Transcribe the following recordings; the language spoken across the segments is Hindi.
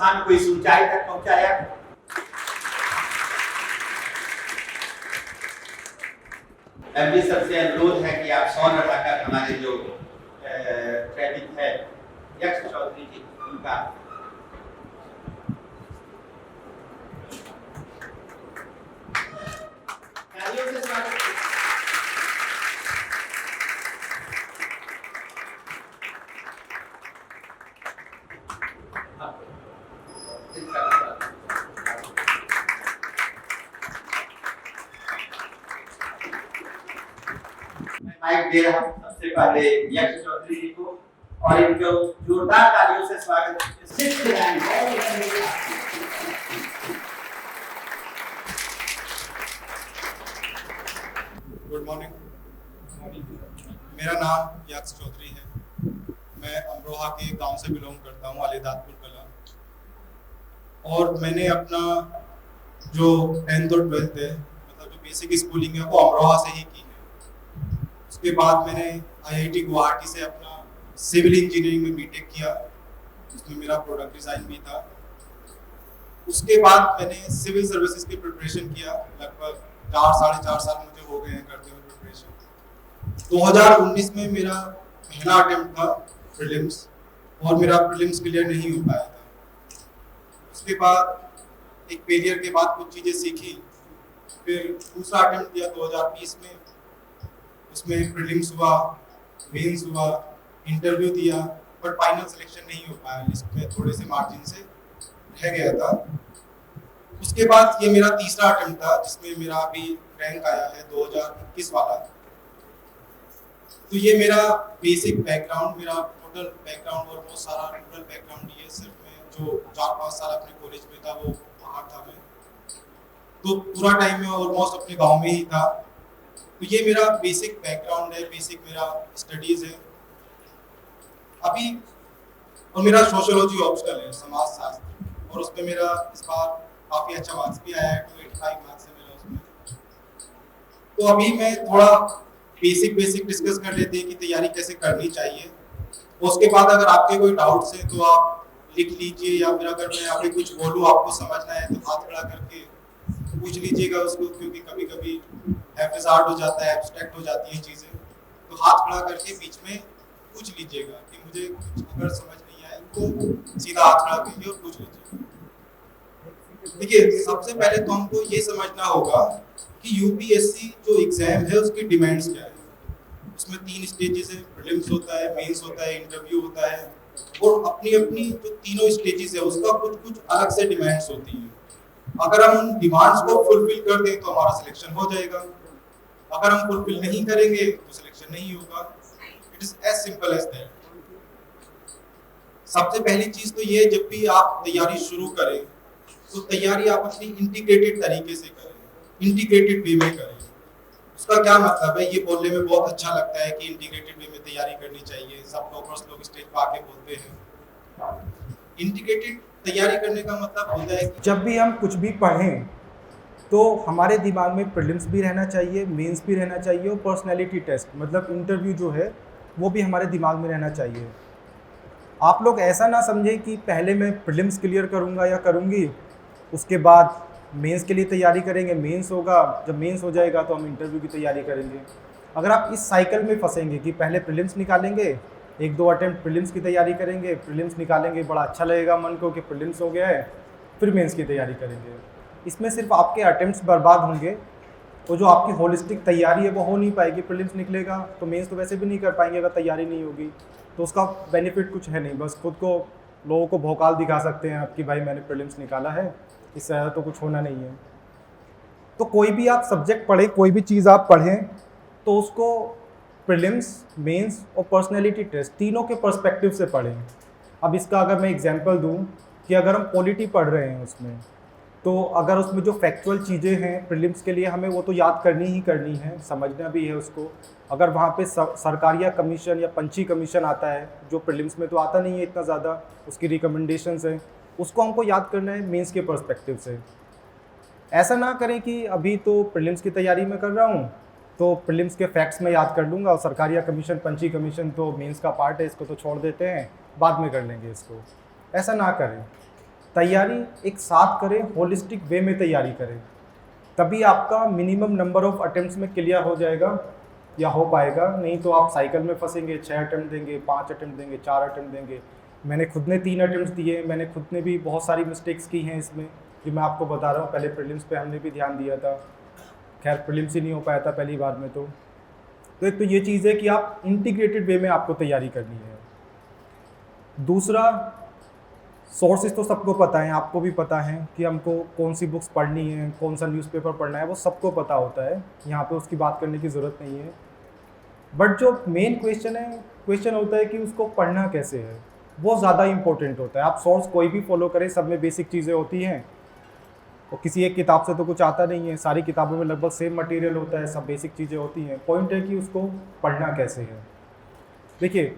प्रस्थान को इस ऊंचाई तक पहुंचाया। अब ये सबसे अनुरोध है कि आप सौन रखाकर हमारे जो ट्रैफिक है यक्ष चौधरी जी उनका तालियों से स्वागत। माइक दे रहा हूं सबसे पहले यक्ष चौधरी जी को और इनको जोरदार तालियों से स्वागत। Good morning. मेरा नाम यक्ष चौधरी है। मैं अमरोहा के गांव से बिलोंग करता हूं, अलीदादपुर कला। और मैंने अपना जो 10th और 12th है, मतलब जो बेसिक स्कूलिंग है, वो अमरोहा से ही की है। उसके बाद मैंने IIT गुवाहाटी से अपना सिविल इंजीनियरिंग में बीटेक किया, उसमें मेरा प्रोडक्ट डिज़ाइन भी था। उसके बाद मैंने सिविल सर्विसेज की प्रिपरेशन किया, लगभग 4-4.5 साल मुझे हो गए हैं करते हुए प्रिपरेशन। 2019 में मेरा पहला अटेम्प्ट था प्रीलिम्स, और मेरा प्रीलिम्स क्लियर नहीं हो पाया था। उसके बाद एक फेलियर के बाद कुछ चीज़ें सीखी, फिर दूसरा अटेम्प्ट दिया 2020 में। उसमें प्रीलिम्स हुआ, मेंस हुआ, इंटरव्यू दिया, बट फाइनल सिलेक्शन नहीं हो पाया, लिस्ट में थोड़े से मार्जिन से रह गया था। उसके बाद ये मेरा तीसरा अटेम्प्ट था, जिसमें मेरा अभी रैंक आया है 2021 वाला। तो ये मेरा बेसिक बैकग्राउंड, मेरा टोटल बैकग्राउंड और बहुत सारा रूरल बैकग्राउंड ही है। सिर्फ मैं जो 4-5 साल अपने कॉलेज में था वो बाहर था मैं, तो पूरा टाइम मैं ऑलमोस्ट अपने गांव में ही था। तो ये मेरा बेसिक बैकग्राउंड है, बेसिक मेरा स्टडीज़ है अभी। और मेरा सोशियोलॉजी ऑप्शनल है, समाजशास्त्र, और उसमें मेरा इस बार काफ़ी अच्छा मार्क्स भी आया है, 285 मार्क्स है मेरा उसमें। तो अभी मैं थोड़ा बेसिक डिस्कस कर लेते हैं कि तैयारी कैसे करनी चाहिए। उसके बाद अगर आपके कोई डाउट्स हैं तो आप लिख लीजिए, या फिर अगर मैं अभी कुछ बोलूँ आपको समझना है तो हाथ खड़ा करके पूछ लीजिएगा उसको, क्योंकि कभी कभी एफिज़ार्ड हो जाता है, एब्स्ट्रैक्ट हो जाती हैं चीज़ें। तो हाथ खड़ा करके बीच में पूछ लीजिएगा कि मुझे कुछ अगर समझ नहीं आए तो सीधा हाथ खड़ा कीजिए और पूछ लीजिए। देखिए, सबसे पहले तो हमको ये समझना होगा कि यूपीएससी जो एग्जाम है उसकी डिमांड्स क्या है। उसमें 3 स्टेजेस है, प्रीलिम्स होता है, मेंस होता है, इंटरव्यू होता है, और अपनी अपनी जो तीनों स्टेजेस है उसका कुछ कुछ अलग से डिमांड्स होती हैं। अगर हम उन डिमांड्स को फुलफिल कर दें तो हमारा सिलेक्शन हो जाएगा, अगर हम फुलफिल नहीं करेंगे तो सिलेक्शन नहीं होगा। It is as simple as that. सबसे पहली चीज तो ये, जब भी आप तैयारी शुरू करें तो तैयारी आप अपनी इंटीग्रेटेड तरीके से करें, इंटीग्रेटेड वे में करें। उसका क्या मतलब है, ये बोलने में बहुत अच्छा लगता है कि इंटीग्रेटेड वे में तैयारी करनी चाहिए, सब टॉपर्स लोग स्टेज पर आके बोलते हैं। इंटीग्रेटेड तैयारी करने का मतलब होता है कि जब भी हम कुछ भी पढ़ें तो हमारे दिमाग में प्रीलिम्स भी रहना चाहिए, मेंस भी रहना चाहिए, और पर्सनैलिटी टेस्ट मतलब इंटरव्यू जो है वो भी हमारे दिमाग में रहना चाहिए। आप लोग ऐसा ना समझें कि पहले मैं प्रीलिम्स क्लियर करूंगा या करूंगी, उसके बाद मेंस के लिए तैयारी करेंगे, मेंस होगा, जब मेंस हो जाएगा तो हम इंटरव्यू की तैयारी करेंगे। अगर आप इस साइकिल में फंसेंगे कि पहले प्रीलिम्स निकालेंगे, 1-2 अटेम्प्ट प्रीलिम्स की तैयारी करेंगे, प्रीलिम्स निकालेंगे, बड़ा अच्छा लगेगा मन को कि प्रीलिम्स हो गया है, फिर मेंस की तैयारी करेंगे, इसमें सिर्फ आपके अटेम्प्ट्स बर्बाद होंगे। तो जो आपकी होलिस्टिक तैयारी है वो हो नहीं पाएगी। प्रीलिम्स निकलेगा तो मेंस तो वैसे भी नहीं कर पाएंगे अगर तैयारी नहीं होगी, तो उसका बेनिफिट कुछ है नहीं, बस खुद को लोगों को भौकाल दिखा सकते हैं आप कि भाई मैंने प्रीलिम्स निकाला है, इससे ज़्यादा तो कुछ होना नहीं है। तो कोई भी आप सब्जेक्ट पढ़ें, कोई भी चीज़ आप पढ़ें, तो उसको प्रीलिम्स, मेंस और पर्सनैलिटी टेस्ट तीनों के पर्सपेक्टिव से पढ़ें। अब इसका अगर मैं एग्जांपल दूं कि अगर हम पॉलिटी पढ़ रहे हैं उसमें, तो अगर उसमें जो फैक्चुअल चीज़ें हैं प्रीलिम्स के लिए हमें वो तो याद करनी ही करनी है, समझना भी है उसको। अगर वहाँ पे सरकारिया कमीशन या पंची कमीशन आता है जो प्रीलिम्स में तो आता नहीं है इतना ज़्यादा, उसकी रिकमेंडेशंस हैं, उसको हमको याद करना है मेंस के पर्सपेक्टिव से। ऐसा ना करें कि अभी तो प्रीलिम्स की तैयारी में कर रहा हूँ तो प्रीलिम्स के फैक्ट्स में याद कर लूँगा और सरकारिया कमीशन, पंची कमीशन तो मेंस का पार्ट है, इसको तो छोड़ देते हैं, बाद में कर लेंगे इसको। ऐसा ना करें। तैयारी एक साथ करें, होलिस्टिक वे में तैयारी करें, तभी आपका मिनिमम नंबर ऑफ अटेम्प्ट्स में क्लियर हो जाएगा या हो पाएगा। नहीं तो आप साइकिल में फंसेंगे, 6 अटेम्प्ट देंगे, 5 अटेम्प्ट देंगे, 4 अटेम्प्ट देंगे। मैंने खुद ने 3 अटेम्प्ट दिए, मैंने खुद ने भी बहुत सारी मिस्टेक्स की हैं इसमें, जो मैं आपको बता रहा हूँ। पहले प्रीलिम्स पे हमने भी ध्यान दिया था, खैर प्रीलिम्स ही नहीं हो पाया था पहली बार में। तो एक तो ये चीज़ है कि आप इंटीग्रेटेड वे में आपको तैयारी करनी है। दूसरा, सोर्सेज तो सबको पता है, आपको भी पता है कि हमको कौन सी बुक्स पढ़नी है, कौन सा न्यूज़पेपर पढ़ना है, वो सबको पता होता है, यहाँ पे उसकी बात करने की ज़रूरत नहीं है। बट जो मेन क्वेश्चन होता है कि उसको पढ़ना कैसे है, वो ज़्यादा इम्पोर्टेंट होता है। आप सोर्स कोई भी फॉलो करें, सब में बेसिक चीज़ें होती हैं, और किसी एक किताब से तो कुछ आता नहीं है, सारी किताबों में लगभग सेम मटेरियल होता है, सब बेसिक चीज़ें होती हैं। पॉइंट है कि उसको पढ़ना कैसे है। देखिए,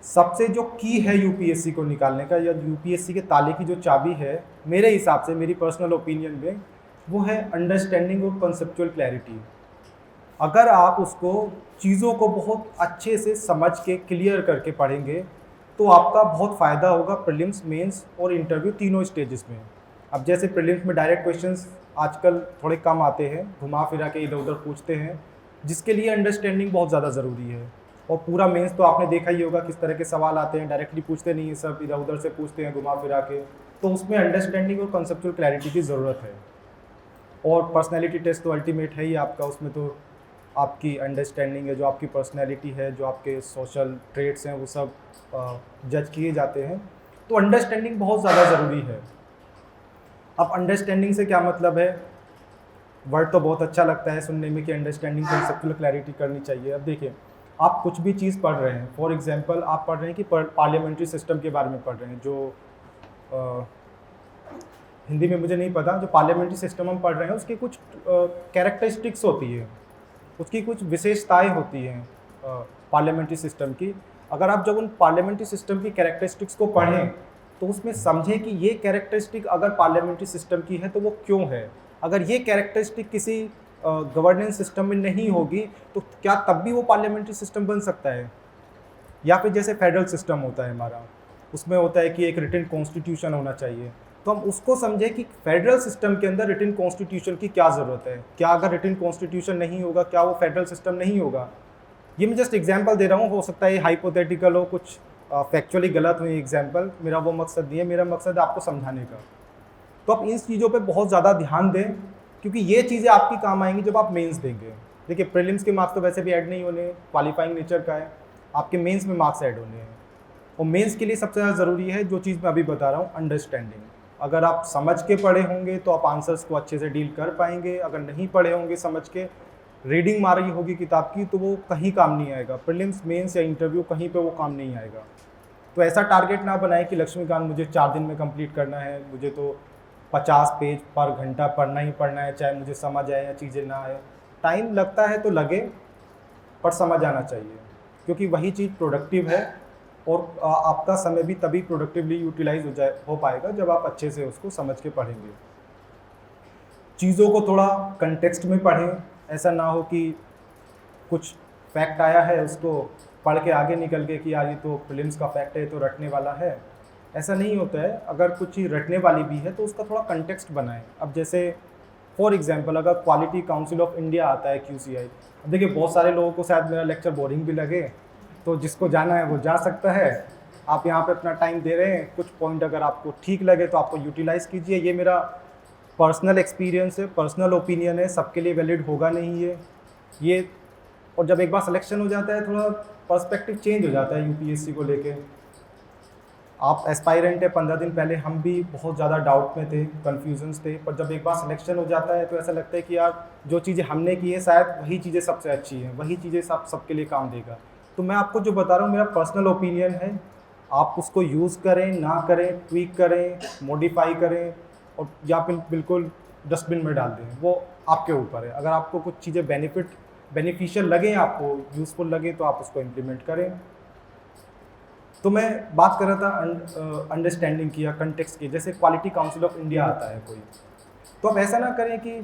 सबसे जो की है यूपीएससी को निकालने का, या यूपीएससी के ताले की जो चाबी है, मेरे हिसाब से, मेरी पर्सनल ओपिनियन में, वो है अंडरस्टैंडिंग और कंसेप्चुअल क्लैरिटी। अगर आप उसको, चीज़ों को बहुत अच्छे से समझ के क्लियर करके पढ़ेंगे तो आपका बहुत फ़ायदा होगा प्रीलिम्स, मेंस और इंटरव्यू तीनों स्टेजेस में। अब जैसे प्रीलिम्स में डायरेक्ट क्वेश्चंस आजकल थोड़े कम आते हैं, घुमा फिरा के इधर उधर पूछते हैं, जिसके लिए अंडरस्टैंडिंग बहुत ज़्यादा ज़रूरी है। और पूरा मेंस तो आपने देखा ही होगा किस तरह के सवाल आते हैं, डायरेक्टली पूछते नहीं हैं, सब इधर उधर से पूछते हैं घुमा फिरा के। तो उसमें अंडरस्टैंडिंग और कंसेप्चुअल क्लैरिटी की ज़रूरत है। और पर्सनैलिटी टेस्ट तो अल्टीमेट है ही आपका, उसमें तो आपकी अंडरस्टैंडिंग है, जो आपकी पर्सनैलिटी है, जो आपके सोशल ट्रेट्स हैं, वो सब जज किए जाते हैं। तो अंडरस्टैंडिंग बहुत ज़्यादा ज़रूरी है। अब अंडरस्टैंडिंग से क्या मतलब है, वर्ड तो बहुत अच्छा लगता है सुनने में कि अंडरस्टैंडिंग कंसेप्चुअल क्लैरिटी करनी चाहिए। अब देखिए, आप कुछ भी चीज़ पढ़ रहे हैं, फॉर एग्जांपल आप पढ़ रहे हैं कि पार्लियामेंट्री सिस्टम के बारे में पढ़ रहे हैं, जो हिंदी में मुझे नहीं पता, जो पार्लियामेंट्री सिस्टम हम पढ़ रहे हैं उसकी कुछ कैरेक्टरिस्टिक्स होती है, उसकी कुछ विशेषताएं होती हैं पार्लियामेंट्री सिस्टम की। अगर आप जब उन पार्लियामेंट्री सिस्टम की कैरेक्टरिस्टिक्स को पढ़ें तो उसमें समझें कि ये कैरेक्टरिस्टिक अगर पार्लियामेंट्री सिस्टम की है तो वो क्यों है। अगर ये कैरेक्टरिस्टिक किसी गवर्नेंस सिस्टम में नहीं होगी तो क्या तब भी वो पार्लियामेंट्री सिस्टम बन सकता है। या फिर जैसे फेडरल सिस्टम होता है हमारा, उसमें होता है कि एक रिटन कॉन्स्टिट्यूशन होना चाहिए, तो हम उसको समझें कि फेडरल सिस्टम के अंदर रिटन कॉन्स्टिट्यूशन की क्या ज़रूरत है। क्या अगर रिटन कॉन्स्टिट्यूशन नहीं होगा, क्या वो फेडरल सिस्टम नहीं होगा। ये मैं जस्ट एग्जांपल दे रहा हूँ, हो सकता है ये हाइपोथेटिकल हो, कुछ फैक्चुअली गलत हुई एग्जांपल, मेरा वो मकसद नहीं है, मेरा मकसद है आपको समझाने का। तो आप इन चीज़ों पे बहुत ज़्यादा ध्यान दें, क्योंकि ये चीज़ें आपकी काम आएंगी जब आप मेंस देंगे। देखिए, प्रीलिम्स के मार्क्स तो वैसे भी ऐड नहीं होने, क्वालिफाइंग नेचर का है, आपके मेंस में मार्क्स ऐड होने हैं। और मेंस के लिए सबसे ज़्यादा ज़रूरी है जो चीज़ मैं अभी बता रहा हूँ, अंडरस्टैंडिंग। अगर आप समझ के पढ़े होंगे तो आप आंसर्स को अच्छे से डील कर पाएंगे। अगर नहीं पढ़े होंगे समझ के, रीडिंग मारी होगी किताब की, तो वो कहीं काम नहीं आएगा। प्रीलिम्स, मेंस या इंटरव्यू, कहीं पे वो काम नहीं आएगा। तो ऐसा टारगेट ना बनाए कि लक्ष्मीकांत मुझे 4 दिन में कंप्लीट करना है, मुझे तो 50 पेज पर घंटा पढ़ना ही पढ़ना है, चाहे मुझे समझ आए या चीज़ें ना आए। टाइम लगता है तो लगे, पर समझ आना चाहिए, क्योंकि वही चीज़ प्रोडक्टिव है। और आपका समय भी तभी प्रोडक्टिवली यूटिलाइज हो पाएगा जब आप अच्छे से उसको समझ के पढ़ेंगे। चीज़ों को थोड़ा कंटेक्स्ट में पढ़ें, ऐसा ना हो कि कुछ फैक्ट आया है उसको पढ़ के आगे निकल गए कि यार ये तो प्रीलिम्स का फैक्ट है, तो रटने वाला है। ऐसा नहीं होता है। अगर कुछ चीज़ रटने वाली भी है तो उसका थोड़ा कंटेक्स्ट बनाएं। अब जैसे फॉर एग्जांपल अगर क्वालिटी काउंसिल ऑफ इंडिया आता है, QCI, अब देखिए बहुत सारे लोगों को शायद मेरा लेक्चर बोरिंग भी लगे, तो जिसको जाना है वो जा सकता है। आप यहाँ पे अपना टाइम दे रहे हैं, कुछ पॉइंट अगर आपको ठीक लगे तो आपको यूटिलाइज़ कीजिए। ये मेरा पर्सनल एक्सपीरियंस है, पर्सनल ओपिनियन है, सबके लिए वैलिड होगा नहीं ये। और जब एक बार सिलेक्शन हो जाता है थोड़ा पर्सपेक्टिव चेंज हो जाता है यूपीएससी को लेके। आप एस्पायरेंट है, 15 दिन पहले हम भी बहुत ज़्यादा डाउट में थे, कन्फ्यूजन्स थे, पर जब एक बार सिलेक्शन हो जाता है तो ऐसा लगता है कि यार जो चीज़ें हमने की है शायद वही चीज़ें सबसे अच्छी हैं, वही चीज़ें सबके लिए काम देगा। तो मैं आपको जो बता रहा हूँ मेरा पर्सनल ओपिनियन है, आप उसको यूज़ करें ना करें, ट्वीक करें, मॉडिफाई करें, और या फिर बिल्कुल डस्टबिन में डाल दें, वो आपके ऊपर है। अगर आपको कुछ चीज़ें बेनिफिशियल लगे, आपको यूज़फुल लगे, तो आप उसको इम्प्लीमेंट करें। तो मैं बात कर रहा था अंडरस्टैंडिंग की या कंटेक्स्ट की। जैसे क्वालिटी काउंसिल ऑफ इंडिया आता है कोई, तो अब ऐसा ना करें कि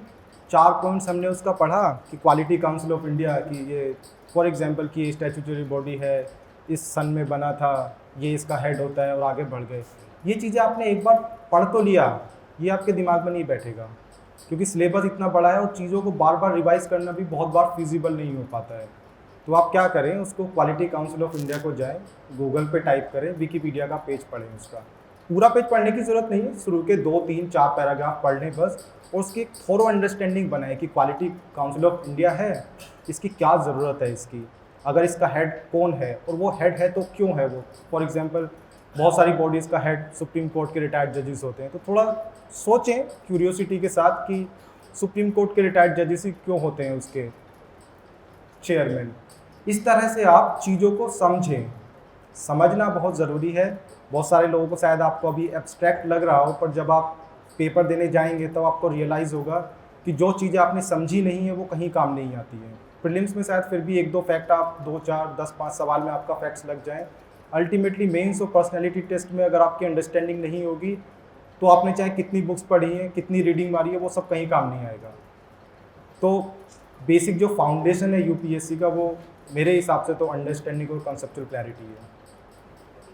4 पॉइंट्स हमने उसका पढ़ा कि क्वालिटी काउंसिल ऑफ इंडिया की ये फॉर एग्जांपल कि स्टैट्यूटरी बॉडी है, इस सन में बना था, ये इसका हेड होता है, और आगे बढ़ गए। ये चीज़ें आपने एक बार पढ़ तो लिया, ये आपके दिमाग में नहीं बैठेगा, क्योंकि सिलेबस इतना बड़ा है और चीज़ों को बार बार रिवाइज करना भी बहुत बार फिजिबल नहीं हो पाता है। तो आप क्या करें, उसको क्वालिटी काउंसिल ऑफ इंडिया को जाएं, गूगल पे टाइप करें, विकीपीडिया का पेज पढ़ें, उसका पूरा पेज पढ़ने की ज़रूरत नहीं है, शुरू के 2, 3, 4 पैराग्राफ पढ़ लें बस, और उसकी एक थोरो अंडरस्टैंडिंग बनाएं कि क्वालिटी काउंसिल ऑफ इंडिया है, इसकी क्या ज़रूरत है इसकी, अगर इसका हेड कौन है और वो हेड है तो क्यों है वो। फॉर एग्जांपल बहुत सारी बॉडीज़ का हेड सुप्रीम कोर्ट के रिटायर्ड जजेस होते हैं, तो थोड़ा सोचें क्यूरियोसिटी के साथ कि सुप्रीम कोर्ट के रिटायर्ड जजेस ही क्यों होते हैं उसके चेयरमैन। इस तरह से आप चीज़ों को समझें, समझना बहुत ज़रूरी है। बहुत सारे लोगों को शायद आपको अभी एब्स्ट्रैक्ट लग रहा हो, पर जब आप पेपर देने जाएंगे तब आपको रियलाइज़ होगा कि जो चीज़ें आपने समझी नहीं है वो कहीं काम नहीं आती हैं। प्रीलिम्स में शायद फिर भी 1-2 फैक्ट आप 2, 4, 10, 5 सवाल में आपका फैक्ट्स लग जाएं। अल्टीमेटली मेंस और पर्सनैलिटी टेस्ट में अगर आपकी अंडरस्टैंडिंग नहीं होगी तो आपने चाहे कितनी बुक्स पढ़ी हैं, कितनी रीडिंग मारी है, वो सब कहीं काम नहीं आएगा। तो बेसिक जो फाउंडेशन है यूपीएससी का, वो मेरे हिसाब से तो अंडरस्टैंडिंग और कंसेप्चुअल क्लैरिटी है।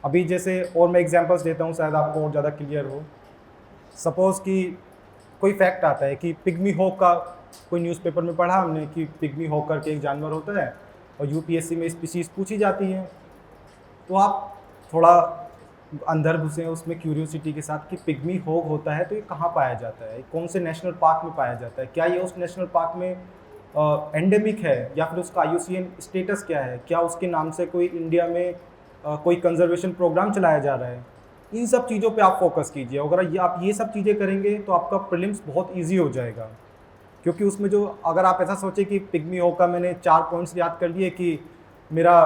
अभी जैसे और मैं एग्जांपल्स देता हूँ, शायद आपको और ज़्यादा क्लियर हो। सपोज़ कि कोई फैक्ट आता है कि पिग्मी हॉक का, कोई न्यूज़पेपर में पढ़ा हमने कि पिग्मी हॉक करके एक जानवर होता है और यूपीएससी में स्पीशीज़ पूछी जाती हैं, तो आप थोड़ा अंदर घुसे उसमें क्यूरियोसिटी के साथ कि पिग्मी हॉक होता है तो ये कहाँ पाया जाता है, कौन से नेशनल पार्क में पाया जाता है, क्या ये उस नेशनल पार्क में एंडेमिक है या फिर उसका IUCN स्टेटस क्या है, क्या उसके नाम से कोई इंडिया में कोई कंजर्वेशन प्रोग्राम चलाया जा रहा है। इन सब चीज़ों पे आप फोकस कीजिए। अगर आप ये सब चीज़ें करेंगे तो आपका प्रीलिम्स बहुत इजी हो जाएगा, क्योंकि उसमें जो, अगर आप ऐसा सोचें कि पिग्मी हॉक का मैंने 4 पॉइंट्स याद कर लिए कि मेरा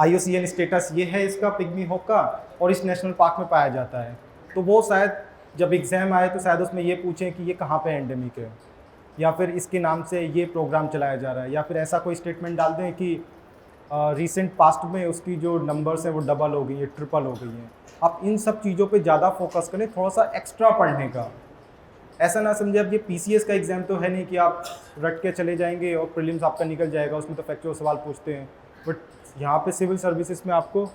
IUCN स्टेटस ये है इसका पिग्मी हॉक का और इस नेशनल पार्क में पाया जाता है, तो वो शायद जब एग्ज़ाम आए तो शायद उसमें ये पूछें कि ये कहाँ पे एंडेमिक है, या फिर इसके नाम से ये प्रोग्राम चलाया जा रहा है, या फिर ऐसा कोई स्टेटमेंट डाल दें कि रिसेंट पास्ट में उसकी जो नंबर्स हैं वो डबल हो गई है, ट्रिपल हो गई हैं। आप इन सब चीज़ों पे ज़्यादा फोकस करें, थोड़ा सा एक्स्ट्रा पढ़ने का। ऐसा ना समझे अब ये PCS का एग्ज़ाम तो है नहीं कि आप रट के चले जाएंगे और प्रीलिम्स आपका निकल जाएगा, उसमें तो फैक्चुअल सवाल पूछते हैं। बट यहाँ पे सिविल सर्विसेज में आपको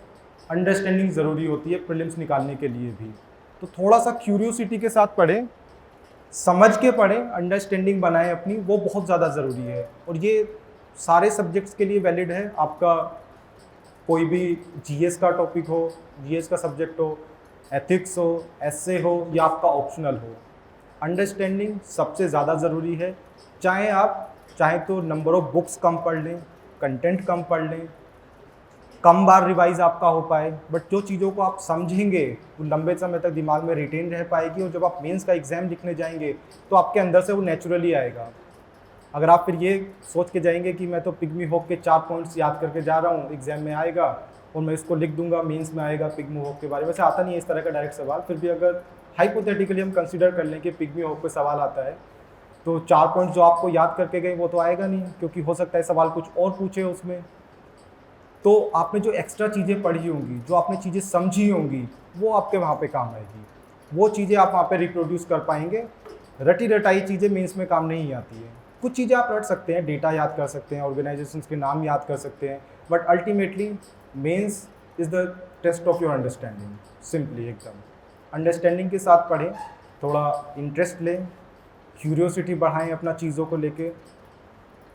अंडरस्टैंडिंग ज़रूरी होती है प्रीलिम्स निकालने के लिए भी। तो थोड़ा सा क्यूरियोसिटी के साथ पढ़ें, समझ के पढ़ें, अंडरस्टैंडिंग बनाएं अपनी, वो बहुत ज़्यादा ज़रूरी है। और ये सारे सब्जेक्ट्स के लिए वैलिड है। आपका कोई भी GS का टॉपिक हो, GS का सब्जेक्ट हो, एथिक्स हो, एसे हो या आपका ऑप्शनल हो, अंडरस्टैंडिंग सबसे ज़्यादा ज़रूरी है। चाहे तो नंबर ऑफ़ बुक्स कम पढ़ लें, कंटेंट कम पढ़ लें, कम बार रिवाइज आपका हो पाए, बट जो चीज़ों को आप समझेंगे वो लंबे समय तक दिमाग में रिटेन रह पाएगी, और जब आप मेंस का एग्ज़ाम लिखने जाएंगे तो आपके अंदर से वो नेचुरली आएगा। अगर आप फिर ये सोच के जाएंगे कि मैं तो पिग्मी हॉक के 4 पॉइंट्स याद करके जा रहा हूँ, एग्ज़ाम में आएगा और मैं इसको लिख दूंगा, मेंस में आएगा पिग्मी हॉक के बारे में, वैसे आता नहीं है इस तरह का डायरेक्ट सवाल। फिर भी अगर हाइपोथेटिकली हम कंसिडर कर लें कि पिग्मी हॉक पे सवाल आता है, तो 4 पॉइंट्स जो आपको याद करके गए वो तो आएगा नहीं, क्योंकि हो सकता है सवाल कुछ और पूछे उसमें। तो आपने जो एक्स्ट्रा चीज़ें पढ़ी होंगी, जो आपने चीज़ें समझी होंगी, वो आपके वहाँ पे काम आएगी, वो चीज़ें आप वहाँ पे रिप्रोड्यूस कर पाएंगे। रटी रटाई चीज़ें मेंस में काम नहीं आती है। कुछ चीज़ें आप रट सकते हैं, डेटा याद कर सकते हैं, ऑर्गेनाइजेशंस के नाम याद कर सकते हैं, but ultimately mains is the test of your understanding. Simply एकदम अंडरस्टैंडिंग के साथ पढ़ें, थोड़ा इंटरेस्ट लें, क्यूरियोसिटी बढ़ाएं अपना चीज़ों को लेके,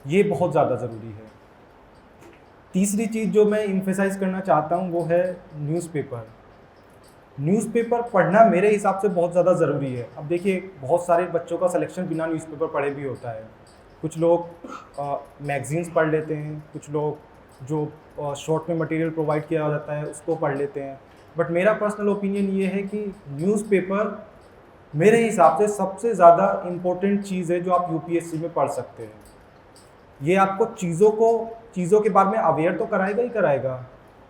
ये बहुत ज़्यादा ज़रूरी है। तीसरी चीज़ जो मैं इम्फेसाइज करना चाहता हूँ वो है न्यूज़पेपर। न्यूज़पेपर पढ़ना मेरे हिसाब से बहुत ज़्यादा ज़रूरी है। अब देखिए, बहुत सारे बच्चों का सिलेक्शन बिना न्यूज़पेपर पढ़े भी होता है। कुछ लोग मैगज़ीन्स पढ़ लेते हैं, कुछ लोग जो शॉर्ट में मटेरियल प्रोवाइड किया जाता है उसको पढ़ लेते हैं, बट मेरा पर्सनल ओपिनियन ये है कि न्यूज़पेपर मेरे हिसाब से सबसे ज़्यादा इम्पोर्टेंट चीज़ है जो आप यूपीएससी में पढ़ सकते हैं। ये आपको चीज़ों के बारे में अवेयर तो कराएगा ही कराएगा,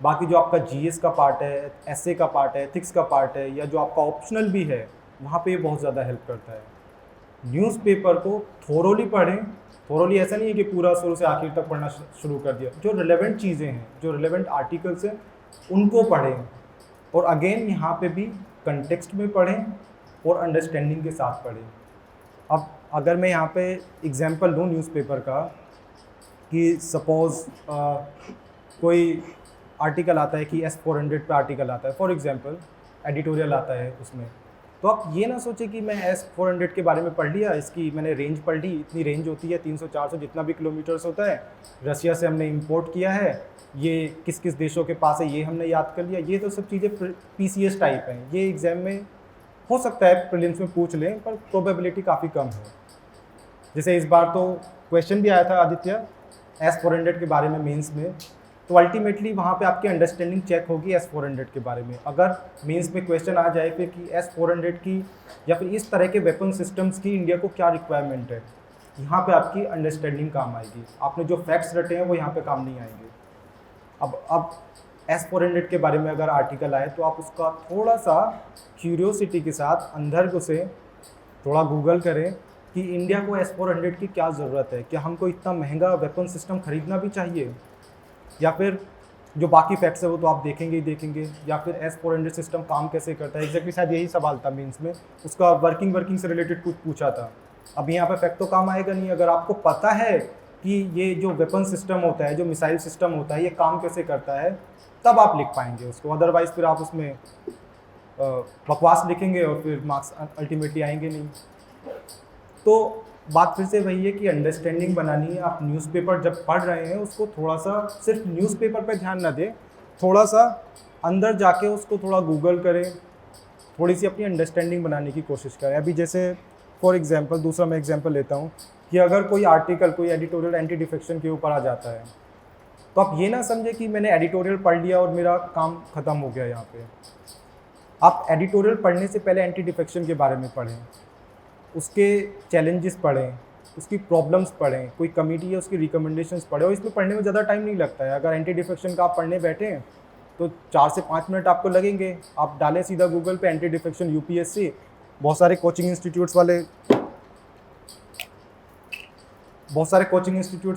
बाकी जो आपका जीएस का पार्ट है, एसए का पार्ट है, एथिक्स का पार्ट है, या जो आपका ऑप्शनल भी है, वहाँ पे ये बहुत ज़्यादा हेल्प करता है। न्यूज़पेपर को थोरोली पढ़ें। थोरोली ऐसा नहीं है कि पूरा शुरू से आखिर तक पढ़ना शुरू कर दिया। जो रिलेवेंट चीज़ें हैं, जो रिलेवेंट आर्टिकल्स हैं, उनको पढ़ें। और अगेन यहाँ पे भी कंटेक्स्ट में पढ़ें और अंडरस्टैंडिंग के साथ पढ़ें। अब अगर मैं यहाँ पे एग्जांपल लूँ न्यूज़पेपर का, कि सपोज़ कोई आर्टिकल आता है कि S400 पे आर्टिकल आता है, फॉर एग्जांपल एडिटोरियल आता है उसमें, तो आप ये ना सोचें कि मैं S400 के बारे में पढ़ लिया, इसकी मैंने रेंज पढ़ ली, इतनी रेंज होती है 300-400 जितना भी किलोमीटर्स होता है, रसिया से हमने इंपोर्ट किया है, ये किस किस देशों के पास है ये हमने याद कर लिया। ये तो सब चीज़ें PCS टाइप हैं, ये एग्ज़ाम में हो सकता है प्रीलिम्स में पूछ लें, पर प्रोबेबिलिटी काफ़ी कम है। जैसे इस बार तो क्वेश्चन भी आया था आदित्य S400 के बारे में मेंस में, तो अल्टीमेटली वहाँ पे आपकी अंडरस्टैंडिंग चेक होगी S400 के बारे में। अगर मेंस में क्वेश्चन आ जाए फिर कि S400 की या फिर इस तरह के वेपन सिस्टम्स की इंडिया को क्या रिक्वायरमेंट है, यहाँ पे आपकी अंडरस्टैंडिंग काम आएगी। आपने जो फैक्ट्स रटे हैं वो यहाँ पे काम नहीं आएंगे। अब S400 के बारे में अगर आर्टिकल आए तो आप उसका थोड़ा सा क्यूरियोसिटी के साथ अंदर घुसे, थोड़ा गूगल करें कि इंडिया को S400 की क्या ज़रूरत है, क्या हमको इतना महंगा वेपन सिस्टम खरीदना भी चाहिए, या फिर जो बाकी फैक्ट्स है वो तो आप देखेंगे ही देखेंगे, या फिर S400 सिस्टम काम कैसे करता है। एग्जैक्टली शायद यही सवाल था मीन्स में, उसका वर्किंग से रिलेटेड कुछ पूछा था। अब यहाँ पे फैक्ट तो काम आएगा नहीं। अगर आपको पता है कि ये जो वेपन सिस्टम होता है, जो मिसाइल सिस्टम होता है, ये काम कैसे करता है, तब आप लिख पाएंगे उसको। अदरवाइज़ फिर आप उसमें बकवास लिखेंगे और फिर मार्क्स अल्टीमेटली आएंगे नहीं। तो बात फिर से वही है कि अंडरस्टैंडिंग बनानी है। आप न्यूज़पेपर जब पढ़ रहे हैं उसको थोड़ा सा सिर्फ न्यूज़पेपर पे ध्यान ना दें, थोड़ा सा अंदर जाके उसको थोड़ा गूगल करें, थोड़ी सी अपनी अंडरस्टैंडिंग बनाने की कोशिश करें। अभी जैसे फॉर एग्जांपल दूसरा मैं एग्जांपल लेता हूँ कि अगर कोई आर्टिकल, कोई एडिटोरियल एंटी डिफेक्शन के ऊपर आ जाता है, तो आप ये ना समझे कि मैंने एडिटोरियल पढ़ लिया और मेरा काम ख़त्म हो गया। यहाँ पे आप एडिटोरियल पढ़ने से पहले एंटी डिफेक्शन के बारे में पढ़ें, उसके चैलेंजेस पढ़ें, उसकी प्रॉब्लम्स पढ़ें, कोई कमेटी है उसकी रिकमेंडेशंस पढ़ें। और इसमें पढ़ने में ज़्यादा टाइम नहीं लगता है। अगर एंटी डिफेक्शन का आप पढ़ने बैठें तो 4 से 5 मिनट आपको लगेंगे। आप डालें सीधा गूगल पे एंटी डिफेक्शन UPSC, बहुत सारे कोचिंग इंस्टीट्यूट्स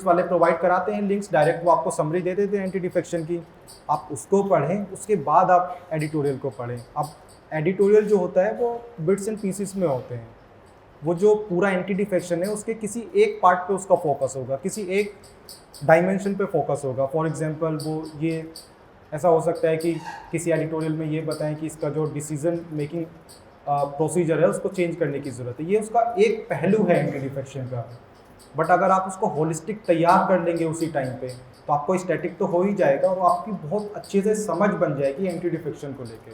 वाले प्रोवाइड कराते हैं लिंक्स, डायरेक्ट वो आपको समरी दे देते हैं एंटी डिफेक्शन की। आप उसको पढ़ें, उसके बाद आप एडिटोरियल को पढ़ें। अब एडिटोरियल जो होता है वो बिट्स एंड पीसेस में होते हैं। वो जो पूरा एंटी डिफेक्शन है उसके किसी एक पार्ट पे उसका फोकस होगा, किसी एक डायमेंशन पे फोकस होगा। फॉर एग्जांपल वो ये ऐसा हो सकता है कि किसी एडिटोरियल में ये बताएं कि इसका जो डिसीजन मेकिंग प्रोसीजर है उसको चेंज करने की ज़रूरत है। ये उसका एक पहलू है एंटी डिफेक्शन का। बट अगर आप उसको होलिस्टिक तैयार कर लेंगे उसी टाइम पे, तो आपको स्टैटिक तो हो ही जाएगा और आपकी बहुत अच्छे से समझ बन जाएगी एंटी डिफेक्शन को लेके।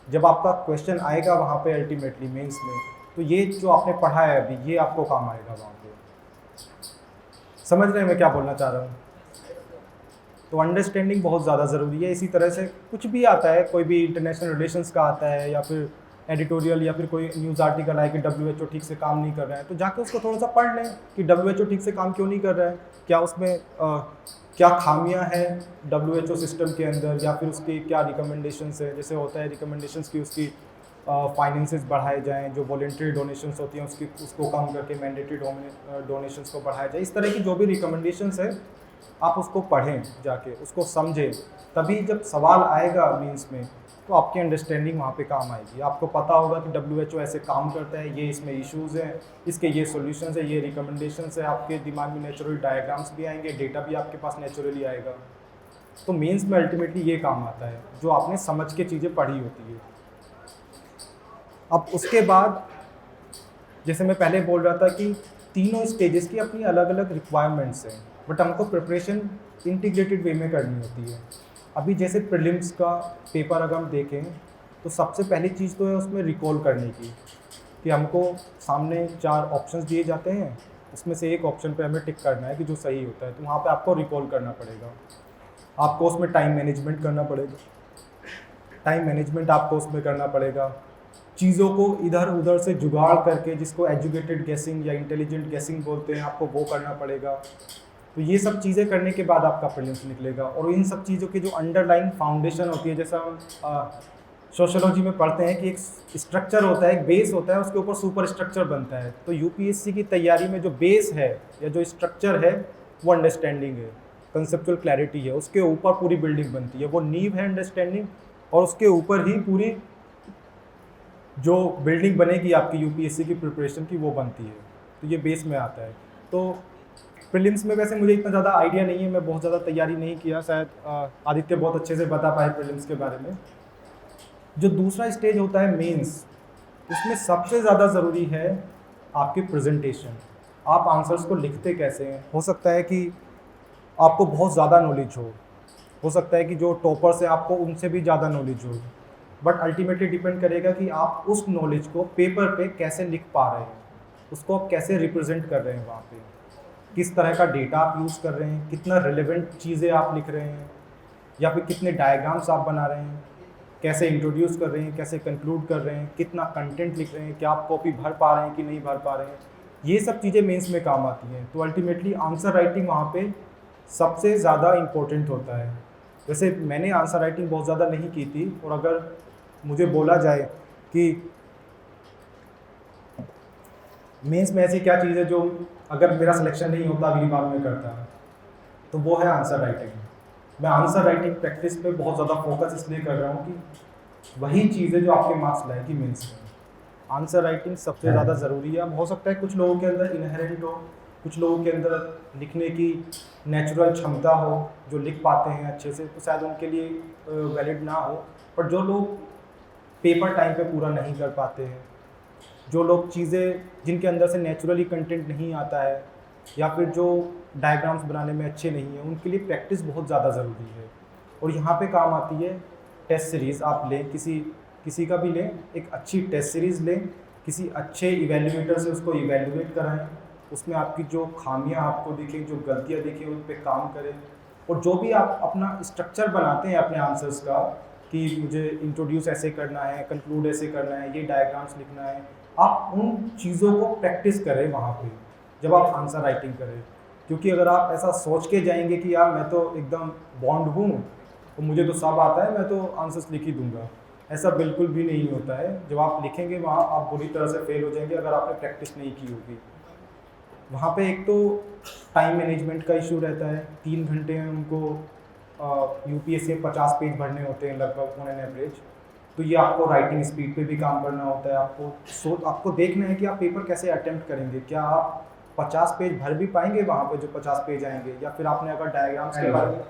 जब आपका क्वेश्चन आएगा वहाँ पे अल्टीमेटली मेंस में, तो ये जो आपने पढ़ा है अभी, ये आपको काम आएगा वहाँ पे। समझ रहे हैं मैं क्या बोलना चाह रहा हूँ? तो अंडरस्टैंडिंग बहुत ज़्यादा ज़रूरी है। इसी तरह से कुछ भी आता है, कोई भी इंटरनेशनल रिलेशंस का आता है, या फिर एडिटोरियल, या फिर कोई न्यूज़ आर्टिकल आए कि WHO ठीक से काम नहीं कर रहा है, तो जाके उसको थोड़ा सा पढ़ लें कि WHO ठीक से काम क्यों नहीं कर रहा है, क्या उसमें क्या खामियां हैं WHO सिस्टम के अंदर, या फिर उसकी क्या रिकमेंडेशंस है। जैसे होता है रिकमेंडेशंस की उसकी फाइनेंसेस बढ़ाए जाएं, जो वॉलेंट्री डोनेशंस होती हैं उसको कम करके मैंडेटरी डोनेशंस को बढ़ाया जाए। इस तरह की जो भी रिकमेंडेशंस है आप उसको पढ़ें, जाके उसको समझें, तभी जब सवाल आएगा मीन्स में तो आपकी अंडरस्टैंडिंग वहाँ पे काम आएगी। आपको पता होगा कि WHO ऐसे काम करता है, ये इसमें इश्यूज़ हैं, इसके ये सॉल्यूशंस है, ये रिकमेंडेशंस है। आपके दिमाग में नेचुरल डायग्राम्स भी आएंगे, डेटा भी आपके पास नेचुरली आएगा। तो मेंस में अल्टीमेटली ये काम आता है जो आपने समझ के चीज़ें पढ़ी होती है। अब उसके बाद जैसे मैं पहले बोल रहा था कि तीनों स्टेजेस की अपनी अलग अलग रिक्वायरमेंट्स हैं, बट हमको प्रिपरेशन इंटीग्रेटेड वे में करनी होती है। अभी जैसे प्रीलिम्स का पेपर अगर हम देखें तो सबसे पहली चीज़ तो है उसमें रिकॉल करने की, कि हमको सामने 4 ऑप्शंस दिए जाते हैं, उसमें से एक ऑप्शन पे हमें टिक करना है कि जो सही होता है, तो वहाँ पे आपको रिकॉल करना पड़ेगा। आपको उसमें टाइम मैनेजमेंट करना पड़ेगा, चीज़ों को इधर उधर से जुगाड़ करके, जिसको एजुकेटेड गेसिंग या इंटेलिजेंट गेसिंग बोलते हैं, आपको वो करना पड़ेगा। तो ये सब चीज़ें करने के बाद आपका प्रीलिम्स निकलेगा। और इन सब चीज़ों की जो अंडरलाइन फाउंडेशन होती है, जैसा हम सोशियोलॉजी में पढ़ते हैं कि एक स्ट्रक्चर होता है, एक बेस होता है, उसके ऊपर सुपर स्ट्रक्चर बनता है। तो UPSC की तैयारी में जो बेस है या जो स्ट्रक्चर है वो अंडरस्टैंडिंग है, कंसेप्चुअल क्लैरिटी है, उसके ऊपर पूरी बिल्डिंग बनती है। वो नींव है अंडरस्टैंडिंग, और उसके ऊपर ही पूरी जो बिल्डिंग बनेगी आपकी UPSC की प्रिपरेशन की वो बनती है। तो ये बेस में आता है। तो प्रीलिम्स में वैसे मुझे इतना ज़्यादा आइडिया नहीं है, मैं बहुत ज़्यादा तैयारी नहीं किया, शायद आदित्य बहुत अच्छे से बता पाए प्रीलिम्स के बारे में। जो दूसरा स्टेज होता है मेंस, उसमें सबसे ज़्यादा ज़रूरी है आपकी प्रेजेंटेशन। आप आंसर्स को लिखते कैसे हैं। हो सकता है कि आपको बहुत ज़्यादा नॉलेज हो सकता है कि जो टॉपर्स हैं आपको उनसे भी ज़्यादा नॉलेज हो, बट अल्टीमेटली डिपेंड करेगा कि आप उस नॉलेज को पेपर पे कैसे लिख पा रहे हैं, उसको आप कैसे रिप्रेजेंट कर रहे हैं वहाँ पे, किस तरह का डेटा आप यूज़ कर रहे हैं, कितना रिलेवेंट चीज़ें आप लिख रहे हैं, या फिर कितने डायग्राम्स आप बना रहे हैं, कैसे इंट्रोड्यूस कर रहे हैं, कैसे कंक्लूड कर रहे हैं, कितना कंटेंट लिख रहे हैं, क्या आप कॉपी भर पा रहे हैं कि नहीं भर पा रहे हैं। ये सब चीज़ें मेंस में काम आती हैं। तो अल्टीमेटली आंसर राइटिंग वहाँ पे सबसे ज़्यादा इम्पोर्टेंट होता है। वैसे मैंने आंसर राइटिंग बहुत ज़्यादा नहीं की थी, और अगर मुझे बोला जाए कि मेंस में ऐसी क्या चीज़ है जो अगर मेरा सिलेक्शन नहीं होता अगली बार मैं करता, तो वो है आंसर राइटिंग। मैं आंसर राइटिंग प्रैक्टिस पे बहुत ज़्यादा फोकस इसलिए कर रहा हूँ कि वही चीज़ है जो आपके मार्क्स लाएगी मेंस में। आंसर राइटिंग सबसे ज़्यादा ज़रूरी है। अब हो सकता है कुछ लोगों के अंदर इनहेरेंट हो, कुछ लोगों के अंदर लिखने की नेचुरल क्षमता हो, जो लिख पाते हैं अच्छे से, तो शायद उनके लिए वैलिड ना हो। पर जो लोग पेपर टाइम पे पूरा नहीं कर पाते हैं, जो लोग चीज़ें जिनके अंदर से नेचुरली कंटेंट नहीं आता है, या फिर जो डायग्राम्स बनाने में अच्छे नहीं हैं, उनके लिए प्रैक्टिस बहुत ज़्यादा ज़रूरी है। और यहाँ पे काम आती है टेस्ट सीरीज़। आप लें किसी का भी लें, एक अच्छी टेस्ट सीरीज़ लें, किसी अच्छे इवेल्युएटर से उसको इवेल्युएट कराएं, उसमें आपकी जो खामियां आपको दिखें, जो गलतियां दिखें, उन पे काम करें। और जो भी आप अपना स्ट्रक्चर बनाते हैं अपने आंसर्स का, कि मुझे इंट्रोड्यूस ऐसे करना है, कंक्लूड ऐसे करना है, ये डायग्राम्स लिखना है, आप उन चीज़ों को प्रैक्टिस करें वहाँ पे जब आप आंसर राइटिंग करें। क्योंकि अगर आप ऐसा सोच के जाएंगे कि यार मैं तो एकदम बॉन्ड हूँ तो मुझे तो सब आता है, मैं तो आंसर्स लिख ही दूंगा, ऐसा बिल्कुल भी नहीं होता है। जब आप लिखेंगे वहाँ आप बुरी तरह से फेल हो जाएंगे अगर आपने प्रैक्टिस नहीं की होगी। वहाँ पे एक तो टाइम मैनेजमेंट का इशू रहता है। 3 घंटे में उनको यूपीएससी में 50 पेज भरने होते हैं लगभग ऑन एन एवरेज। तो ये आपको राइटिंग स्पीड पे भी काम करना होता है। आपको देखना है कि आप पेपर कैसे अटेम्प्ट करेंगे। क्या आप 50 पेज भर भी पाएंगे वहाँ पे जो 50 पेज आएंगे, या फिर आपने अगर डायग्राम्स के बारे में,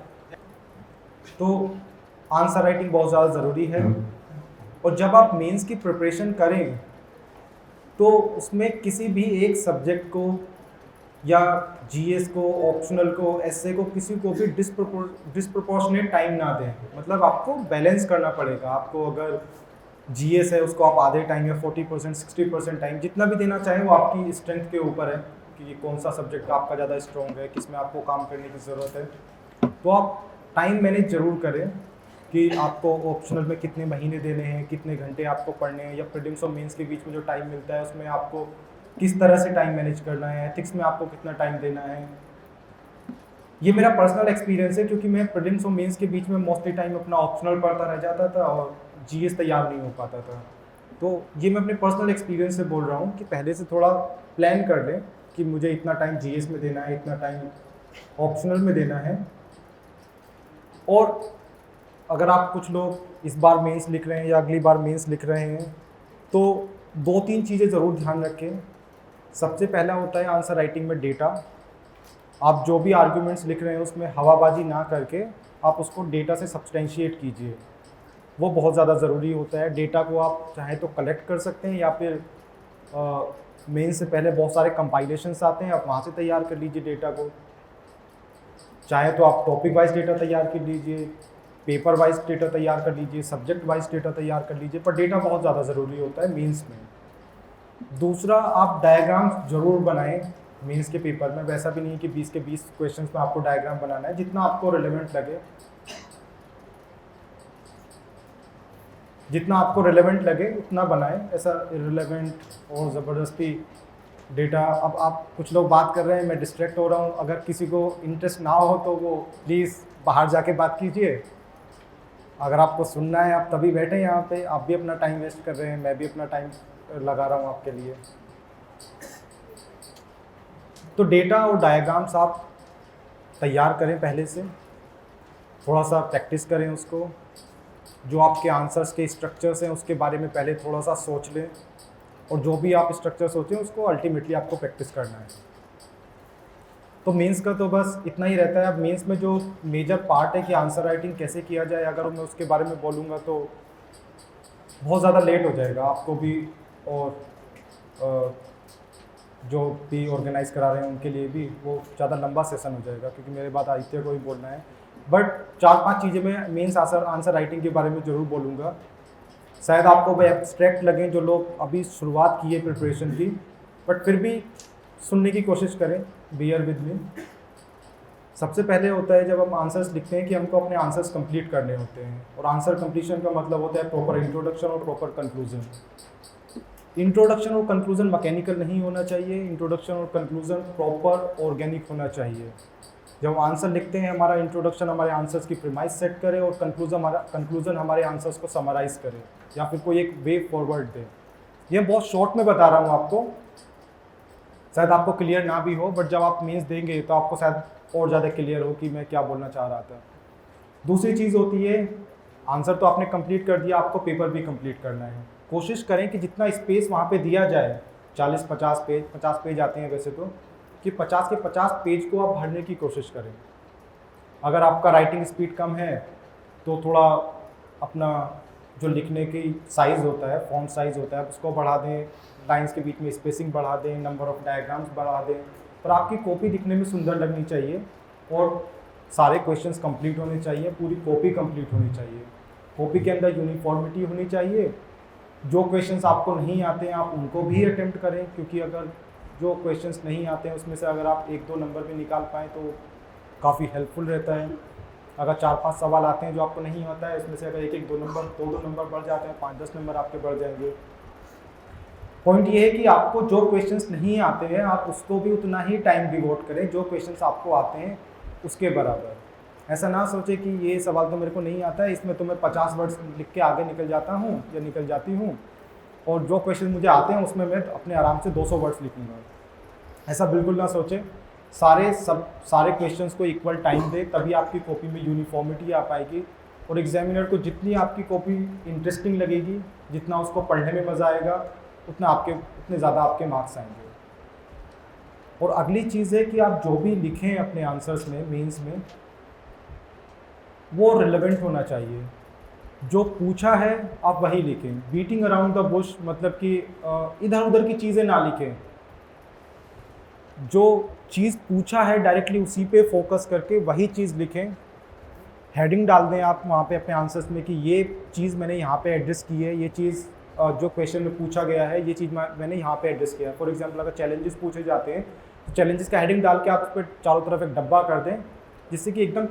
तो आंसर राइटिंग बहुत ज़्यादा ज़रूरी है। और जब आप मेंस की प्रिपरेशन करें तो उसमें किसी भी एक सब्जेक्ट को या जीएस को, ऑप्शनल को, एसए को, किसी को भी डिस्प्रपोर्शनेट टाइम ना दें। मतलब आपको बैलेंस करना पड़ेगा। आपको अगर जीएस है उसको आप आधे टाइम या 40% 60% टाइम जितना भी देना चाहें, वो आपकी स्ट्रेंथ के ऊपर है कि कौन सा सब्जेक्ट आपका ज़्यादा स्ट्रॉन्ग है, किस में आपको काम करने की ज़रूरत है। तो आप टाइम मैनेज ज़रूर करें कि आपको ऑप्शनल में कितने महीने देने हैं, कितने घंटे आपको पढ़ने हैं, या प्रीलिम्स और मेंस के बीच में जो टाइम मिलता है उसमें आपको किस तरह से टाइम मैनेज करना है, एथिक्स में आपको कितना टाइम देना है। ये मेरा पर्सनल एक्सपीरियंस है, क्योंकि मैं प्रीलिम्स और मेंस के बीच में मोस्टली टाइम अपना ऑप्शनल पढ़ता रह जाता था और जीएस तैयार नहीं हो पाता था। तो ये मैं अपने पर्सनल एक्सपीरियंस से बोल रहा हूँ कि पहले से थोड़ा प्लान कर लें कि मुझे इतना टाइम जीएस में देना है, इतना टाइम ऑप्शनल में देना है। और अगर आप कुछ लोग इस बार मेंस लिख रहे हैं या अगली बार मेंस लिख रहे हैं, तो 2-3 चीज़ें ज़रूर ध्यान रखें। सबसे पहला होता है आंसर राइटिंग में डेटा। आप जो भी आर्ग्यूमेंट्स लिख रहे हैं उसमें हवाबाजी ना करके आप उसको डेटा से सब्सटेंशिएट कीजिए, वो बहुत ज़्यादा ज़रूरी होता है। डेटा को आप चाहे तो कलेक्ट कर सकते हैं, या फिर मेंस से पहले बहुत सारे कंपाइलेशंस आते हैं, आप वहाँ से तैयार कर लीजिए डेटा को। चाहे तो आप टॉपिक वाइज डेटा तैयार कर लीजिए, पेपर वाइज डेटा तैयार कर लीजिए, सब्जेक्ट वाइज डेटा तैयार कर लीजिए, पर डेटा बहुत ज़्यादा ज़रूरी होता है मेंस में। दूसरा, आप डायग्राम्स ज़रूर बनाएं मेंस के पेपर में। वैसा भी नहीं कि 20 के 20 क्वेश्चंस में आपको डायग्राम बनाना है, जितना आपको रिलेवेंट लगे, जितना आपको रिलेवेंट लगे उतना बनाएं। ऐसा इररिलेवेंट और ज़बरदस्ती डेटा। अब आप कुछ लोग बात कर रहे हैं, मैं डिस्ट्रैक्ट हो रहा हूँ, अगर किसी को इंटरेस्ट ना हो तो वो प्लीज़ बाहर जाके बात कीजिए। अगर आपको सुनना है आप तभी बैठे यहाँ पे, आप भी अपना टाइम वेस्ट कर रहे हैं, मैं भी अपना टाइम लगा रहा हूँ आपके लिए। तो डेटा और डायग्राम्स आप तैयार करें पहले से, थोड़ा सा प्रैक्टिस करें उसको। जो आपके आंसर्स के स्ट्रक्चर्स हैं उसके बारे में पहले थोड़ा सा सोच लें, और जो भी आप स्ट्रक्चर सोचें उसको अल्टीमेटली आपको प्रैक्टिस करना है। तो मेंस का तो बस इतना ही रहता है। अब मेंस में जो मेजर पार्ट है कि आंसर राइटिंग कैसे किया जाए, अगर मैं उसके बारे में बोलूँगा तो बहुत ज़्यादा लेट हो जाएगा, आपको भी और जो भी ऑर्गेनाइज़ करा रहे हैं उनके लिए भी वो ज़्यादा लंबा सेशन हो जाएगा, क्योंकि मेरे बाद आदित्य को ही बोलना है। बट 4-5 चीज़ें मैं मेंस आंसर राइटिंग के बारे में ज़रूर बोलूँगा। शायद आपको वो एब्स्ट्रैक्ट लगें जो लोग अभी शुरुआत की है प्रिपरेशन की, बट फिर भी सुनने की कोशिश करें, बियर विद मी। सबसे पहले होता है जब हम आंसर्स लिखते हैं कि हमको अपने आंसर्स कंप्लीट करने होते हैं, और आंसर कंप्लीशन का मतलब होता है प्रॉपर इंट्रोडक्शन और प्रॉपर कंक्लूजन। इंट्रोडक्शन और कंक्लूजन मैकेनिकल नहीं होना चाहिए, इंट्रोडक्शन और कंक्लूजन प्रॉपर ऑर्गेनिक होना चाहिए। जब हम आंसर लिखते हैं, हमारा इंट्रोडक्शन हमारे आंसर्स की प्रीमाइस सेट करे और कंक्लूजन हमारे आंसर्स को समराइज करे या फिर कोई एक वे फॉरवर्ड दे। ये बहुत शॉर्ट में बता रहा हूँ आपको, शायद आपको क्लियर ना भी हो, बट जब आप मीन्स देंगे तो आपको शायद और ज़्यादा क्लियर हो कि मैं क्या बोलना चाह रहा था। दूसरी चीज़ होती है, आंसर तो आपने कंप्लीट कर दिया, आपको पेपर भी कंप्लीट करना है। कोशिश करें कि जितना स्पेस वहाँ पे दिया जाए, 40-50 पेज आते हैं वैसे तो, कि 50 के 50 पेज को आप भरने की कोशिश करें। अगर आपका राइटिंग स्पीड कम है तो थोड़ा अपना जो लिखने की साइज़ होता है, फॉन्ट साइज़ होता है, उसको बढ़ा दें, लाइंस के बीच में स्पेसिंग बढ़ा दें, नंबर ऑफ डायग्राम्स बढ़ा दें, पर आपकी कॉपी दिखने में सुंदर लगनी चाहिए और सारे क्वेश्चंस कंप्लीट होने चाहिए, पूरी कॉपी कंप्लीट होनी चाहिए। कॉपी के अंदर यूनिफॉर्मिटी होनी चाहिए। जो क्वेश्चंस आपको नहीं आते हैं आप उनको भी अटेम्प्ट करें, क्योंकि अगर जो क्वेश्चंस नहीं आते हैं उसमें से अगर आप 1-2 नंबर भी निकाल पाएँ तो काफ़ी हेल्पफुल रहता है। अगर 4-5 सवाल आते हैं जो आपको नहीं आता है, उसमें से अगर 1-1, 2 नंबर, 2-2 नंबर बढ़ जाते हैं, 5-10 नंबर आपके बढ़ जाएंगे। पॉइंट ये है कि आपको जो क्वेश्चंस नहीं आते हैं आप उसको भी उतना ही टाइम डिवोट करें जो क्वेश्चंस आपको आते हैं उसके बराबर। ऐसा ना सोचे कि ये सवाल तो मेरे को नहीं आता है, इसमें तो मैं 50 वर्ड्स लिख के आगे निकल जाता हूँ या निकल जाती हूँ, और जो क्वेश्चन मुझे आते हैं उसमें मैं अपने आराम से 200 वर्ड्स लिखूँगा। ऐसा बिल्कुल ना सोचें। सारे क्वेश्चंस को इक्वल टाइम दें, तभी आपकी कॉपी में यूनिफॉर्मिटी आ पाएगी, और एग्जामिनर को जितनी आपकी कॉपी इंटरेस्टिंग लगेगी, जितना उसको पढ़ने में मज़ा आएगा, उतने ज़्यादा आपके मार्क्स आएंगे। और अगली चीज़ है कि आप जो भी लिखें अपने आंसर्स में, मेंस में, वो रिलेवेंट होना चाहिए। जो पूछा है आप वही लिखें। बीटिंग अराउंड द बुश मतलब कि इधर उधर की चीज़ें ना लिखें। जो चीज़ पूछा है डायरेक्टली उसी पे फोकस करके वही चीज़ लिखें। हेडिंग डाल दें आप वहाँ पे अपने आंसर्स में कि ये चीज़ मैंने यहाँ पे एड्रेस की है, ये चीज़ जो क्वेश्चन में पूछा गया है ये चीज़ मैंने यहाँ पे एड्रेस किया है। फॉर एग्जांपल अगर चैलेंजेस पूछे जाते हैं तो चैलेंजेस का हेडिंग डाल के आप उस पर चारों तरफ एक डब्बा कर दें, जिससे कि एकदम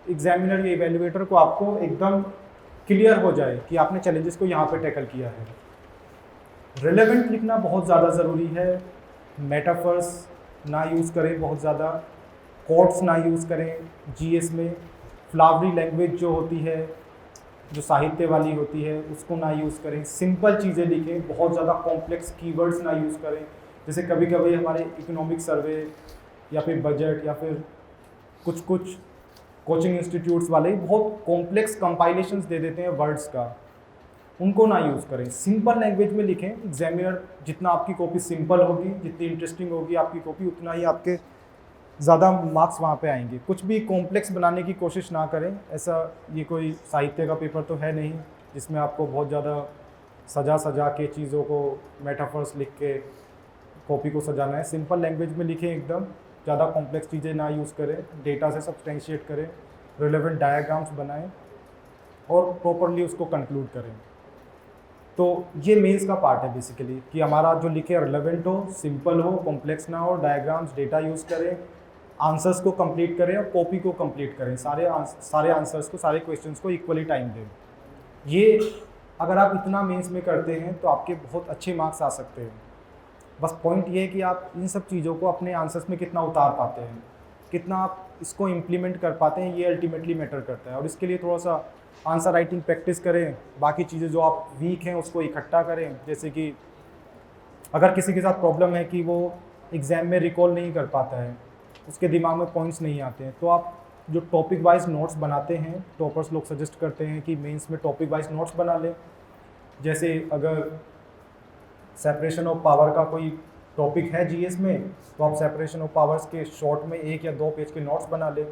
एग्जामिनर या इवेल्युएटर को आपको एकदम क्लियर हो जाए कि आपने चैलेंजेस को यहाँ पे टैकल किया है। रिलेवेंट लिखना बहुत ज़्यादा ज़रूरी है। मेटाफर्स ना यूज़ करें बहुत ज़्यादा, कोट्स ना यूज़ करें जीएस में। फ्लावरी लैंग्वेज जो होती है, जो साहित्य वाली होती है, उसको ना यूज़ करें। सिंपल चीज़ें लिखें, बहुत ज़्यादा कॉम्प्लेक्स कीवर्ड्स ना यूज़ करें। जैसे कभी कभी हमारे इकोनॉमिक सर्वे या फिर बजट या फिर कुछ कोचिंग इंस्टीट्यूट्स वाले बहुत कॉम्प्लेक्स कंपाइलेशंस दे देते हैं वर्ड्स का, उनको ना यूज़ करें। सिंपल लैंग्वेज में लिखें। एग्जामिनर जितना आपकी कॉपी सिंपल होगी, जितनी इंटरेस्टिंग होगी आपकी कॉपी, उतना ही आपके ज़्यादा मार्क्स वहाँ पे आएंगे। कुछ भी कॉम्प्लेक्स बनाने की कोशिश ना करें। ऐसा ये कोई साहित्य का पेपर तो है नहीं जिसमें आपको बहुत ज़्यादा सजा के चीज़ों को मेटाफर्स लिख के कॉपी को सजाना है। सिंपल लैंग्वेज में लिखें एकदम, ज़्यादा कॉम्प्लेक्स चीज़ें ना यूज़ करें, डेटा से सब्सटेंशिएट करें, रिलेवेंट डायग्राम्स बनाएं और प्रॉपरली उसको कंक्लूड करें। तो ये मेंस का पार्ट है बेसिकली, कि हमारा जो लिखे रिलेवेंट हो, सिंपल हो, कॉम्प्लेक्स ना हो, डायग्राम्स डेटा यूज़ करें, आंसर्स को कंप्लीट करें और कॉपी को कंप्लीट करें। सारे आंसर्स को, सारे क्वेश्चंस को इक्वली टाइम दें। ये अगर आप इतना मेंस में करते हैं तो आपके बहुत अच्छे मार्क्स आ सकते हैं। बस पॉइंट ये है कि आप इन सब चीज़ों को अपने आंसर्स में कितना उतार पाते हैं, कितना आप इसको इम्प्लीमेंट कर पाते हैं, ये अल्टीमेटली मैटर करता है। और इसके लिए थोड़ा सा आंसर राइटिंग प्रैक्टिस करें। बाकी चीज़ें जो आप वीक हैं उसको इकट्ठा करें। जैसे कि अगर किसी के साथ प्रॉब्लम है कि वो एग्ज़ाम में रिकॉल नहीं कर पाता है, उसके दिमाग में पॉइंट्स नहीं आते हैं, तो आप जो टॉपिक वाइज नोट्स बनाते हैं, टॉपर्स लोग सजेस्ट करते हैं कि मेंस में टॉपिक वाइज नोट्स बना लें। जैसे अगर सेपरेशन ऑफ पावर का कोई टॉपिक है जीएस में, तो आप सेपरेशन ऑफ पावर्स के शॉर्ट में 1 या 2 पेज के नोट्स बना लें।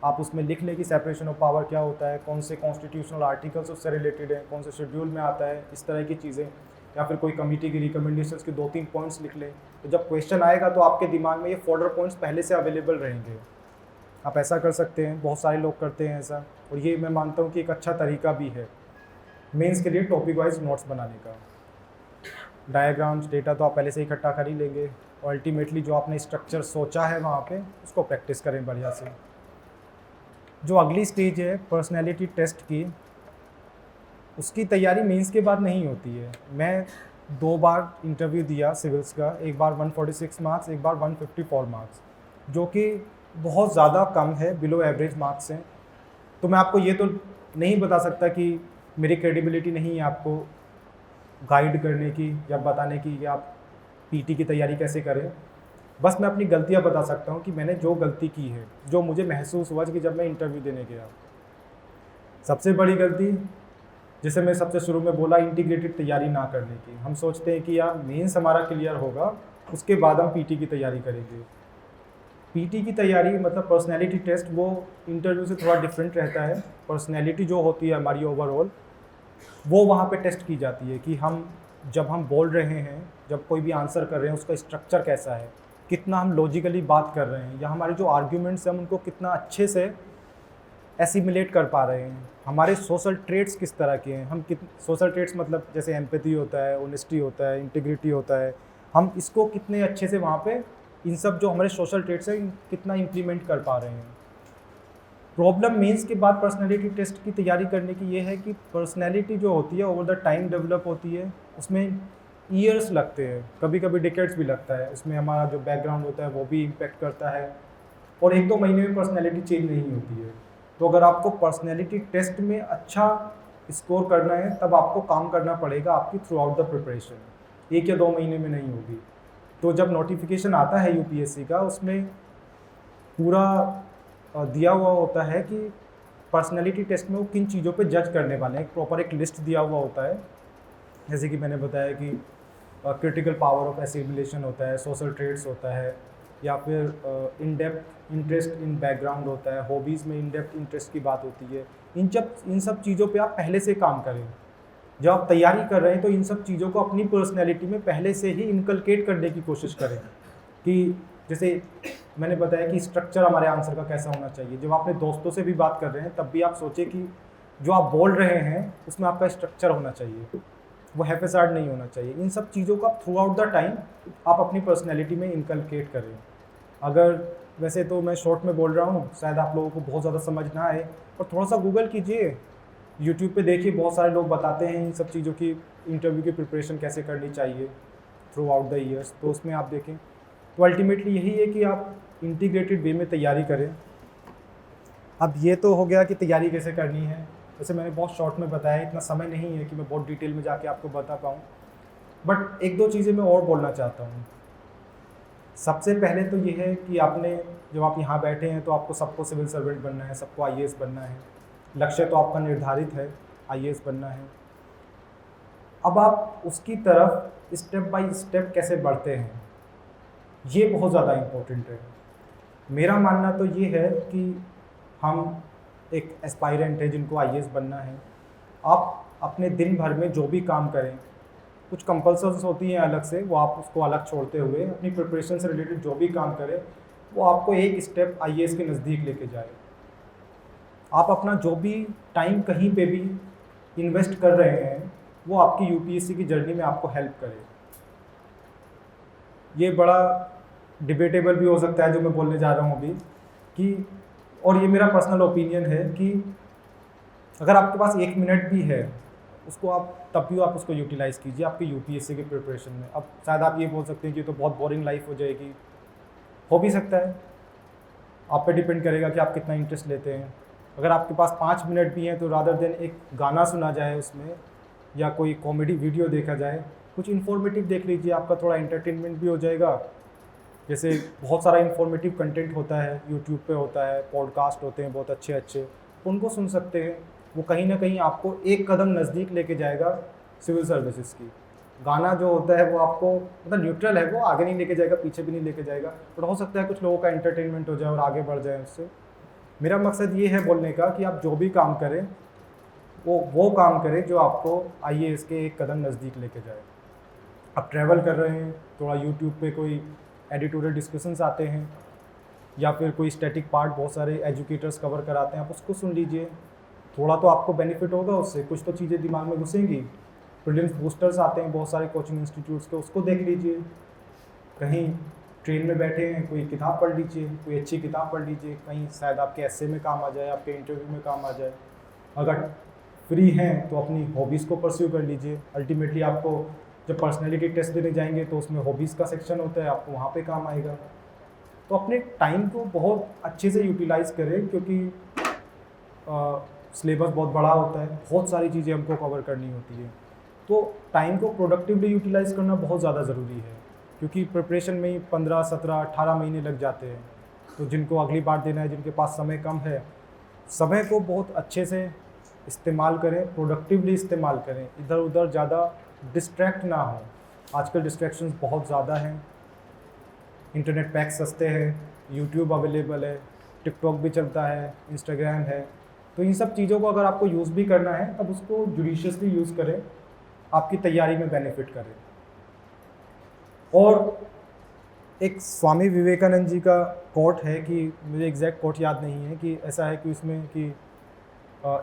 आप उसमें लिख लें कि सेपरेशन ऑफ पावर क्या होता है, कौन से कॉन्स्टिट्यूशनल आर्टिकल्स उससे रिलेटेड है, कौन से शेड्यूल में आता है, इस तरह की चीज़ें। या फिर कोई कमिटी की रिकमेंडेशंस के 2-3 पॉइंट्स लिख लें। तो जब क्वेश्चन आएगा तो आपके दिमाग में ये फोल्डर पॉइंट्स पहले से अवेलेबल रहेंगे। आप ऐसा कर सकते हैं, बहुत सारे लोग करते हैं ऐसा, और ये मैं मानता हूँ कि एक अच्छा तरीका भी है मेंस के लिए टॉपिक वाइज नोट्स बनाने का। डायग्राम्स, डेटा तो आप पहले से इकट्ठा कर ही लेंगे, और अल्टीमेटली जो आपने स्ट्रक्चर सोचा है वहाँ पे उसको प्रैक्टिस करें बढ़िया से। जो अगली स्टेज है पर्सनैलिटी टेस्ट की, उसकी तैयारी मेंस के बाद नहीं होती है। मैं 2 बार इंटरव्यू दिया सिविल्स का, एक बार 146 मार्क्स, एक बार 154 मार्क्स, जो कि बहुत ज़्यादा कम है, बिलो एवरेज मार्क्स हैं। तो मैं आपको ये तो नहीं बता सकता कि मेरी क्रेडिबिलिटी नहीं है आपको गाइड करने की या बताने की कि आप पीटी की तैयारी कैसे करें। बस मैं अपनी गलतियां बता सकता हूं कि मैंने जो गलती की है, जो मुझे महसूस हुआ कि जब मैं इंटरव्यू देने गया। सबसे बड़ी गलती, जैसे मैं सबसे शुरू में बोला, इंटीग्रेटेड तैयारी ना करने की। हम सोचते हैं कि यार मेंस हमारा क्लियर होगा, उसके बाद हम पीटी की तैयारी करेंगे। पीटी की तैयारी मतलब पर्सनैलिटी टेस्ट, वो इंटरव्यू से थोड़ा डिफरेंट रहता है। पर्सनैलिटी जो होती है हमारी ओवरऑल, वो वहाँ पे टेस्ट की जाती है कि हम जब हम बोल रहे हैं, जब कोई भी आंसर कर रहे हैं, उसका स्ट्रक्चर कैसा है, कितना हम लॉजिकली बात कर रहे हैं, या हमारे जो आर्ग्यूमेंट्स हैं हम उनको कितना अच्छे से एसिमिलेट कर पा रहे हैं, हमारे सोशल ट्रेट्स किस तरह के हैं। हम सोशल ट्रेट्स मतलब जैसे एम्पैथी होता है, ऑनेस्टी होता है, इंटीग्रिटी होता है, हम इसको कितने अच्छे से वहाँ पे इन सब जो हमारे सोशल ट्रेट्स हैं कितना इम्प्लीमेंट कर पा रहे हैं। प्रॉब्लम मेंस के बाद पर्सनैलिटी टेस्ट की तैयारी करने की ये है कि पर्सनैलिटी जो होती है ओवर द टाइम डेवलप होती है, उसमें ईयर्स लगते हैं, कभी कभी डिकेड्स भी लगता है। उसमें हमारा जो बैकग्राउंड होता है वो भी इम्पेक्ट करता है, और 1-2 महीने में पर्सनैलिटी चेंज नहीं होती है। तो अगर आपको पर्सनैलिटी टेस्ट में अच्छा स्कोर करना है, तब आपको काम करना पड़ेगा आपकी थ्रू आउट द प्रिपरेशन, 1 या 2 महीने में नहीं होगी। तो जब नोटिफिकेशन आता है यूपीएससी का, उसमें पूरा दिया हुआ होता है कि पर्सनैलिटी टेस्ट में वो किन चीज़ों पे जज करने वाले हैं। एक प्रॉपर एक लिस्ट दिया हुआ होता है, जैसे कि मैंने बताया कि क्रिटिकल पावर ऑफ एसिमिलेशन होता है, सोशल ट्रेट्स होता है, या फिर in depth interest in background होता है, हॉबीज़ में इन डेप्थ इंटरेस्ट की बात होती है। इन सब चीज़ों पे आप पहले से काम करें। जब आप तैयारी कर रहे हैं तो इन सब चीज़ों को अपनी पर्सनैलिटी में पहले से ही इनकलकेट करने की कोशिश करें। कि जैसे मैंने बताया कि स्ट्रक्चर हमारे आंसर का कैसा होना चाहिए। जब आप अपने दोस्तों से भी बात कर रहे हैं तब भी आप सोचें कि जो आप बोल रहे हैं उसमें आपका स्ट्रक्चर होना चाहिए, वो हैफेसार्ड नहीं होना चाहिए। इन सब चीज़ों को आप थ्रू आउट द टाइम आप अपनी पर्सनैलिटी में इनकलकेट करें। अगर वैसे तो मैं शॉर्ट में बोल रहा हूँ, शायद आप लोगों को बहुत ज़्यादा समझ ना आए, और थोड़ा सा गूगल कीजिए, यूट्यूब पे देखिए, बहुत सारे लोग बताते हैं इन सब चीज़ों की, इंटरव्यू की प्रिपरेशन कैसे करनी चाहिए थ्रू आउट द ईयर्स, तो उसमें आप देखें। तो अल्टीमेटली यही है कि आप इंटीग्रेटेड वे में तैयारी करें। अब ये तो हो गया कि तैयारी कैसे करनी है। वैसे मैंने बहुत शॉर्ट में बताया, इतना समय नहीं है कि मैं बहुत डिटेल में जाके आपको बता पाऊँ, बट 1-2 चीज़ें मैं और बोलना चाहता हूँ। सबसे पहले तो ये है कि आपने, जब आप यहाँ बैठे हैं तो आपको सबको सिविल सर्वेंट बनना है, सबको आईएएस बनना है, लक्ष्य तो आपका निर्धारित है, आईएएस बनना है। अब आप उसकी तरफ स्टेप बाय स्टेप कैसे बढ़ते हैं, ये बहुत ज़्यादा इम्पोर्टेंट है। मेरा मानना तो ये है कि हम एक एस्पायरेंट है जिनको आईएएस बनना है। आप अपने दिन भर में जो भी काम करें, कुछ कंपल्सन्स होती हैं अलग से, वो आप उसको अलग छोड़ते हुए अपनी प्रिपरेशन से रिलेटेड जो भी काम करें वो आपको एक स्टेप आईएएस के नज़दीक लेके जाए। आप अपना जो भी टाइम कहीं पे भी इन्वेस्ट कर रहे हैं वो आपकी यूपीएससी की जर्नी में आपको हेल्प करे। ये बड़ा डिबेटेबल भी हो सकता है जो मैं बोलने जा रहा हूँ अभी, कि और ये मेरा पर्सनल ओपिनियन है कि अगर आपके पास 1 मिनट भी है उसको आप तब भी आप उसको यूटिलाइज़ कीजिए आपके यूपीएससी के प्रिपरेशन में। अब शायद आप ये बोल सकते हैं कि तो बहुत बोरिंग लाइफ हो जाएगी, हो भी सकता है, आप पे डिपेंड करेगा कि आप कितना इंटरेस्ट लेते हैं। अगर आपके पास 5 मिनट भी हैं तो रादर देन एक गाना सुना जाए उसमें, या कोई कॉमेडी वीडियो देखा जाए, कुछ इन्फॉर्मेटिव देख लीजिए, आपका थोड़ा एंटरटेनमेंट भी हो जाएगा। जैसे बहुत सारा इन्फॉर्मेटिव कंटेंट होता है, यूट्यूब पे होता है, पॉडकास्ट होते हैं बहुत अच्छे अच्छे, उनको सुन सकते हैं। वो कहीं ना कहीं आपको एक कदम नज़दीक लेके जाएगा सिविल सर्विसेज की। गाना जो होता है वो आपको मतलब न्यूट्रल है, वो आगे नहीं लेके जाएगा, पीछे भी नहीं लेके जाएगा, पर हो सकता है कुछ लोगों का एंटरटेनमेंट हो जाए और आगे बढ़ जाए उससे। मेरा मकसद ये है बोलने का कि आप जो भी काम करें वो काम करें जो आपको आईएएस के एक कदम नज़दीक लेके जाए। आप ट्रैवल कर रहे हैं, थोड़ा यूट्यूब पे कोई एडिटोरियल डिस्कशंस आते हैं या फिर कोई स्टैटिक पार्ट बहुत सारे एजुकेटर्स कवर कराते हैं, आप उसको सुन लीजिए। थोड़ा तो आपको बेनिफिट होगा उससे, कुछ तो चीज़ें दिमाग में घुसेंगी। प्रीलिम्स बूस्टर्स आते हैं बहुत सारे कोचिंग इंस्टीट्यूट्स के, उसको देख लीजिए। कहीं ट्रेन में बैठे हैं, कोई किताब पढ़ लीजिए, कोई अच्छी किताब पढ़ लीजिए, कहीं शायद आपके एस्से में काम आ जाए, आपके इंटरव्यू में काम आ जाए। अगर फ्री हैं तो अपनी हॉबीज़ को परस्यू कर लीजिए। अल्टीमेटली आपको जब पर्सनैलिटी टेस्ट देने जाएंगे तो उसमें हॉबीज़ का सेक्शन होता है, आपको वहाँ पे काम आएगा। तो अपने टाइम को बहुत अच्छे से यूटिलाइज़ करें, क्योंकि सिलेबस बहुत बड़ा होता है, बहुत सारी चीज़ें हमको कवर करनी होती है। तो टाइम को प्रोडक्टिवली यूटिलाइज़ करना बहुत ज़्यादा ज़रूरी है, क्योंकि प्रिपरेशन में ही 15, 17, 18 महीने लग जाते हैं। तो जिनको अगली बार देना है, जिनके पास समय कम है, समय को बहुत अच्छे से इस्तेमाल करें, प्रोडक्टिवली इस्तेमाल करें, इधर उधर ज़्यादा डिस्ट्रैक्ट ना हो। आजकल डिस्ट्रैक्शंस बहुत ज़्यादा हैं, इंटरनेट पैक सस्ते हैं, यूट्यूब अवेलेबल है, टिकटॉक भी चलता है, इंस्टाग्राम है। तो इन सब चीज़ों को अगर आपको यूज़ भी करना है तब उसको जुडिशियसली यूज़ करें, आपकी तैयारी में बेनिफिट करें। और एक स्वामी विवेकानंद जी का कोट है, कि मुझे एग्जैक्ट कोट याद नहीं है, कि ऐसा है कि उसमें कि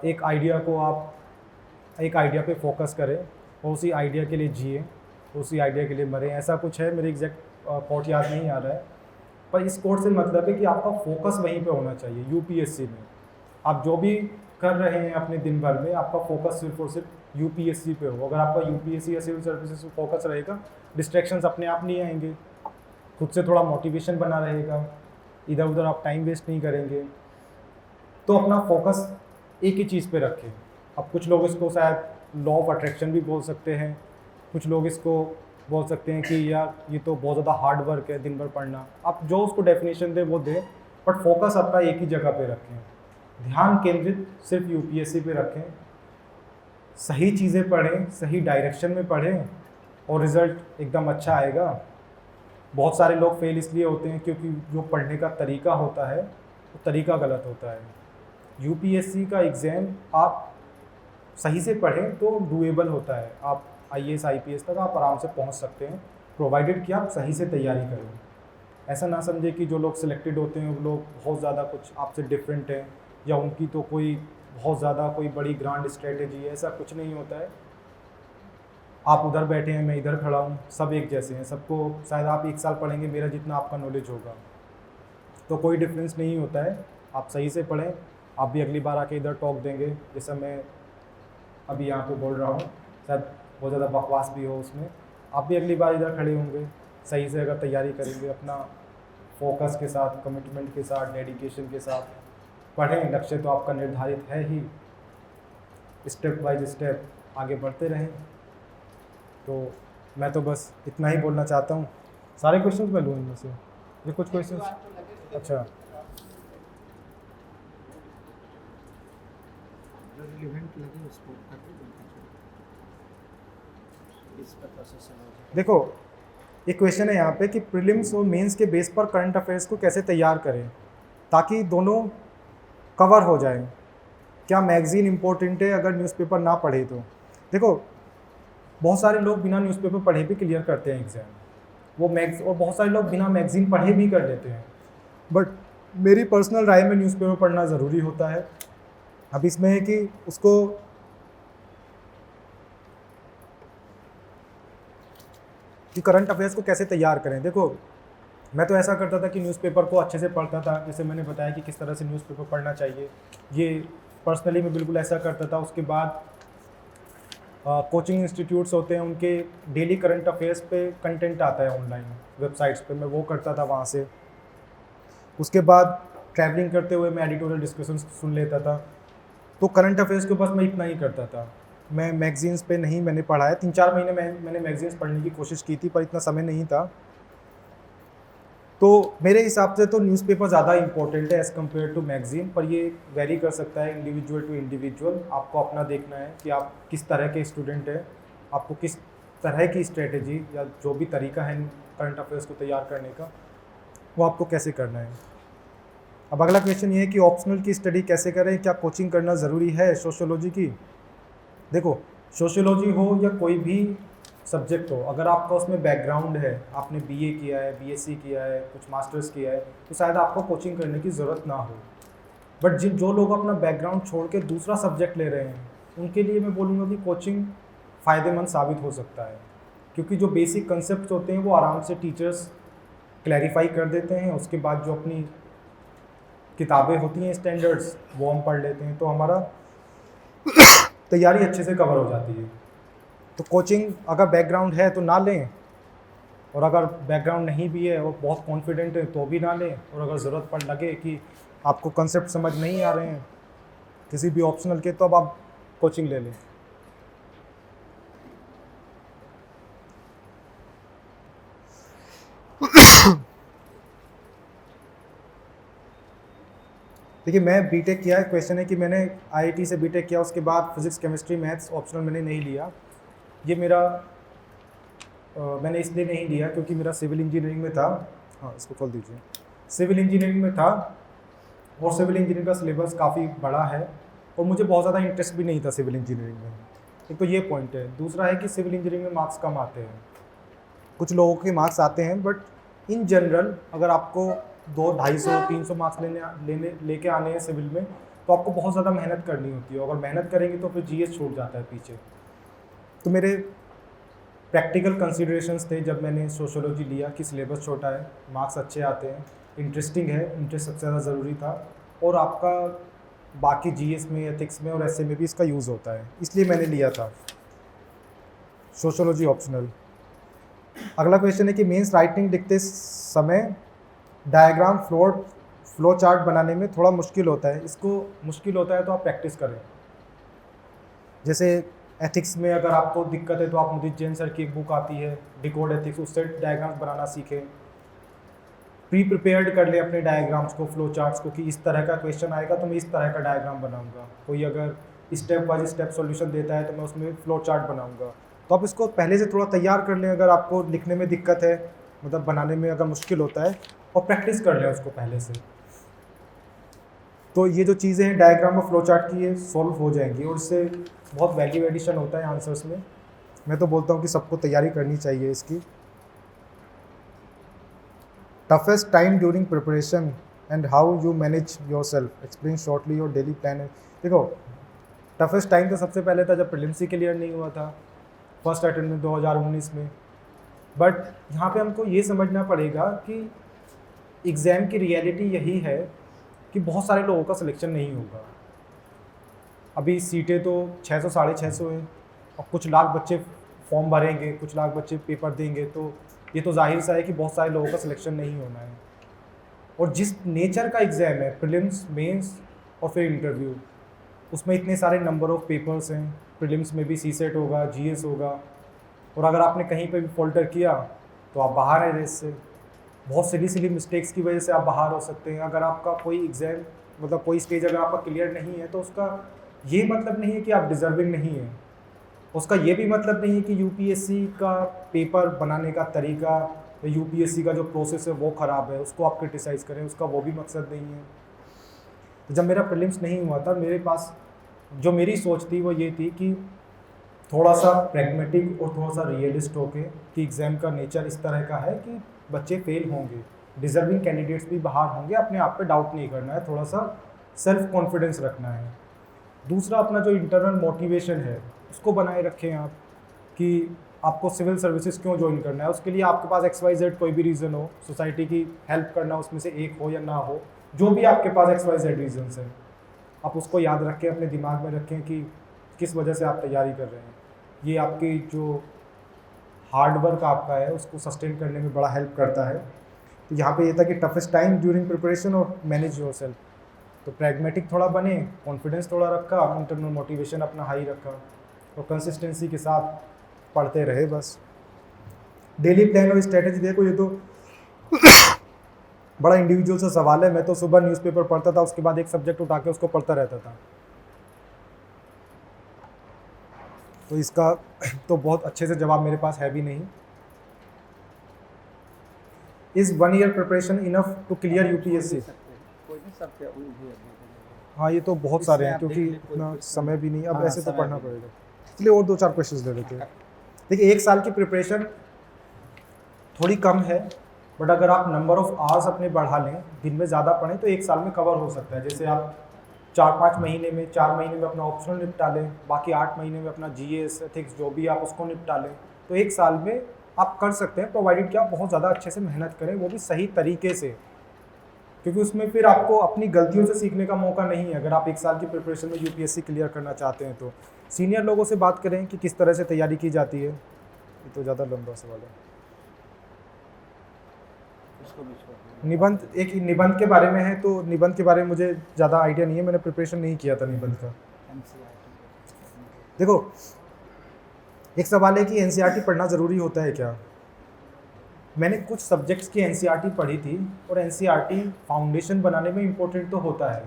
एक आइडिया को आप एक आइडिया पे फोकस करें और उसी आइडिया के लिए जिए, उसी आइडिया के लिए मरें, ऐसा कुछ है। मेरे एग्जैक्ट कोट याद नहीं आ रहा है, पर इस कोट से मतलब है कि आपका फोकस वहीं पे होना चाहिए। यूपीएससी में आप जो भी कर रहे हैं अपने दिन भर में, आपका फोकस सिर्फ और सिर्फ यूपीएससी पे हो। अगर आपका यूपीएससी या सिविल सर्विसेज पे फोकस रहेगा, डिस्ट्रैक्शंस अपने आप नहीं आएंगे, खुद से थोड़ा मोटिवेशन बना रहेगा, इधर उधर आप टाइम वेस्ट नहीं करेंगे। तो अपना फोकस एक ही चीज़ पे रखें। अब कुछ लोग इसको शायद लॉ ऑफ अट्रैक्शन भी बोल सकते हैं, कुछ लोग इसको बोल सकते हैं कि यार ये तो बहुत ज़्यादा हार्ड वर्क है दिन भर पढ़ना। आप जो उसको डेफिनेशन दें वो दें, बट फोकस अपना एक ही जगह पे रखें, ध्यान केंद्रित सिर्फ यूपीएससी पे रखें, सही चीज़ें पढ़ें, सही डायरेक्शन में पढ़ें और रिज़ल्ट एकदम अच्छा आएगा। बहुत सारे लोग फेल इसलिए होते हैं क्योंकि जो पढ़ने का तरीका होता है वो तरीका गलत होता है। यूपीएससी का एग्ज़ाम आप सही से पढ़ें तो डूएबल होता है, आप आईएएस आईपीएस तक आप आराम से पहुंच सकते हैं, प्रोवाइडेड कि आप सही से तैयारी करें। ऐसा ना समझे कि जो लोग सिलेक्टेड होते हैं वो लोग बहुत ज़्यादा कुछ आपसे डिफरेंट हैं, या उनकी तो कोई बहुत ज़्यादा कोई बड़ी ग्रांड स्ट्रेटेजी है, ऐसा कुछ नहीं होता है। आप उधर बैठे हैं, मैं इधर खड़ा हूँ, सब एक जैसे हैं। सबको शायद आप 1 साल पढ़ेंगे मेरा जितना आपका नॉलेज होगा, तो कोई डिफरेंस नहीं होता है। आप सही से पढ़ें, आप भी अगली बार आके इधर टॉक देंगे, जैसा मैं अभी यहाँ पे बोल रहा हूँ, शायद बहुत ज़्यादा बकवास भी हो उसमें, आप भी अगली बार इधर खड़े होंगे। सही से अगर तैयारी करेंगे, अपना फोकस के साथ, कमिटमेंट के साथ, डेडिकेशन के साथ पढ़ें, लक्ष्य तो आपका निर्धारित है ही, स्टेप बाय स्टेप आगे बढ़ते रहें। तो मैं तो बस इतना ही बोलना चाहता हूँ। सारे क्वेश्चंस मैं लूँ इनमें से, ये कुछ क्वेश्चंस। अच्छा, रिलेवेंट लगे उसको कर दो। इस प्रकार से समझ देखो एक क्वेश्चन है यहाँ पे कि प्रीलिम्स और मेंस के बेस पर करंट अफेयर्स को कैसे तैयार करें ताकि दोनों कवर हो जाए। क्या मैगज़ीन इम्पोर्टेंट है अगर न्यूज़पेपर ना पढ़े तो? देखो बहुत सारे लोग बिना न्यूज़पेपर पढ़े भी क्लियर करते हैं एग्ज़ाम, और बहुत सारे लोग बिना मैगज़ीन पढ़े भी कर लेते हैं। बट मेरी पर्सनल राय में न्यूज़पेपर पढ़ना ज़रूरी होता है। अब इसमें है कि उसको कि करंट अफेयर्स को कैसे तैयार करें। देखो मैं तो ऐसा करता था कि न्यूज़पेपर को अच्छे से पढ़ता था, जैसे मैंने बताया कि किस तरह से न्यूज़पेपर पढ़ना चाहिए, ये पर्सनली मैं बिल्कुल ऐसा करता था। उसके बाद कोचिंग इंस्टीट्यूट्स होते हैं, उनके डेली करंट अफेयर्स पे कंटेंट आता है ऑनलाइन वेबसाइट्स पे, मैं वो करता था वहाँ से। उसके बाद ट्रैवलिंग करते हुए मैं एडिटोरियल डिस्कशन सुन लेता था। तो करंट अफेयर्स के बस मैं इतना ही करता था, मैं मैगज़ीन्स पे नहीं मैंने पढ़ा है। 3-4 महीने मैंने मैगज़ीन्स पढ़ने की कोशिश की थी, पर इतना समय नहीं था। तो मेरे हिसाब से तो न्यूज़पेपर ज़्यादा इंपॉर्टेंट है एज़ कम्पेयर टू मैगज़ीन, पर ये वेरी कर सकता है इंडिविजुअल टू इंडिविजुअल। आपको अपना देखना है कि आप किस तरह के स्टूडेंट हैं, आपको किस तरह की स्ट्रेटेजी या जो भी तरीका है करंट अफेयर्स को तैयार करने का, वो आपको कैसे करना है। अब अगला क्वेश्चन ये है कि ऑप्शनल की स्टडी कैसे करें, क्या कोचिंग करना ज़रूरी है सोशियोलॉजी की? देखो सोशियोलॉजी हो या कोई भी सब्जेक्ट हो, अगर आपका उसमें बैकग्राउंड है, आपने बीए किया है, बीएससी किया है, कुछ मास्टर्स किया है, तो शायद आपको कोचिंग करने की ज़रूरत ना हो। बट जो लोग अपना बैकग्राउंड छोड़ के दूसरा सब्जेक्ट ले रहे हैं, उनके लिए मैं बोलूँगा कि कोचिंग फ़ायदेमंद साबित हो सकता है, क्योंकि जो बेसिक कंसेप्ट होते हैं वो आराम से टीचर्स क्लैरिफाई कर देते हैं। उसके बाद जो अपनी किताबें होती हैं स्टैंडर्ड्स, वो हम पढ़ लेते हैं, तो हमारा तैयारी अच्छे से कवर हो जाती है। तो कोचिंग अगर बैकग्राउंड है तो ना लें, और अगर बैकग्राउंड नहीं भी है और बहुत कॉन्फिडेंट है तो भी ना लें, और अगर ज़रूरत पड़ लगे कि आपको कंसेप्ट समझ नहीं आ रहे हैं किसी भी ऑप्शनल के, तो अब आप कोचिंग ले लें। देखिए, मैं बीटेक किया है। क्वेश्चन है कि मैंने आईआईटी से बीटेक किया, उसके बाद फिजिक्स केमिस्ट्री मैथ्स ऑप्शनल मैंने नहीं लिया। ये मेरा मैंने इसलिए नहीं लिया क्योंकि मेरा सिविल इंजीनियरिंग में था। हाँ, इसको खोल दीजिए। सिविल इंजीनियरिंग में था, और सिविल इंजीनियरिंग का सिलेबस काफ़ी बड़ा है, और मुझे बहुत ज़्यादा इंटरेस्ट भी नहीं था सिविल इंजीनियरिंग में। एक तो ये पॉइंट है। दूसरा है कि सिविल इंजीनियरिंग में मार्क्स कम आते हैं, कुछ लोगों के मार्क्स आते हैं, बट इन जनरल अगर आपको 200-250-300 मार्क्स लेके आने हैं सिविल में, तो आपको बहुत ज़्यादा मेहनत करनी होती है। अगर मेहनत करेंगे तो फिर जीएस छूट जाता है पीछे। तो मेरे प्रैक्टिकल कंसिडरेशंस थे जब मैंने सोशियोलॉजी लिया कि सिलेबस छोटा है, मार्क्स अच्छे आते हैं, इंटरेस्टिंग है, इंटरेस्ट सबसे ज़्यादा ज़रूरी था, और आपका बाकी जीएस में, एथिक्स में और एसए में भी इसका यूज़ होता है, इसलिए मैंने लिया था सोशियोलॉजी ऑप्शनल। अगला क्वेश्चन है कि मेंस राइटिंग लिखते समय डायग्राम फ्लो चार्ट बनाने में थोड़ा मुश्किल होता है। इसको मुश्किल होता है तो आप प्रैक्टिस करें। जैसे एथिक्स में अगर आपको दिक्कत है तो आप मुदीत जैन सर की एक बुक आती है डिकोड एथिक्स, उससे डायग्राम्स बनाना सीखें। प्रिपेयर्ड कर ले अपने डायग्राम्स को, फ्लो चार्ट्स को, कि इस तरह का क्वेश्चन आएगा तो मैं इस तरह का डायग्राम बनाऊंगा। कोई अगर स्टेप बाय स्टेप सॉल्यूशन देता है तो मैं उसमें फ्लो चार्ट बनाऊंगा। तो आप इसको पहले से थोड़ा तैयार कर लें अगर आपको लिखने में दिक्कत है, मतलब बनाने में अगर मुश्किल होता है, और प्रैक्टिस कर लें उसको पहले से। तो ये जो चीज़ें हैं डायग्राम और फ्लो चार्ट की, ये सॉल्व हो जाएंगी, और इससे बहुत वैल्यू एडिशन होता है आंसर्स में। मैं तो बोलता हूँ कि सबको तैयारी करनी चाहिए इसकी। Toughest time during preparation and how you manage your self, explain shortly your daily plan. देखो, टफेस्ट टाइम तो सबसे पहले था जब प्रीलिम्स ही क्लियर नहीं हुआ था, फर्स्ट अटेम्प्ट में 2019 में। बट यहाँ पे हमको ये समझना पड़ेगा कि एग्ज़ाम की रियलिटी यही है कि बहुत सारे लोगों का सिलेक्शन नहीं होगा। अभी सीटें तो 600-650 हैं, और कुछ लाख बच्चे फॉर्म भरेंगे, कुछ लाख बच्चे पेपर देंगे, तो ये तो जाहिर सा है कि बहुत सारे लोगों का सिलेक्शन नहीं होना है। और जिस नेचर का एग्ज़ाम है, प्रीलिम्स, मेंस और फिर इंटरव्यू, उसमें इतने सारे नंबर ऑफ़ पेपर्स हैं। प्रीलिम्स में भी सीसेट होगा, जीएस होगा, और अगर आपने कहीं पे भी फॉल्टर किया तो आप बाहर हैं रेस से। बहुत सिली मिस्टेक्स की वजह से आप बाहर हो सकते हैं। अगर आपका कोई एग्ज़ाम, मतलब कोई स्टेज अगर आपका क्लियर नहीं है, तो उसका ये मतलब नहीं है कि आप डिज़र्विंग नहीं हैं। उसका ये भी मतलब नहीं है कि यूपीएससी का पेपर बनाने का तरीका या यूपीएससी का जो प्रोसेस है वो ख़राब है, उसको आप क्रिटिसाइज़ करें, उसका वो भी मकसद नहीं है। तो जब मेरा प्रीलिम्स नहीं हुआ था, मेरे पास जो मेरी सोच थी वो ये थी कि थोड़ा सा प्रैग्मेटिक और थोड़ा सा रियलिस्ट होके कि एग्ज़ाम का नेचर इस तरह का है कि बच्चे फेल होंगे, डिज़र्विंग कैंडिडेट्स भी बाहर होंगे, अपने आप पे डाउट नहीं करना है, थोड़ा सा सेल्फ कॉन्फिडेंस रखना है। दूसरा, अपना जो इंटरनल मोटिवेशन है उसको बनाए रखें आप, कि आपको सिविल सर्विसेज क्यों ज्वाइन करना है। उसके लिए आपके पास XYZ कोई भी रीज़न हो, सोसाइटी की हेल्प करना उसमें से एक हो या ना हो, जो भी आपके पास XYZ रीजन्स हैं, आप उसको याद रखें, अपने दिमाग में रखें कि किस वजह से आप तैयारी कर रहे हैं। ये आपकी जो हार्ड वर्क आपका है उसको सस्टेन करने में बड़ा हेल्प करता है। तो यहाँ पे ये था कि टफेस्ट टाइम ड्यूरिंग प्रिपरेशन और मैनेज योर सेल्फ। तो प्रैग्मेटिक थोड़ा बने, कॉन्फिडेंस थोड़ा रखा, इंटरनल मोटिवेशन अपना हाई रखा, और कंसिस्टेंसी के साथ पढ़ते रहे बस। डेली प्लान और स्ट्रेटेजी, देखो ये तो बड़ा इंडिविजुअल सा सवाल है। मैं तो सुबह न्यूज़पेपर पढ़ता था, उसके बाद एक सब्जेक्ट उठा के उसको पढ़ता रहता था। तो इसका तो बहुत अच्छे से जवाब मेरे पास है भी नहीं। Is 1 year preparation enough to clear UPSC? कोई भी सब क्या उम्मीद है। हाँ, ये तो बहुत सारे हैं क्योंकि इतना समय भी नहीं, अब ऐसे तो पढ़ना पड़ेगा। इसलिए और 2-4 क्वेश्चंस ले लेते हैं। देखिए 1 साल की प्रिपरेशन थोड़ी कम है, बट अगर आप नंबर ऑफ आवर्स अपने बढ़ा लें, दिन में ज़्यादा पढ़ें तो 1 साल में कवर हो सकता है। जैसे आप 4-5 महीने में 4 महीने में अपना ऑप्शनल निपटा लें, बाकी 8 महीने में अपना जीएस एथिक्स जो भी आप उसको निपटा लें, तो 1 साल में आप कर सकते हैं, प्रोवाइडेड कि आप बहुत ज़्यादा अच्छे से मेहनत करें, वो भी सही तरीके से, क्योंकि उसमें फिर आपको अपनी गलतियों से सीखने का मौका नहीं है। अगर आप 1 साल की प्रिपरेशन में यूपीएससी क्लियर करना चाहते हैं तो सीनियर लोगों से बात करें कि किस तरह से तैयारी की जाती है। ये तो ज़्यादा लंबा सवाल है। इसको भी छोड़ दो। निबंध के बारे में है, तो निबंध के बारे में मुझे ज़्यादा आइडिया नहीं है, मैंने प्रिपरेशन नहीं किया था निबंध का। NCERT देखो एक सवाल है कि एनसीईआरटी पढ़ना ज़रूरी होता है क्या। मैंने कुछ सब्जेक्ट्स की एनसीईआरटी पढ़ी थी, और एनसीईआरटी फाउंडेशन बनाने में इम्पोर्टेंट तो होता है,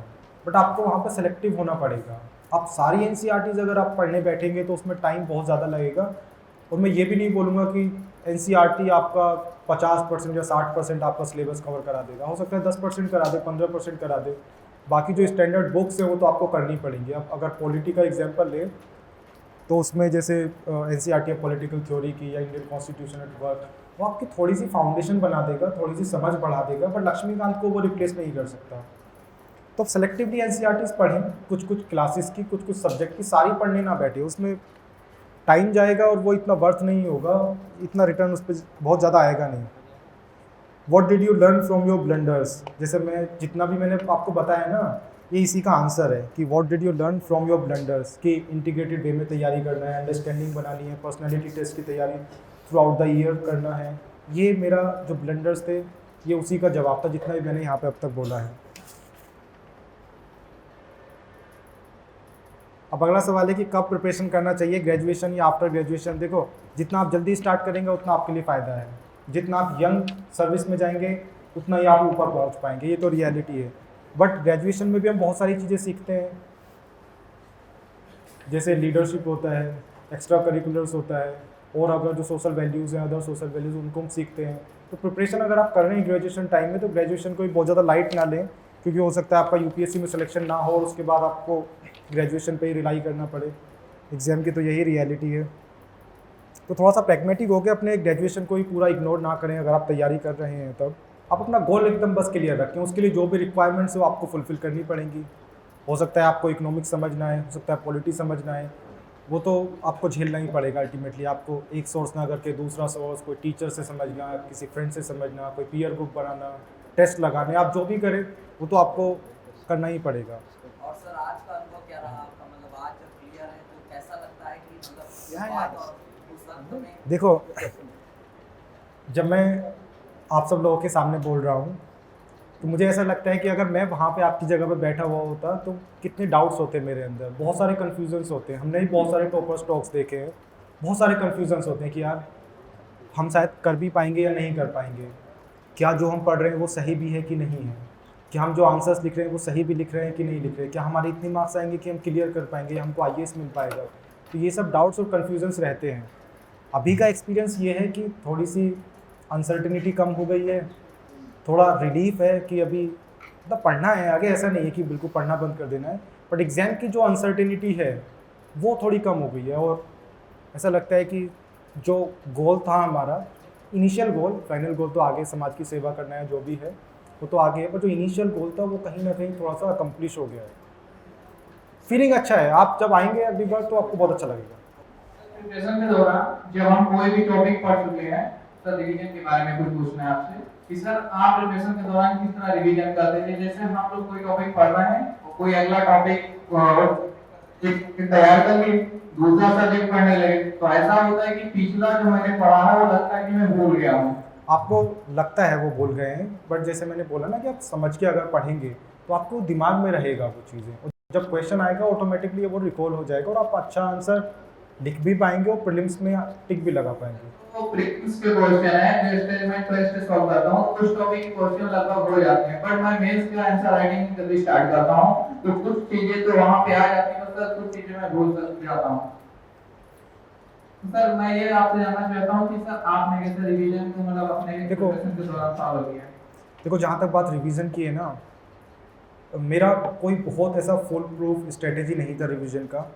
बट आपको वहाँ पर सेलेक्टिव होना पड़ेगा। आप सारी एनसीईआरटीज अगर आप पढ़ने बैठेंगे तो उसमें टाइम बहुत ज़्यादा लगेगा। और मैं ये भी नहीं बोलूँगा कि एनसीईआरटी आपका 50% या 60% आपका सिलेबस कवर करा देगा। हो सकता है 10% करा दे, 15% करा दे। बाकी जो स्टैंडर्ड बुक्स हैं वो तो आपको करनी पड़ेंगी। अब अगर पॉलिटी का एग्जाम्पल ले तो उसमें जैसे एनसीईआरटी पॉलिटिकल थ्योरी की या इंडियन कॉन्स्टिट्यूशन एट वर्क, वो आपकी थोड़ी सी फाउंडेशन बना देगा, थोड़ी सी समझ बढ़ा देगा, पर लक्ष्मीकांत को वो रिप्लेस नहीं कर सकता। तो सेलेक्टिवली एनसीईआरटीज पढ़ें, कुछ कुछ क्लासेस की, कुछ कुछ सब्जेक्ट की, सारी पढ़ने ना बैठे, उसमें टाइम जाएगा और वो इतना वर्थ नहीं होगा, इतना रिटर्न उस पर बहुत ज़्यादा आएगा नहीं। What did you learn from your blunders, जैसे मैं जितना भी मैंने आपको बताया ना, ये इसी का आंसर है कि what did you learn from your blunders, कि इंटीग्रेटेड वे में तैयारी करना है, अंडरस्टैंडिंग बनानी है, पर्सनैलिटी टेस्ट की तैयारी थ्रू आउट द ईयर करना है। ये मेरा जो ब्लंडर्स थे ये उसी का जवाब था जितना भी मैंने यहाँ पे अब तक बोला है। अब अगला सवाल है कि कब प्रिपरेशन करना चाहिए, ग्रेजुएशन या आफ्टर ग्रेजुएशन। देखो जितना आप जल्दी स्टार्ट करेंगे उतना आपके लिए फ़ायदा है, जितना आप यंग सर्विस में जाएंगे उतना ही आप ऊपर पहुंच पाएंगे, ये तो रियलिटी है। बट ग्रेजुएशन में भी हम बहुत सारी चीज़ें सीखते हैं, जैसे लीडरशिप होता है, एक्स्ट्रा करिकुलर्स होता है, और अगर जो सोशल वैल्यूज़ हैं, अदर सोशल वैल्यूज़, उनको हम सीखते हैं। तो प्रिपरेशन अगर आप कर रहे हैं ग्रेजुएशन टाइम में तो ग्रेजुएशन को भी बहुत ज़्यादा लाइट ना लें, क्योंकि हो सकता है आपका यूपीएससी में सिलेक्शन ना हो और उसके बाद आपको ग्रेजुएशन पे ही रिलाई करना पड़े एग्ज़ाम की, तो यही रियलिटी है। तो थोड़ा सा प्रैग्मेटिक हो के अपने ग्रेजुएशन को ही पूरा इग्नोर ना करें। अगर आप तैयारी कर रहे हैं तब आप अपना गोल एकदम बस क्लियर रखें, उसके लिए जो भी रिक्वायरमेंट्स है वो आपको फुलफ़िल करनी पड़ेंगी। हो सकता है आपको इकोनॉमिक्स समझना है, हो सकता है पॉलिटी समझना है, वो तो आपको झेलना ही पड़ेगा। अल्टीमेटली आपको एक सोर्स ना करके दूसरा सोर्स, कोई टीचर से समझना, किसी फ्रेंड से समझना, कोई पीयर ग्रुप बनाना, टेस्ट लगाने, आप जो भी करें वो तो आपको करना ही पड़ेगा। और सर आज का अनुभव क्या रहा आपका, मतलब आज जब क्लियर है तो कैसा लगता है कि मतलब यहाँ बात और उस वक्त में देखो जब मैं आप सब लोगों के सामने बोल रहा हूँ तो मुझे ऐसा लगता है कि अगर मैं वहाँ पे आपकी जगह पे बैठा हुआ होता तो कितने डाउट्स होते मेरे अंदर, बहुत सारे कन्फ्यूजन्स होते हैं। हमने भी बहुत सारे टॉपर्स टॉक्स देखे हैं, बहुत सारे कन्फ्यूजन्स होते हैं कि यार हम शायद कर भी पाएंगे या नहीं कर पाएंगे, क्या जो हम पढ़ रहे हैं वो सही भी है कि नहीं है, क्या हम जो आंसर्स लिख रहे हैं वो सही भी लिख रहे हैं कि नहीं लिख रहे हैं, क्या हमारे इतने मार्क्स आएंगे कि हम क्लियर कर पाएंगे या हमको आईएएस मिल पाएगा। तो ये सब डाउट्स और कन्फ्यूजन्स रहते हैं। अभी का एक्सपीरियंस ये है कि थोड़ी सी अनसर्टिनिटी कम हो गई है, थोड़ा रिलीफ है कि अभी मतलब पढ़ना है आगे, ऐसा नहीं है कि बिल्कुल पढ़ना बंद कर देना है, बट एग्ज़ाम की जो अनसर्टिनिटी है वो थोड़ी कम हो गई है। और ऐसा लगता है कि जो गोल था हमारा, इनिशियल गोल, फाइनल गोल तो आगे समाज की सेवा करना है, जो भी है वो तो आगे है, पर जो इनिशियल गोल था वो कहीं ना कहीं थोड़ा सा अकम्प्लिश हो गया है। फीलिंग अच्छा है, आप जब आएंगे अगली बार तो आपको बहुत अच्छा लगेगा। प्रेजेंटेशन के दौरान जब हम कोई भी टॉपिक पढ़ चुके हैं, सर रिवीजन के बारे में कुछ पूछना है आपसे कि सर आप प्रिपरेशन के दौरान किस तरह रिवीजन करते हैं। जैसे हम लोग कोई टॉपिक पढ़ रहे हैं और कोई अगला टॉपिक एक तैयार करके दूसरा सब्जेक्ट पढ़ने लगे, तो ऐसा होता है कि पिछला जो मैंने पढ़ा है वो लगता है कि मैं भूल गया हूँ। आपको लगता है वो भूल गए हैं, बट जैसे मैंने बोला ना कि आप समझ के अगर पढ़ेंगे तो आपको दिमाग में रहेगा वो चीज़ें, और जब क्वेश्चन आएगा ऑटोमेटिकली वो रिकॉल हो जाएगा और आप अच्छा आंसर लिख भी पाएंगे और प्रीलिम्स में टिक भी लगा पाएंगे। तो प्रीलिम्स के क्वेश्चन है जो स्टेटमेंट टेस्ट सॉल्व करता हूँ, कुछ टॉपिक के क्वेश्चन लगभग हो जाते हैं, पर मैं मेंस का आंसर राइटिंग जल्दी स्टार्ट करता हूँ तो कुछ चीजें तो वहाँ पे आ जाती है, मतलब कुछ चीजें मैं भूल जाता हूँ। सर मैं ये आपसे जानना चाहता हूँ कि सर आपने कैसे रिवीजन को मतलब अपने प्रिपरेशन के दौरान फॉलो किया? देखो जहाँ तक बात रिवीजन की है ना, मेरा कोई बहुत ऐसा फुल प्रूफ स्ट्रेटेजी नहीं था रिवीजन का।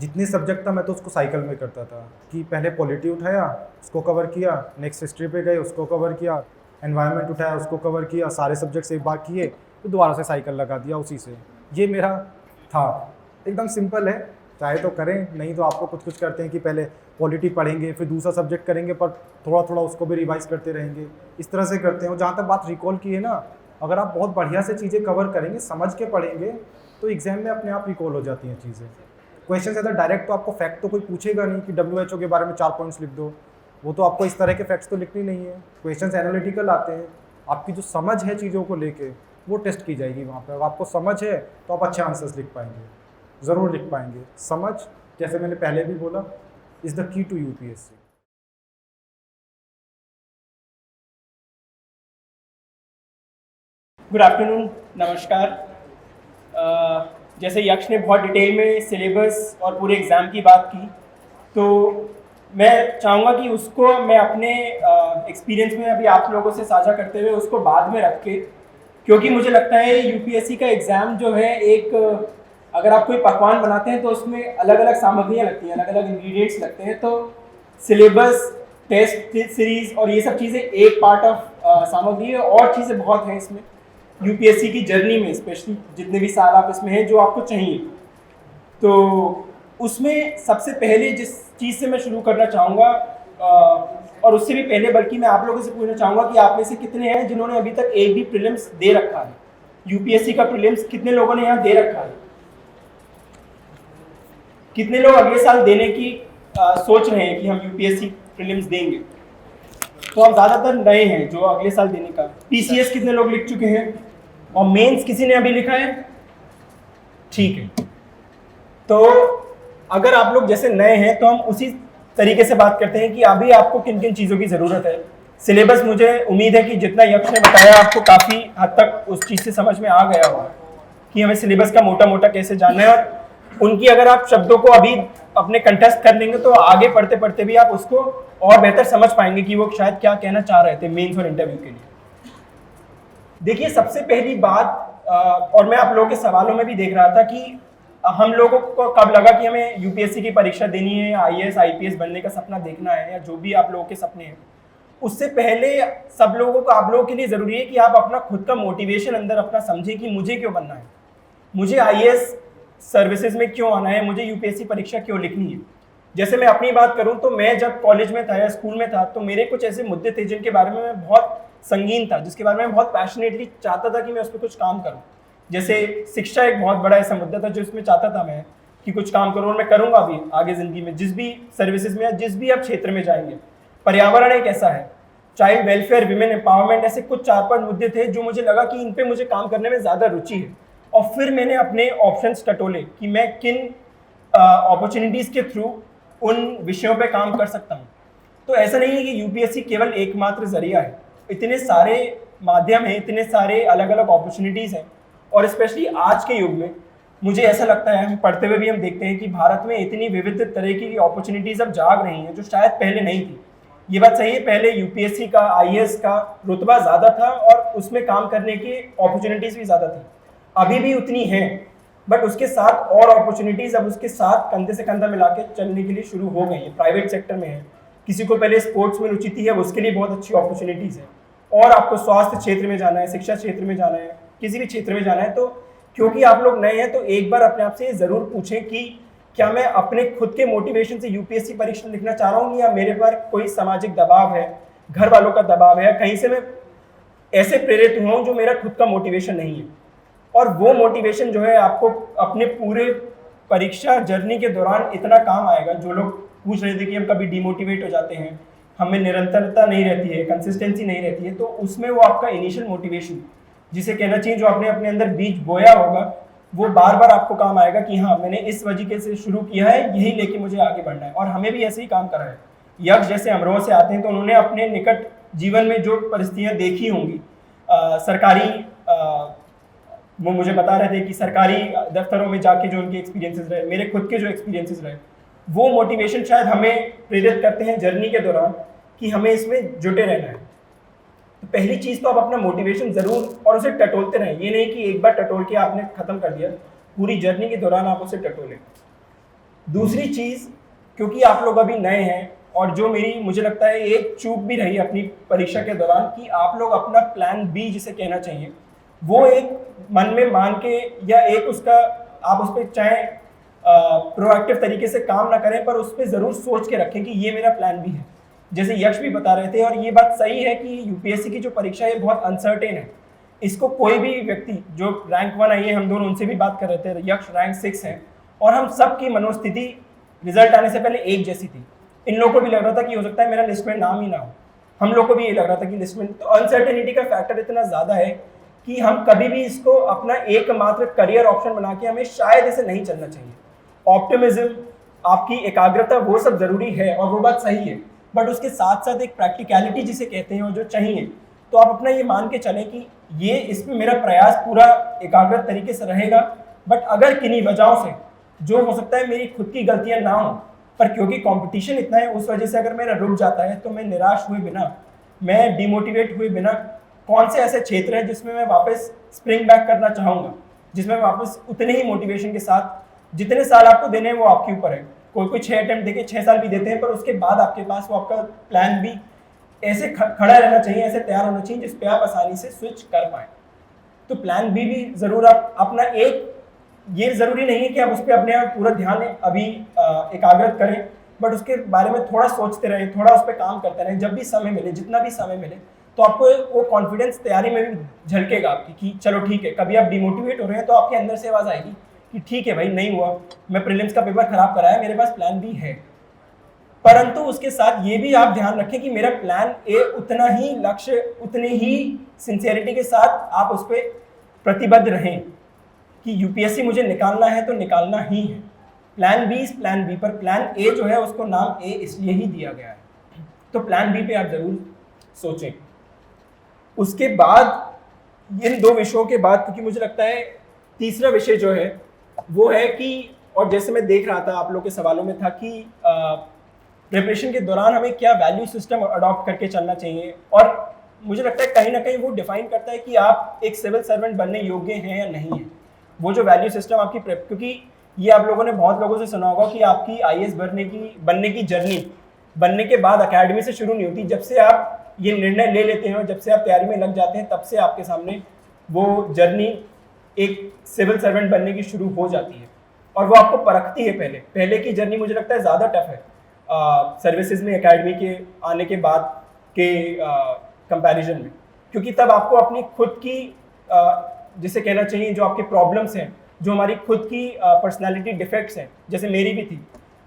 जितने सब्जेक्ट था मैं तो उसको साइकिल में करता था कि पहले पॉलिटी उठाया, उसको कवर किया, नेक्स्ट हिस्ट्री पे गए, उसको कवर किया, एनवायरनमेंट उठाया, उसको कवर किया, सारे सब्जेक्ट्स एक बार किए, तो दोबारा से साइकिल लगा दिया उसी से। ये मेरा था। एकदम सिंपल है, चाहे तो करें, नहीं तो आपको कुछ करते हैं कि पहले पॉलिटी पढ़ेंगे, फिर दूसरा सब्जेक्ट करेंगे, पर थोड़ा थोड़ा उसको भी रिवाइज करते रहेंगे, इस तरह से करते हैं। और जहाँ तक बात रिकॉल की है ना, अगर आप बहुत बढ़िया से चीज़ें कवर करेंगे, समझ के पढ़ेंगे, तो एग्जाम में अपने आप रिकॉल हो जाती हैं चीज़ें। क्वेश्चन ज़्यादा डायरेक्ट तो आपको फैक्ट तो कोई पूछेगा नहीं कि WHO के बारे में 4 पॉइंट्स लिख दो, वो तो आपको इस तरह के फैक्ट्स तो लिखनी नहीं है। क्वेश्चंस एनालिटिकल आते हैं, आपकी जो समझ है चीज़ों को लेके वो टेस्ट की जाएगी वहाँ पर। अगर आपको समझ है तो आप अच्छे आंसर्स लिख पाएंगे, ज़रूर लिख पाएंगे। समझ, जैसे मैंने पहले भी बोला, is the key to UPSC। Good afternoon, नमस्कार। जैसे यक्ष ने बहुत डिटेल में सिलेबस और पूरे एग्ज़ाम की बात की, तो मैं चाहूँगा कि उसको मैं अपने एक्सपीरियंस में अभी आप लोगों से साझा करते हुए उसको बाद में रख के, क्योंकि मुझे लगता है UPSC का एग्ज़ाम जो है एक, अगर आप कोई पकवान बनाते हैं तो उसमें अलग अलग सामग्रियाँ लगती हैं, अलग अलग इंग्रेडिएंट्स लगते हैं। तो सिलेबस, टेस्ट सीरीज़ और ये सब चीज़ें एक पार्ट ऑफ सामग्री है, और चीज़ें बहुत हैं इसमें UPSC की जर्नी में, स्पेशली जितने भी साल आप इसमें हैं, जो आपको चाहिए। तो उसमें सबसे पहले जिस चीज़ से मैं शुरू करना चाहूँगा, और उससे भी पहले बल्कि मैं आप लोगों से पूछना चाहूँगा कि आप में से कितने हैं जिन्होंने अभी तक एक भी प्रीलिम्स दे रखा है? UPSC का प्रीलिम्स कितने लोगों ने यहाँ दे रखा है? कितने लोग अगले साल देने की सोच रहे हैं कि हम UPSC प्रीलिम्स देंगे? तो आप ज़्यादातर नए हैं जो अगले साल देने का। PCS कितने लोग लिख चुके हैं? और मेंस किसी ने अभी लिखा है? ठीक है। तो अगर आप लोग जैसे नए हैं तो हम उसी तरीके से बात करते हैं कि अभी आपको किन किन चीज़ों की ज़रूरत है। सिलेबस, मुझे उम्मीद है कि जितना यक्ष ने बताया आपको काफ़ी हद तक उस चीज़ से समझ में आ गया होगा कि हमें सिलेबस का मोटा मोटा कैसे जानना है, और उनकी अगर आप शब्दों को अभी अपने कंटेस्ट कर लेंगे तो आगे पढ़ते पढ़ते भी आप उसको और बेहतर समझ पाएंगे कि वो शायद क्या कहना चाह रहे थे मेंस और इंटरव्यू के लिए। देखिए, सबसे पहली बात, और मैं आप लोगों के सवालों में भी देख रहा था कि हम लोगों को कब लगा कि हमें UPSC की परीक्षा देनी है, IAS IPS बनने का सपना देखना है, या जो भी आप लोगों के सपने हैं, उससे पहले सब लोगों को, आप लोगों के लिए ज़रूरी है कि आप अपना खुद का मोटिवेशन अंदर अपना समझें कि मुझे क्यों बनना है, मुझे IAS सर्विसेज में क्यों आना है, मुझे UPSC परीक्षा क्यों लिखनी है। जैसे मैं अपनी बात करूं तो मैं जब कॉलेज में था या स्कूल में था तो मेरे कुछ ऐसे मुद्दे थे जिनके बारे में मैं बहुत संगीन था, जिसके बारे में मैं बहुत पैशनेटली चाहता था कि मैं उस पर कुछ काम करूं। जैसे शिक्षा एक बहुत बड़ा ऐसा मुद्दा था जो इसमें चाहता था मैं कि कुछ काम करूं, और मैं करूंगा भी आगे ज़िंदगी में, जिस भी सर्विसेज में या जिस भी आप क्षेत्र में जाएंगे। पर्यावरण एक ऐसा है, चाइल्ड वेलफेयर, विमेन एम्पावरमेंट, ऐसे कुछ 4-5 मुद्दे थे जो मुझे लगा कि इन पर मुझे काम करने में ज़्यादा रुचि है। और फिर मैंने अपने ऑप्शंस टटोले कि मैं किन अपॉर्चुनिटीज़ के थ्रू उन विषयों पे काम कर सकता हूँ। तो ऐसा नहीं है कि UPSC केवल एकमात्र जरिया है, इतने सारे माध्यम हैं, इतने सारे अलग अलग अपॉर्चुनिटीज़ हैं। और स्पेशली आज के युग में मुझे ऐसा लगता है, हम पढ़ते हुए भी हम देखते हैं कि भारत में इतनी विविध तरह की अपॉर्चुनिटीज़ अब जाग रही हैं जो शायद पहले नहीं थी। ये बात सही है, पहले UPSC का, IAS का रुतबा ज़्यादा था और उसमें काम करने की अपॉर्चुनिटीज़ भी ज़्यादा थी, अभी भी उतनी हैं, बट उसके साथ और अपॉर्चुनिटीज़ अब उसके साथ कंधे से कंधा मिला के चलने के लिए शुरू हो गई है। प्राइवेट सेक्टर में है, किसी को पहले स्पोर्ट्स में रुचि थी, अब उसके लिए बहुत अच्छी अपॉर्चुनिटीज़ है। और आपको स्वास्थ्य क्षेत्र में जाना है, शिक्षा क्षेत्र में जाना है, किसी भी क्षेत्र में जाना है, तो क्योंकि आप लोग नए हैं तो एक बार अपने आप से ज़रूर पूछें कि क्या मैं अपने खुद के मोटिवेशन से UPSC परीक्षा लिखना चाह रहा हूँ, या मेरे पर कोई सामाजिक दबाव है, घर वालों का दबाव है, कहीं से मैं ऐसे प्रेरित हुआ हूँ जो मेरा खुद का मोटिवेशन नहीं है। और वो मोटिवेशन जो है आपको अपने पूरे परीक्षा जर्नी के दौरान इतना काम आएगा। जो लोग पूछ रहे थे कि हम कभी डिमोटिवेट हो जाते हैं, हमें निरंतरता नहीं रहती है, कंसिस्टेंसी नहीं रहती है, तो उसमें वो आपका इनिशियल मोटिवेशन, जिसे कहना चाहिए जो आपने अपने अंदर बीज बोया होगा, वो बार बार आपको काम आएगा कि हाँ, मैंने इस वजह से शुरू किया है, यही लेके मुझे आगे बढ़ना है। और हमें भी ऐसे ही काम करा है। यक्ष जैसे अमरोहा से आते हैं तो उन्होंने अपने निकट जीवन में जो परिस्थितियाँ देखी होंगी, सरकारी, वो मुझे बता रहे थे कि सरकारी दफ्तरों में जाके जो उनके एक्सपीरियंसेस रहे, मेरे खुद के जो एक्सपीरियंसेस रहे, वो मोटिवेशन शायद हमें प्रेरित करते हैं जर्नी के दौरान कि हमें इसमें जुटे रहना है। तो पहली चीज़ तो आप अपना मोटिवेशन ज़रूर, और उसे टटोलते रहें। ये नहीं कि एक बार टटोल के आपने ख़त्म कर दिया, पूरी जर्नी के दौरान आप उसे टटोलें। दूसरी चीज़, क्योंकि आप लोग अभी नए हैं और जो मुझे लगता है एक चूक भी रही अपनी परीक्षा के दौरान कि आप लोग अपना प्लान बी जिसे कहना चाहिए वो एक मन में मान के या एक उसका आप उस पर चाहे प्रोएक्टिव तरीके से काम ना करें पर उस पर ज़रूर सोच के रखें कि ये मेरा प्लान बी है। जैसे यश भी बता रहे थे और ये बात सही है कि यूपीएससी की जो परीक्षा है बहुत अनसर्टेन है। इसको कोई भी व्यक्ति जो रैंक 1 आई है, हम दोनों उनसे भी बात कर रहे थे, यश रैंक 6 है और हम सबकी मनोस्थिति रिजल्ट आने से पहले एक जैसी थी। इन लोगों को भी लग रहा था कि हो सकता है मेरा लिस्ट में नाम ही ना हो, हम लोग को भी ये लग रहा था कि लिस्ट में, तो अनसर्टेनिटी का फैक्टर इतना ज़्यादा है कि हम कभी भी इसको अपना एकमात्र करियर ऑप्शन बना के हमें शायद इसे नहीं चलना चाहिए। ऑप्टिमिज्म, आपकी एकाग्रता, वो सब ज़रूरी है और वो बात सही है, बट उसके साथ साथ एक प्रैक्टिकलिटी जिसे कहते हैं और जो चाहिए, तो आप अपना ये मान के चलें कि ये इसमें मेरा प्रयास पूरा एकाग्रत तरीके से रहेगा, बट अगर किन्हीं वजहों से जो हो सकता है मेरी खुद की गलतियां ना हो, पर क्योंकि कंपटीशन इतना है उस वजह से अगर मेरा रुक जाता है तो मैं निराश हुए बिना, मैं डिमोटिवेट हुए बिना, कौन से ऐसे क्षेत्र हैं जिसमें मैं वापस स्प्रिंग बैक करना चाहूँगा, जिसमें मैं वापस उतने ही मोटिवेशन के साथ, जितने साल आपको देने हैं वो आपके ऊपर है। कोई 6 अटेम्प्ट देके 6 साल भी देते हैं, पर उसके बाद आपके पास वो आपका प्लान भी ऐसे खड़ा रहना चाहिए, ऐसे तैयार होना चाहिए जिस पे आप आसानी से स्विच कर पाएँ। तो प्लान बी भी ज़रूर आप अपना एक, ये ज़रूरी नहीं है कि आप उस पर अपने आप पूरा ध्यान अभी एकाग्रत करें, बट उसके बारे में थोड़ा सोचते रहें, थोड़ा उस पर काम करते रहें। जब भी समय मिले, जितना भी समय मिले, तो आपको वो कॉन्फिडेंस तैयारी में भी झलकेगा आपकी कि चलो ठीक है। कभी आप डिमोटिवेट हो रहे हैं तो आपके अंदर से आवाज़ आएगी कि ठीक है भाई, नहीं हुआ, मैं प्रीलिम्स का पेपर खराब कराया, मेरे पास प्लान बी है। परंतु उसके साथ ये भी आप ध्यान रखें कि मेरा प्लान ए उतना ही लक्ष्य, उतनी ही सिंसियरिटी के साथ आप उस पर प्रतिबद्ध रहें कि यूपीएससी मुझे निकालना है तो निकालना ही है। प्लान बी पर प्लान ए जो है उसको नाम ए इसलिए ही दिया गया है, तो प्लान बी पे आप ज़रूर सोचें। उसके बाद इन 2 विषयों के बाद, क्योंकि मुझे लगता है तीसरा विषय जो है वो है कि, और जैसे मैं देख रहा था आप लोग के सवालों में था कि प्रिपरेशन के दौरान हमें क्या वैल्यू सिस्टम अडॉप्ट करके चलना चाहिए, और मुझे लगता है कहीं ना कहीं वो डिफाइन करता है कि आप एक सिविल सर्वेंट बनने योग्य हैं या नहीं है। वो जो वैल्यू सिस्टम आपकी क्योंकि ये आप लोगों ने बहुत लोगों से सुना होगा कि आपकी आईएएस बनने की जर्नी बनने के बाद एकेडमी से शुरू नहीं होती। जब से आप ये निर्णय ले लेते हैं और जब से आप तैयारी में लग जाते हैं, तब से आपके सामने वो जर्नी एक सिविल सर्वेंट बनने की शुरू हो जाती है और वो आपको परखती है। पहले की जर्नी मुझे लगता है ज़्यादा टफ है सर्विसेज में एकेडमी के आने के बाद के कंपैरिजन में, क्योंकि तब आपको अपनी खुद की जिसे कहना चाहिए जो आपके प्रॉब्लम्स हैं, जो हमारी खुद की पर्सनालिटी डिफेक्ट्स हैं, जैसे मेरी भी थी।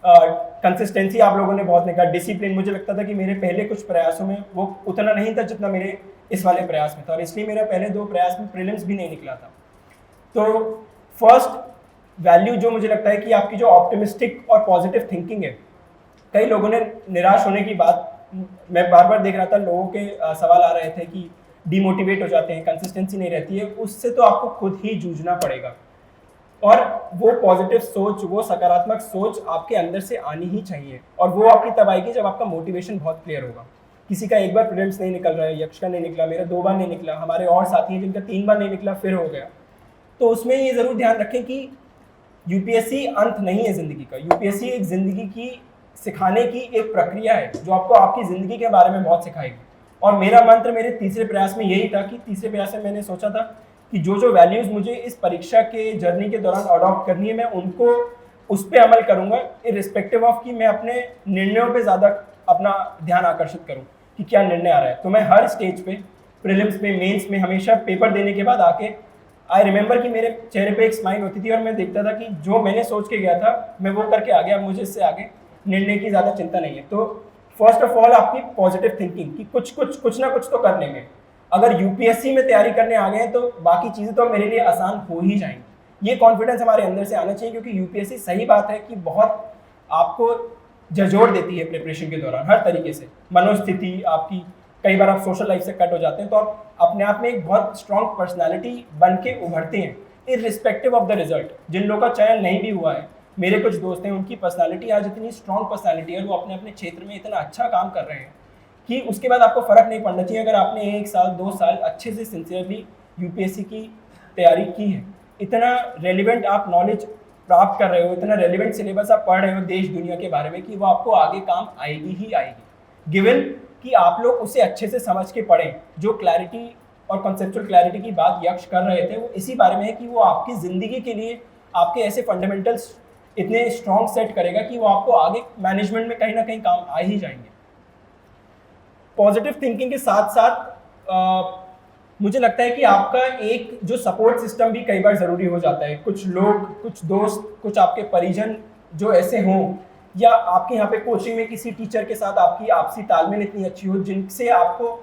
कंसिस्टेंसी आप लोगों ने बहुत निकाला, डिसिप्लिन मुझे लगता था कि मेरे पहले कुछ प्रयासों में वो उतना नहीं था जितना मेरे इस वाले प्रयास में था, और इसलिए मेरा पहले 2 प्रयास में प्रीलिम्स भी नहीं निकला था। तो फर्स्ट वैल्यू जो मुझे लगता है कि आपकी जो ऑप्टिमिस्टिक और पॉजिटिव थिंकिंग है, कई लोगों ने निराश होने की बात, मैं बार बार देख रहा था लोगों के सवाल आ रहे थे कि डिमोटिवेट हो जाते हैं, कंसिस्टेंसी नहीं रहती है, उससे तो आपको खुद ही जूझना पड़ेगा। और वो पॉजिटिव सोच, वो सकारात्मक सोच आपके अंदर से आनी ही चाहिए, और वो आपकी तब आएगी जब आपका मोटिवेशन बहुत क्लियर होगा। किसी का एक बार प्रीलिम्स नहीं निकल रहा है, यक्ष का नहीं निकला, मेरा 2 बार नहीं निकला, हमारे और साथी हैं जिनका 3 बार नहीं निकला, फिर हो गया। तो उसमें ये ज़रूर ध्यान रखें कि यूपीएससी अंत नहीं है ज़िंदगी का। यूपीएससी एक ज़िंदगी की सिखाने की एक प्रक्रिया है जो आपको आपकी ज़िंदगी के बारे में बहुत सिखाएगी। और मेरा मंत्र मेरे तीसरे प्रयास में यही था कि तीसरे प्रयास में मैंने सोचा था कि जो वैल्यूज़ मुझे इस परीक्षा के जर्नी के दौरान अडॉप्ट करनी है, मैं उनको उस पर अमल करूँगा, इर्रिस्पेक्टिव ऑफ कि मैं अपने निर्णयों पे ज़्यादा अपना ध्यान आकर्षित करूँ कि क्या निर्णय आ रहा है। तो मैं हर स्टेज पे, प्रीलिम्स में, मेंस में, हमेशा पेपर देने के बाद आके आई रिमेंबर कि मेरे चेहरे पे एक स्माइल होती थी और मैं देखता था कि जो मैंने सोच के गया था मैं वो करके आ गया, मुझे इससे आगे निर्णय की ज़्यादा चिंता नहीं है। तो फर्स्ट ऑफ ऑल आपकी पॉजिटिव थिंकिंग कि कुछ ना कुछ तो कर लेंगे। अगर यूपीएससी में तैयारी करने आ गए हैं तो बाकी चीज़ें तो मेरे लिए आसान हो ही जाएंगी। ये कॉन्फिडेंस हमारे अंदर से आना चाहिए, क्योंकि यूपीएससी, सही बात है कि बहुत आपको झंझोड़ देती है प्रिपरेशन के दौरान हर तरीके से। मनोस्थिति आपकी, कई बार आप सोशल लाइफ से कट हो जाते हैं, तो आप अपने आप में एक बहुत स्ट्रॉन्ग पर्सनैलिटी बन के उभरते हैं इर्रिस्पेक्टिव ऑफ द रिजल्ट। जिन लोगों का चयन नहीं भी हुआ है, मेरे कुछ दोस्त हैं, उनकी पर्सनालिटी आज इतनी स्ट्रॉन्ग पर्सनालिटी है, वो अपने अपने क्षेत्र में इतना अच्छा काम कर रहे हैं कि उसके बाद आपको फ़र्क नहीं पड़ना चाहिए अगर आपने 1 साल 2 साल अच्छे से सिंसियरली यूपीएससी की तैयारी की है। इतना रेलिवेंट आप नॉलेज प्राप्त कर रहे हो, इतना रेलिवेंट सिलेबस आप पढ़ रहे हो देश दुनिया के बारे में कि वो आपको आगे काम आएगी ही आएगी, गिवन कि आप लोग उसे अच्छे से समझ के पढ़ें। जो क्लैरिटी और कॉन्सेप्चुअल क्लैरिटी की बात यक्ष कर रहे थे वो इसी बारे में है कि वो आपकी ज़िंदगी के लिए आपके ऐसे फंडामेंटल्स इतने स्ट्रॉन्ग सेट करेगा कि वो आपको आगे मैनेजमेंट में कहीं ना कहीं काम आ ही जाएंगे। पॉजिटिव थिंकिंग के साथ साथ मुझे लगता है कि आपका एक जो सपोर्ट सिस्टम भी कई बार ज़रूरी हो जाता है। कुछ लोग, कुछ दोस्त, कुछ आपके परिजन जो ऐसे हों, या आपके यहाँ पे कोचिंग में किसी टीचर के साथ आपकी आपसी तालमेल इतनी अच्छी हो जिनसे आपको,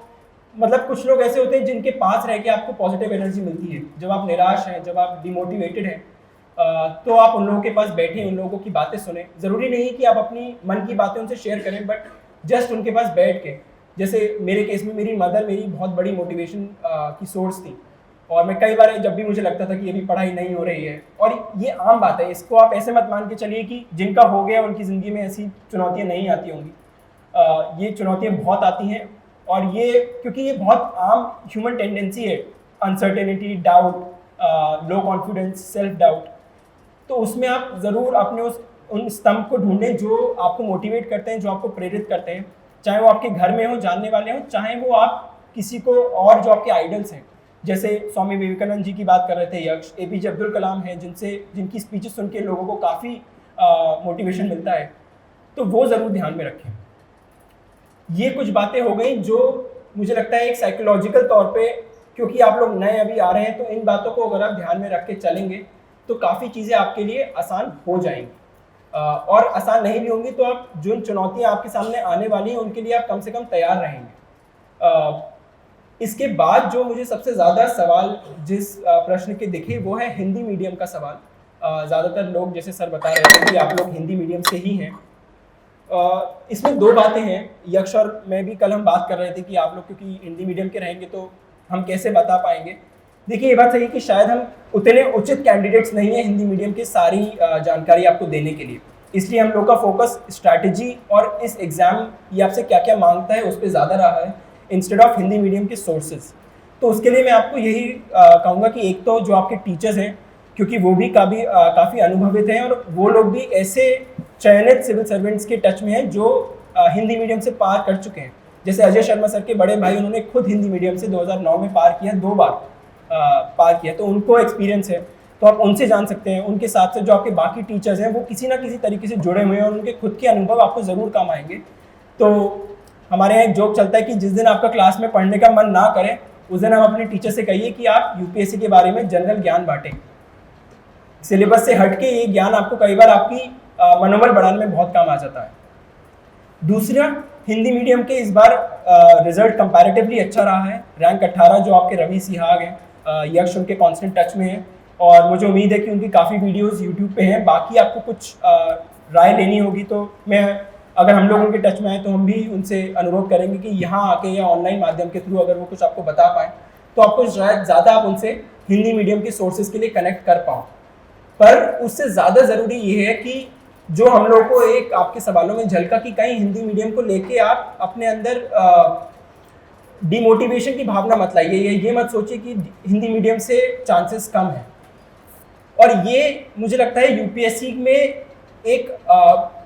मतलब कुछ लोग ऐसे होते हैं जिनके पास रह के आपको पॉजिटिव एनर्जी मिलती है। जब आप निराश हैं, जब आप डिमोटिवेटेड हैं, तो आप उन लोगों के पास बैठें, उन लोगों की बातें सुने। ज़रूरी नहीं कि आप अपनी मन की बातें उनसे शेयर करें, बट जस्ट उनके पास बैठ के, जैसे मेरे केस में मेरी मदर मेरी बहुत बड़ी मोटिवेशन की सोर्स थी। और मैं कई बार जब भी मुझे लगता था कि अभी पढ़ाई नहीं हो रही है, और ये आम बात है, इसको आप ऐसे मत मान के चलिए कि जिनका हो गया उनकी ज़िंदगी में ऐसी चुनौतियाँ नहीं आती होंगी। ये चुनौतियाँ बहुत आती हैं, और ये क्योंकि ये बहुत आम ह्यूमन टेंडेंसी है, uncertainty, doubt, low confidence, self doubt. तो उसमें आप ज़रूर अपने उन स्तंभ को ढूंढें जो आपको मोटिवेट करते हैं, जो आपको प्रेरित करते हैं, चाहे वो आपके घर में हो, जानने वाले हों, चाहे वो आप किसी को और जो आपके आइडल्स हैं, जैसे स्वामी विवेकानंद जी की बात कर रहे थे यक्ष, APJ अब्दुल कलाम हैं, जिनकी स्पीचेस सुन के लोगों को काफ़ी मोटिवेशन मिलता है, तो वो ज़रूर ध्यान में रखें। ये कुछ बातें हो गई जो मुझे लगता है एक साइकोलॉजिकल तौर पे, क्योंकि आप लोग नए अभी आ रहे हैं, तो इन बातों को अगर आप ध्यान में रख के चलेंगे तो काफ़ी चीज़ें आपके लिए आसान हो जाएंगी। और आसान नहीं भी होंगी तो आप जो चुनौतियाँ आपके सामने आने वाली हैं उनके लिए आप कम से कम तैयार रहेंगे। इसके बाद जो मुझे सबसे ज़्यादा सवाल जिस प्रश्न के दिखे वो है हिंदी मीडियम का सवाल। ज़्यादातर लोग, जैसे सर बता रहे थे कि आप लोग हिंदी मीडियम से ही हैं। इसमें दो बातें हैं, यक्ष और मैं भी कल हम बात कर रहे थे कि आप लोग क्योंकि हिंदी मीडियम के रहेंगे तो हम कैसे बता पाएंगे। देखिए, ये बात सही है कि शायद हम उतने उचित कैंडिडेट्स नहीं हैं हिंदी मीडियम की सारी जानकारी आपको देने के लिए, इसलिए हम लोग का फोकस स्ट्रैटेजी और इस एग्ज़ाम ये आपसे क्या क्या मांगता है उस पर ज़्यादा रहा है इंस्टेड ऑफ हिंदी मीडियम के सोर्सेज। तो उसके लिए मैं आपको यही कहूँगा कि एक तो जो आपके टीचर्स हैं, क्योंकि वो भी काफ़ी अनुभवित हैं और वो लोग भी ऐसे चयनित सिविल सर्वेंट्स के टच में हैं जो हिंदी मीडियम से पार कर चुके हैं। जैसे अजय शर्मा सर के बड़े भाई, उन्होंने खुद हिंदी मीडियम से 2009 में पार किया, 2 बार पार किया, तो उनको एक्सपीरियंस है, तो आप उनसे जान सकते हैं। उनके साथ से जो आपके बाकी टीचर्स हैं वो किसी ना किसी तरीके से जुड़े हुए हैं और उनके खुद के अनुभव आपको ज़रूर काम आएंगे। तो हमारे यहाँ एक जोक चलता है कि जिस दिन आपका क्लास में पढ़ने का मन ना करे उस दिन हम अपने टीचर से कहिए कि आप यूपीएससी के बारे में जनरल ज्ञान बांटें। सिलेबस से हट के ये ज्ञान आपको कई बार आपकी मनोबल बढ़ाने में बहुत काम आ जाता है। दूसरा, हिंदी मीडियम के इस बार रिजल्ट कंपैरेटिवली अच्छा रहा है। रैंक 18 जो आपके रवि सिहाग हैं, यक्ष उनके कांस्टेंट टच में हैं और मुझे उम्मीद है कि उनकी काफ़ी वीडियोस यूट्यूब पे हैं। बाकी आपको कुछ राय लेनी होगी तो मैं, अगर हम लोग उनके टच में आए तो हम भी उनसे अनुरोध करेंगे कि यहाँ आके या ऑनलाइन माध्यम के थ्रू अगर वो कुछ आपको बता पाएँ तो आपको शायद ज़्यादा आप उनसे हिंदी मीडियम के सोर्सेज के लिए कनेक्ट कर पाओ। पर उससे ज़्यादा ज़रूरी ये है कि जो हम लोग को एक आपके सवालों में झलका कि कहीं हिंदी मीडियम को लेके आप अपने अंदर डिमोटिवेशन की भावना मत लाइए, ये मत सोचिए कि हिंदी मीडियम से चांसेस कम हैं। और ये मुझे लगता है यूपीएससी में एक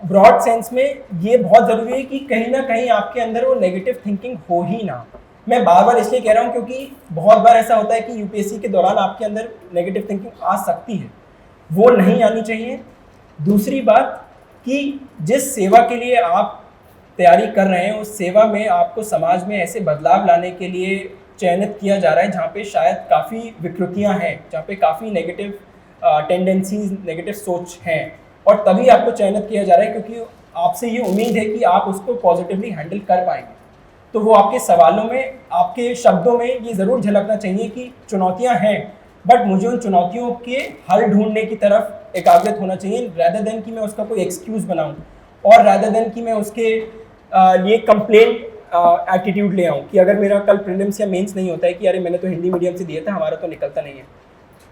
ब्रॉड सेंस में ये बहुत ज़रूरी है कि कहीं ना कहीं आपके अंदर वो नेगेटिव थिंकिंग हो ही ना। मैं बार बार इसलिए कह रहा हूँ क्योंकि बहुत बार ऐसा होता है कि यूपीएससी के दौरान आपके अंदर नेगेटिव थिंकिंग आ सकती है, वो नहीं आनी चाहिए। दूसरी बात कि जिस सेवा के लिए आप तैयारी कर रहे हैं उस सेवा में आपको समाज में ऐसे बदलाव लाने के लिए चयनित किया जा रहा है जहाँ पे शायद काफ़ी विकृतियाँ हैं, जहाँ पे काफ़ी नेगेटिव टेंडेंसीज, नेगेटिव सोच हैं, और तभी आपको चयनित किया जा रहा है क्योंकि आपसे ये उम्मीद है कि आप उसको पॉजिटिवली हैंडल कर पाएंगे। तो वो आपके सवालों में, आपके शब्दों में ये ज़रूर झलकना चाहिए कि चुनौतियाँ हैं, बट मुझे उन चुनौतियों के हल ढूंढने की तरफ एकाग्रत होना चाहिए, रैदर देन कि मैं उसका कोई एक्सक्यूज़ बनाऊं और रैदर देन कि मैं उसके लिए कंप्लेंट एटीट्यूड ले आऊं कि अगर मेरा कल प्रीलिम्स या मेंस नहीं होता है कि अरे मैंने तो हिंदी मीडियम से दिया था, हमारा तो निकलता नहीं है।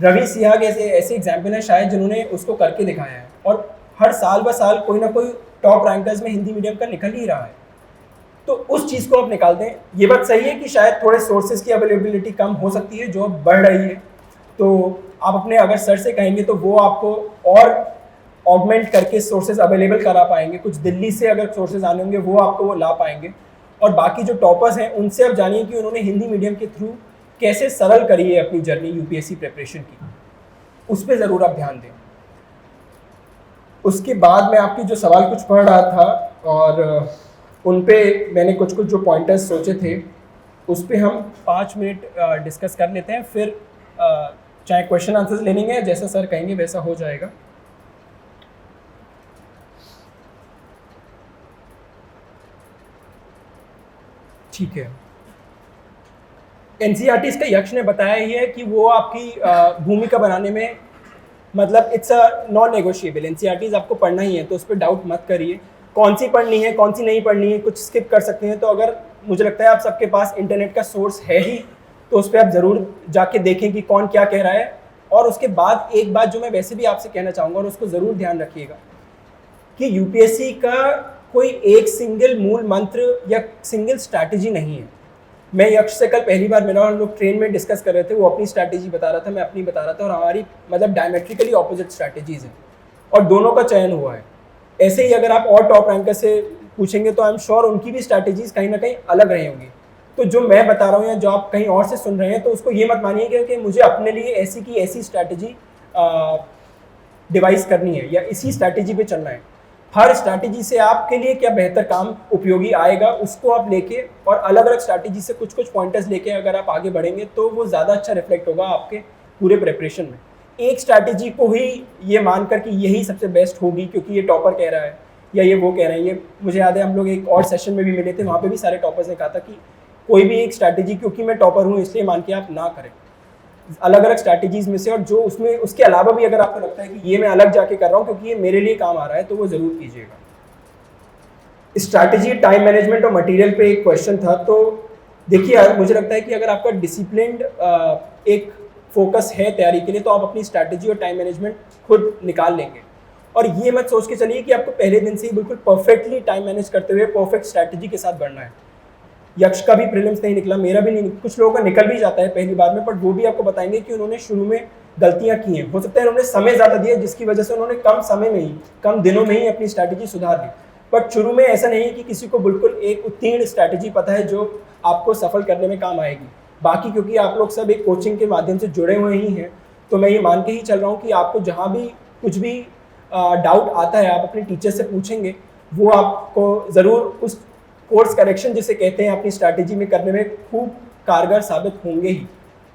रवि सिहाग ऐसे एग्जाम्पल हैं शायद जिन्होंने उसको करके दिखाया है और हर साल ब साल कोई ना कोई टॉप रैंकर्स में हिंदी मीडियम का निकल ही रहा है। तो उस चीज़ को आप निकालते हैं। ये बात सही है कि शायद थोड़े सोर्सेज की अवेलेबिलिटी कम हो सकती है जो बढ़ रही है, तो आप अपने अगर सर से कहेंगे तो वो आपको और ऑगमेंट करके सोर्सेज अवेलेबल करा पाएंगे। कुछ दिल्ली से अगर सोर्सेज आने होंगे वो आपको वो ला पाएंगे। और बाकी जो टॉपर्स हैं उनसे आप जानिए कि उन्होंने हिंदी मीडियम के थ्रू कैसे सरल करी है अपनी जर्नी यूपीएससी प्रिपरेशन की, उस पर ज़रूर आप ध्यान दें। उसके बाद मैं आपके जो सवाल कुछ पढ़ रहा था और उन पे मैंने कुछ जो पॉइंटर्स सोचे थे उस पे हम 5 मिनट डिस्कस कर लेते हैं, फिर चाहे क्वेश्चन आंसर्स लेने हैं जैसा सर कहेंगे वैसा हो जाएगा। ठीक है। एनसीईआरटी का यक्ष ने बताया ही है कि वो आपकी भूमिका बनाने में मतलब it's a non negotiable. NCERTs आपको पढ़ना ही है, तो उस पर डाउट मत करिए। कौन सी पढ़नी है कौन सी नहीं पढ़नी है कुछ स्किप कर सकते हैं। तो अगर मुझे लगता है आप सबके पास इंटरनेट का सोर्स है ही, तो उस पर आप ज़रूर जाके देखें कि कौन क्या कह रहा है। और उसके बाद एक बात जो मैं वैसे भी आपसे कहना चाहूँगा और उसको ज़रूर ध्यान रखिएगा कि यूपीएससी का कोई एक सिंगल मूल मंत्र या सिंगल स्ट्रैटेजी नहीं है। मैं यक्ष से कल पहली बार मिला और हम लोग ट्रेन में डिस्कस कर रहे थे, वो अपनी स्ट्रैटेजी बता रहा था, मैं अपनी बता रहा था, और हमारी मतलब डायमेट्रिकली ऑपोजिट स्ट्रैटेजीज हैं और दोनों का चयन हुआ है। ऐसे ही अगर आप और टॉप रैंकर से पूछेंगे तो आई एम श्योर उनकी भी स्ट्रैटेजीज कहीं ना कहीं अलग रही होंगी। तो जो मैं बता रहा हूँ या जो आप कहीं और से सुन रहे हैं तो उसको ये मत मानिए कि मुझे अपने लिए ऐसी की ऐसी स्ट्रैटेजी डिवाइस करनी है या इसी स्ट्रैटेजी पे चलना है। हर स्ट्रैटेजी से आपके लिए क्या बेहतर काम उपयोगी आएगा उसको आप लेके और अलग अलग स्ट्रैटेजी से कुछ पॉइंटर्स लेके अगर आप आगे बढ़ेंगे तो वो ज़्यादा अच्छा रिफ्लेक्ट होगा आपके पूरे प्रिपरेशन में। एक स्ट्रैटेजी को ही ये मानकर कि यही सबसे बेस्ट होगी क्योंकि ये टॉपर कह रहा है या ये वो कह रहे हैं, ये मुझे याद है हम लोग एक और सेशन में भी मिले थे, वहाँ पे भी सारे टॉपर्स ने कहा था कि कोई भी एक स्ट्रैटेजी क्योंकि मैं टॉपर हूँ इसलिए मान के आप ना करें। अलग अलग स्ट्रैटेजीज में से और जो उसमें उसके अलावा भी अगर आपको लगता है कि ये मैं अलग जाके कर रहा हूँ क्योंकि ये मेरे लिए काम आ रहा है तो वो ज़रूर कीजिएगा। स्ट्रैटेजी, टाइम मैनेजमेंट और मटेरियल पे एक क्वेश्चन था। तो देखिए मुझे लगता है कि अगर आपका डिसिप्लिन्ड एक फोकस है तैयारी के लिए तो आप अपनी स्ट्रैटेजी और टाइम मैनेजमेंट खुद निकाल लेंगे। और ये मत सोच के चलिए कि आपको पहले दिन से ही बिल्कुल परफेक्टली टाइम मैनेज करते हुए परफेक्ट स्ट्रैटेजी के साथ बढ़ना है। यक्ष का भी प्रीलिम्स नहीं निकला, मेरा भी नहीं, कुछ लोगों का निकल भी जाता है पहली बार में, बट वो भी आपको बताएंगे कि उन्होंने शुरू में गलतियां की हैं। हो सकता है उन्होंने समय ज़्यादा दिया जिसकी वजह से उन्होंने कम समय में ही कम दिनों में ही अपनी स्ट्रैटेजी सुधार ली। बट शुरू में ऐसा नहीं है कि किसी को बिल्कुल एक उत्तीर्ण स्ट्रैटेजी पता है जो आपको सफल करने में काम आएगी। बाकी क्योंकि आप लोग सब एक कोचिंग के माध्यम से जुड़े हुए ही हैं तो मैं ये मान के ही चल रहा हूँ कि आपको जहाँ भी कुछ भी डाउट आता है आप अपने टीचर से पूछेंगे, वो आपको ज़रूर उस कोर्स करेक्शन जिसे कहते हैं अपनी स्ट्रैटेजी में करने में खूब कारगर साबित होंगे ही।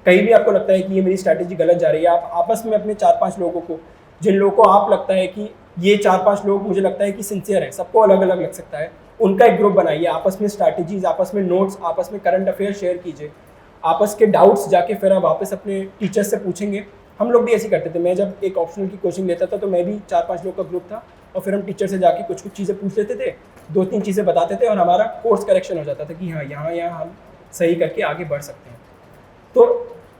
कहीं भी आपको लगता है कि ये मेरी स्ट्रैटेजी गलत जा रही है, आप आपस में अपने 4-5 लोगों को, जिन लोगों को आप लगता है कि ये 4-5 लोग मुझे लगता है कि सिंसियर है, सबको अलग अलग लग सकता है, उनका एक ग्रुप बनाइए, आपस में स्ट्रैटेजीज, आपस में नोट्स, आपस में करंट अफेयर शेयर कीजिए, आपस के डाउट्स जाके फिर आप वापस अपने टीचर से पूछेंगे। हम लोग भी ऐसे करते थे, मैं जब एक ऑप्शनल की कोचिंग लेता था तो मैं भी 4-5 लोग का ग्रुप था और फिर हम टीचर से जाके कुछ चीज़ें पूछ लेते थे, 2-3 चीज़ें बताते थे और हमारा कोर्स करेक्शन हो जाता था कि हाँ यहाँ हम सही करके आगे बढ़ सकते हैं। तो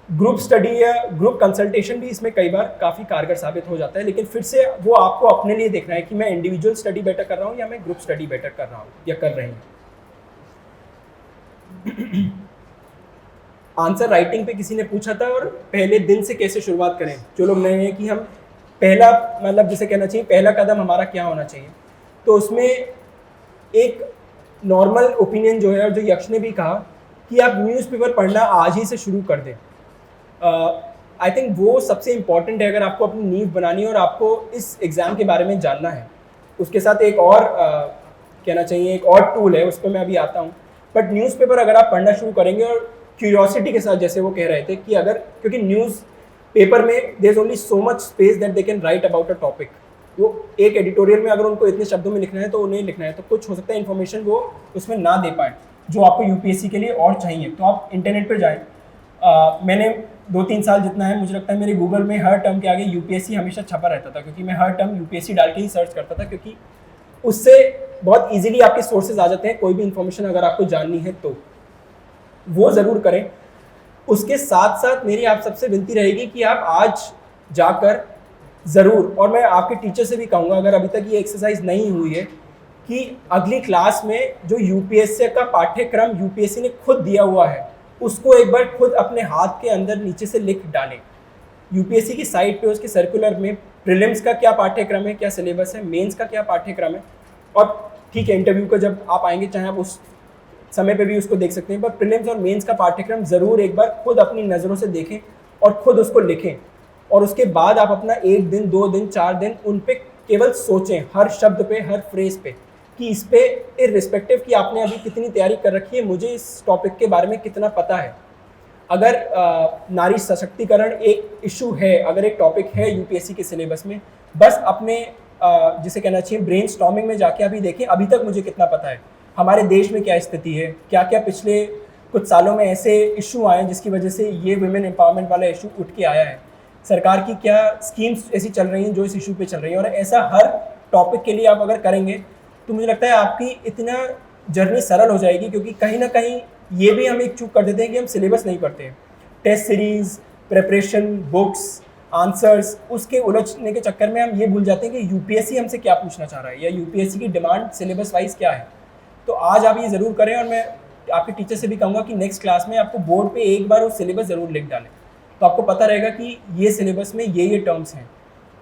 ग्रुप स्टडी या ग्रुप कंसल्टेशन भी इसमें कई बार काफ़ी कारगर साबित हो जाता है, लेकिन फिर से वो आपको अपने लिए देखना है कि मैं इंडिविजुअल स्टडी बेटर कर रहा हूँ या मैं ग्रुप स्टडी बेटर कर रहा हूँ या कर रही हूँ। आंसर राइटिंग पे किसी ने पूछा था और पहले दिन से कैसे शुरुआत करें, जो लोग नए हैं, कि हम पहला मतलब जिसे कहना चाहिए पहला कदम हमारा क्या होना चाहिए। तो उसमें एक नॉर्मल ओपिनियन जो है और जो यक्ष ने भी कहा कि आप न्यूज़पेपर पढ़ना आज ही से शुरू कर दें। आई थिंक वो सबसे इम्पॉर्टेंट है अगर आपको अपनी नींव बनानी है और आपको इस एग्ज़ाम के बारे में जानना है। उसके साथ एक और कहना चाहिए एक और टूल है, उस पर मैं अभी आता हूँ। बट न्यूज़पेपर अगर आप पढ़ना शुरू करेंगे और क्यूरियोसिटी के साथ, जैसे वो कह रहे थे कि अगर, क्योंकि न्यूज़ पेपर में there is only so much space that they can write about a topic. वो एक एडिटोरियल में अगर उनको इतने शब्दों में लिखना है तो उन्हें लिखना है, तो कुछ हो सकता है इन्फॉर्मेशन वो उसमें ना दे पाए जो आपको यूपीएससी के लिए और चाहिए। तो आप इंटरनेट पर जाएँ। मैंने 2-3 साल जितना है मुझे लगता है मेरे गूगल में हर टर्म के आगे यूपीएससी हमेशा छपा रहता था, क्योंकि मैं हर टर्म यूपीएससी डाल के ही सर्च करता था, क्योंकि उससे बहुत ईजिली आपके सोर्सेज आ जाते हैं। कोई भी इन्फॉर्मेशन अगर आपको जाननी है तो वो ज़रूर करें। उसके साथ साथ मेरी आप सबसे विनती रहेगी कि आप आज जाकर ज़रूर, और मैं आपके टीचर से भी कहूँगा अगर अभी तक ये एक्सरसाइज नहीं हुई है, कि अगली क्लास में जो यूपीएससी का पाठ्यक्रम यूपीएससी ने खुद दिया हुआ है उसको एक बार खुद अपने हाथ के अंदर नीचे से लिख डालें। यूपीएससी की साइट पे उसके सर्कुलर में प्रीलिम्स का क्या पाठ्यक्रम है, क्या सिलेबस है, मेंस का क्या पाठ्यक्रम है, और ठीक है इंटरव्यू को जब आप आएंगे चाहे आप उस समय पे भी उसको देख सकते हैं, पर प्रीलिम्स और मेंस का पाठ्यक्रम ज़रूर एक बार खुद अपनी नज़रों से देखें और खुद उसको लिखें, और उसके बाद आप अपना 1 दिन 2 दिन 4 दिन उन पे केवल सोचें, हर शब्द पे, हर फ्रेज पे, कि इस पे इर्रिस्पेक्टिव कि आपने अभी कितनी तैयारी कर रखी है, मुझे इस टॉपिक के बारे में कितना पता है। अगर नारी सशक्तिकरण एक इशू है, अगर एक टॉपिक है यूपीएससी के सिलेबस में, बस अपने जिसे कहना चाहिए ब्रेन स्टॉर्मिंग में जाके अभी देखें अभी तक मुझे कितना पता है, हमारे देश में क्या स्थिति है, क्या क्या पिछले कुछ सालों में ऐसे इशू आए हैं जिसकी वजह से ये वुमेन एम्पावरमेंट वाला इशू उठ के आया है, सरकार की क्या स्कीम्स ऐसी चल रही हैं जो इस इशू पे चल रही हैं, और ऐसा हर टॉपिक के लिए आप अगर करेंगे तो मुझे लगता है आपकी इतना जर्नी सरल हो जाएगी, क्योंकि कहीं ना कहीं ये भी हम एक चूक कर देते हैं कि हम सिलेबस नहीं पढ़ते हैं, test series, preparation, books, answers, उसके उलझने के चक्कर में हम ये भूल जाते हैं कि यूपीएससी हमसे क्या पूछना चाह रहा है या यूपीएससी की डिमांड सिलेबस वाइज क्या है। तो आज आप ये ज़रूर करें, और मैं आपके टीचर से भी कहूँगा कि नेक्स्ट क्लास में आपको बोर्ड पे एक बार वो सिलेबस ज़रूर लिख डालें, तो आपको पता रहेगा कि ये सिलेबस में ये टर्म्स हैं,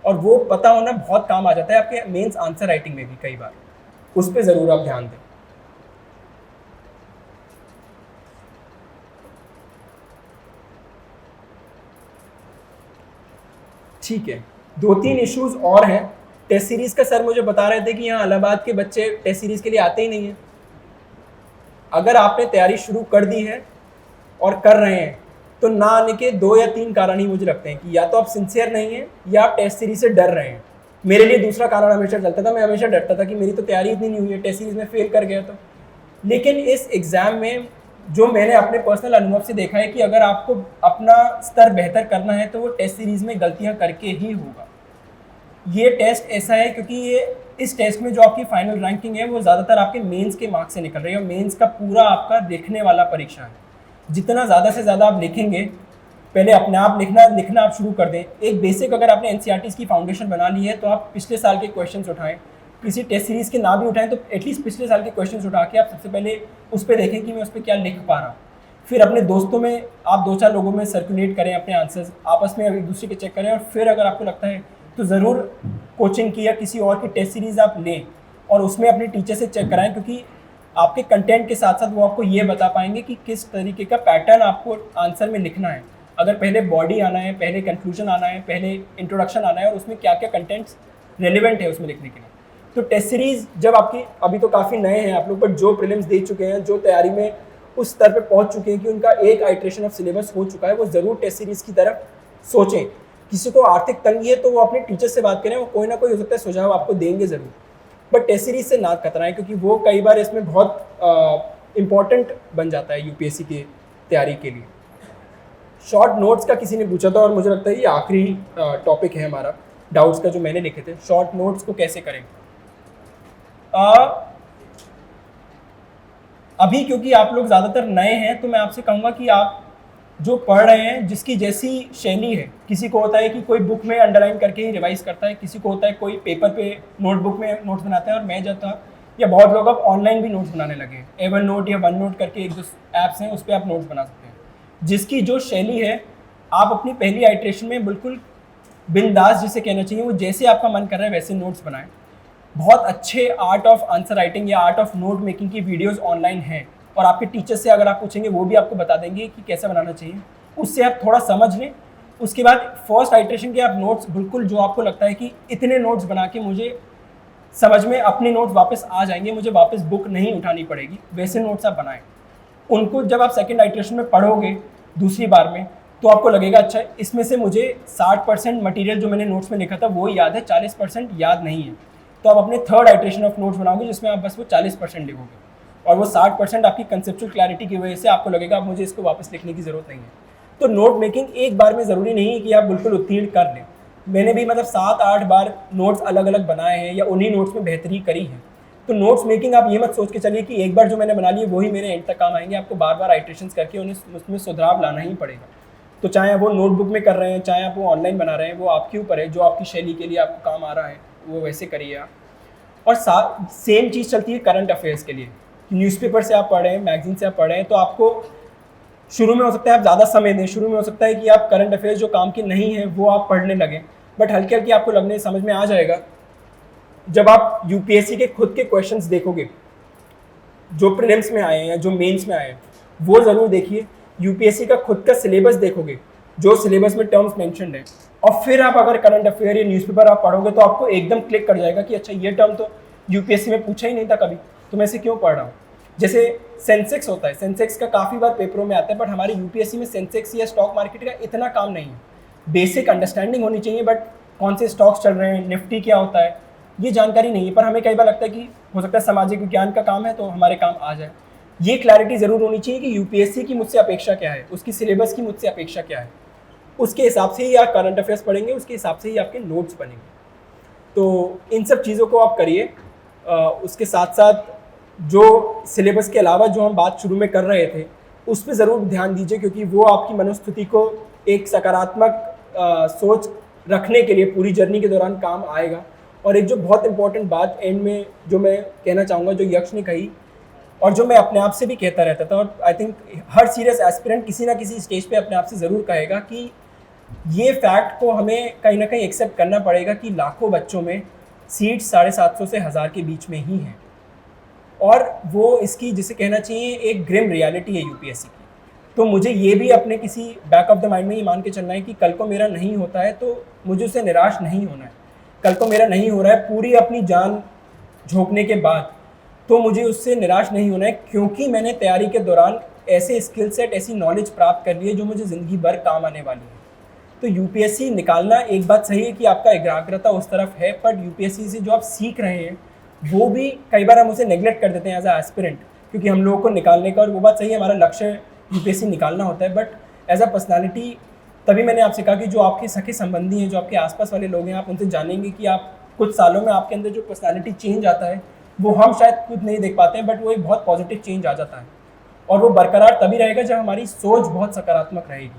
और वो पता होना बहुत काम आ जाता है आपके मेंस आंसर राइटिंग में भी कई बार, उस पर ज़रूर आप ध्यान दें। ठीक है, 2-3 इश्यूज और हैं। टेस्ट सीरीज़ का सर मुझे बता रहे थे कि यहाँ इलाहाबाद के बच्चे टेस्ट सीरीज़ के लिए आते ही नहीं हैं। अगर आपने तैयारी शुरू कर दी है और कर रहे हैं तो ना आने के 2 या 3 कारण ही मुझे लगते हैं कि या तो आप सिंसियर नहीं हैं या आप टेस्ट सीरीज़ से डर रहे हैं। मेरे लिए दूसरा कारण हमेशा चलता था, मैं हमेशा डरता था कि मेरी तो तैयारी इतनी नहीं हुई है, टेस्ट सीरीज़ में फेल कर गया तो। लेकिन इस एग्ज़ाम में जो मैंने अपने पर्सनल अनुभव से देखा है कि अगर आपको अपना स्तर बेहतर करना है तो वो टेस्ट सीरीज़ में गलतियां करके ही होगा। ये टेस्ट ऐसा है क्योंकि ये इस टेस्ट में जो आपकी फाइनल रैंकिंग है वो ज़्यादातर आपके मेंस के मार्क्स से निकल रही है, और मेंस का पूरा आपका लिखने वाला परीक्षा है। जितना ज़्यादा से ज़्यादा आप लिखेंगे, पहले अपने आप लिखना आप शुरू कर दें। एक बेसिक अगर आपने एनसीईआरटी की फाउंडेशन बना ली है तो आप पिछले साल के क्वेश्चंस उठाएं, किसी टेस्ट सीरीज़ के ना भी उठाएं तो एटलीस्ट पिछले साल के क्वेश्चंस उठा के आप सबसे पहले उस पर देखें कि मैं उस पर क्या लिख पा रहा हूँ। फिर अपने दोस्तों में आप 2-4 लोगों में सर्कुलेट करें अपने आंसर्स, आपस में एक दूसरे के चेक करें, और फिर अगर आपको लगता है तो ज़रूर कोचिंग की या किसी और की टेस्ट सीरीज़ आप लें और उसमें अपने टीचर से चेक कराएं, क्योंकि आपके कंटेंट के साथ साथ वो आपको ये बता पाएंगे कि किस तरीके का पैटर्न आपको आंसर में लिखना है। अगर पहले बॉडी आना है, पहले कंक्लूजन आना है, पहले इंट्रोडक्शन आना है, और उसमें क्या क्या कंटेंट्स रेलिवेंट है उसमें लिखने के लिए। तो टेस्ट सीरीज़ जब आपकी, अभी तो काफ़ी नए हैं आप लोग, बट जो प्रीलिम्स दे चुके हैं, जो तैयारी में उस स्तर पे पहुंच चुके हैं कि उनका एक आइट्रेशन ऑफ सिलेबस हो चुका है, वो ज़रूर टेस्ट सीरीज़ की तरफ सोचें। किसी को आर्थिक तंगी है तो वो अपने टीचर से बात करें, वो कोई ना कोई हो सकता है सुझाव आपको देंगे ज़रूर, बट टेस्ट सीरीज़ से ना कतराएं, क्योंकि वो कई बार इसमें बहुत इम्पॉर्टेंट बन जाता है यूपीएससी की तैयारी के लिए। शॉर्ट नोट्स का किसी ने पूछा था, और मुझे लगता है ये आखिरी टॉपिक है हमारा डाउट्स का जो मैंने लिखे थे। शॉर्ट नोट्स को कैसे करें? अभी क्योंकि आप लोग ज़्यादातर नए हैं तो मैं आपसे कहूँगा कि आप जो पढ़ रहे हैं, जिसकी जैसी शैली है, किसी को होता है कि कोई बुक में अंडरलाइन करके ही रिवाइज करता है, किसी को होता है कोई पेपर पे नोटबुक में नोट्स बनाता है, और मैं जाता या बहुत लोग अब ऑनलाइन भी नोट्स बनाने लगे हैं। एवन नोट या वन नोट करके एक दो ऐप्स हैं, उस पर आप नोट्स बना सकते हैं। जिसकी जो शैली है, आप अपनी पहली आइट्रेशन में बिल्कुल बिंदास जिसे कहना चाहिए, वो जैसे आपका मन कर रहा है वैसे नोट्स बनाएं। बहुत अच्छे आर्ट ऑफ आंसर राइटिंग या आर्ट ऑफ नोट मेकिंग की वीडियोस ऑनलाइन हैं, और आपके टीचर से अगर आप पूछेंगे वो भी आपको बता देंगे कि कैसे बनाना चाहिए। उससे आप थोड़ा समझ लें, उसके बाद फर्स्ट आइट्रेशन के आप नोट्स बिल्कुल जो आपको लगता है कि इतने नोट्स बना के मुझे समझ में अपने नोट्स वापस आ जाएंगे, मुझे वापस बुक नहीं उठानी पड़ेगी, वैसे नोट्स आप बनाएं। उनको जब आप सेकेंड आइट्रेशन में पढ़ोगे दूसरी बार में, तो आपको लगेगा अच्छा इसमें से मुझे 60% मटेरियल जो मैंने नोट्स में लिखा था वो याद है, 40% याद नहीं है। तो आप अपने थर्ड आइट्रेशन ऑफ नोट्स बनाओगे जिसमें आप बस वो 40% लिखोगे, और वो 60% आपकी कंसेप्चुअल क्लैरिटी की वजह से आपको लगेगा अब मुझे इसको वापस लिखने की ज़रूरत नहीं है। तो नोट मेकिंग एक बार में ज़रूरी नहीं है कि आप बिल्कुल उत्तीर्ण कर लें। मैंने भी मतलब 7-8 बार नोट्स अलग अलग बनाए हैं या उन्हीं नोट्स में बेहतरी करी है। तो नोट्स मेकिंग आप ये मत सोच के चलिए कि एक बार जो मैंने बना लिए वही मेरे एंड तक काम आएंगे, आपको बार बार आइट्रेशंस करके उन्हें उसमें सुधार लाना ही पड़ेगा। तो चाहे आप वो नोटबुक में कर रहे हैं, चाहे आप वो ऑनलाइन बना रहे हैं, वो आपके ऊपर है। जो आपकी शैली के लिए आपको काम आ रहा है वो वैसे करिए आप। और सेम चीज़ चलती है करंट अफेयर्स के लिए। न्यूज़पेपर से आप पढ़ रहे हैं, मैगजीन से आप पढ़ रहे हैं, तो आपको शुरू में हो सकता है आप ज़्यादा समय दें, शुरू में हो सकता है कि आप करंट अफेयर्स जो काम के नहीं हैं वो आप पढ़ने लगें, बट हल्के हल्के आपको लगने समझ में आ जाएगा जब आप यूपीएससी के खुद के क्वेश्चंस देखोगे जो प्रीलिम्स में आए हैं या जो मेंस में आए हैं, वो ज़रूर देखिए। यूपीएससी का खुद का सिलेबस देखोगे, जो सिलेबस में टर्म्स मेंशन्ड है, और फिर आप अगर करंट अफेयर या न्यूज़पेपर आप पढ़ोगे तो आपको एकदम क्लिक कर जाएगा कि अच्छा ये टर्म तो यूपीएससी में पूछा ही नहीं था कभी, तो मैं इसे क्यों पढ़ रहा हूँ। जैसे सेंसेक्स होता है, सेंसेक्स का काफ़ी बार पेपरों में आता है, बट हमारे यूपीएससी में सेंसेक्स या स्टॉक मार्केट का इतना काम नहीं है। बेसिक अंडरस्टैंडिंग होनी चाहिए, बट कौन से स्टॉक्स चल रहे हैं, निफ्टी क्या होता है, ये जानकारी नहीं है। पर हमें कई बार लगता है कि हो सकता है सामाजिक विज्ञान का काम है तो हमारे काम आ जाए। ये क्लैरिटी ज़रूर होनी चाहिए कि यूपीएससी की मुझसे अपेक्षा क्या है, उसकी सिलेबस की मुझसे अपेक्षा क्या है, उसके हिसाब से ही आप करंट अफेयर्स पढ़ेंगे, उसके हिसाब से ही आपके नोट्स बनेंगे। तो इन सब चीज़ों को आप करिए। उसके साथ साथ जो सिलेबस के अलावा जो हम बात शुरू में कर रहे थे उस पर ज़रूर ध्यान दीजिए, क्योंकि वो आपकी मनोस्थिति को एक सकारात्मक सोच रखने के लिए पूरी जर्नी के दौरान काम आएगा। और एक जो बहुत इंपॉर्टेंट बात एंड में जो मैं कहना चाहूँगा, जो यक्ष ने कही और जो मैं अपने आप से भी कहता रहता था, और I think her serious aspirant किसी ना किसी स्टेज पे अपने आप से ज़रूर कहेगा कि ये फैक्ट को हमें कहीं ना कहीं एक्सेप्ट करना पड़ेगा कि लाखों बच्चों में सीट्स 750 से 1000 के बीच में ही हैं, और वो इसकी जिसे कहना चाहिए एक ग्रिम रियलिटी है यूपीएससी की। तो मुझे ये भी अपने किसी बैक ऑफ द माइंड में ये मान के चलना है कि कल को मेरा नहीं होता है तो मुझे उससे निराश नहीं होना है। कल को मेरा नहीं हो रहा है पूरी अपनी जान झोंकने के बाद, तो मुझे उससे निराश नहीं होना है, क्योंकि मैंने तैयारी के दौरान ऐसे स्किल सेट, ऐसी नॉलेज प्राप्त कर ली है जो मुझे ज़िंदगी भर काम आने वाली है। तो यूपीएससी निकालना एक बात सही है कि आपका एकाग्रता उस तरफ है, पर यूपीएससी से जो आप सीख रहे हैं वो भी कई बार हम उसे नेगलेक्ट कर देते हैं एज अ एस्पिरेंट, क्योंकि हम लोगों को निकालने का, और वो बात सही है, हमारा लक्ष्य यूपीएससी निकालना होता है, बट एज अ पर्सनैलिटी तभी मैंने आपसे कहा कि जो आपके सखे संबंधी हैं, जो आपके आसपास वाले लोग हैं, आप उनसे जानेंगे कि आप कुछ सालों में आपके अंदर जो पर्सनैलिटी चेंज आता है वो हम शायद खुद नहीं देख पाते हैं, बट वो एक बहुत पॉजिटिव चेंज आ जाता है, और वो बरकरार तभी रहेगा जब हमारी सोच बहुत सकारात्मक रहेगी।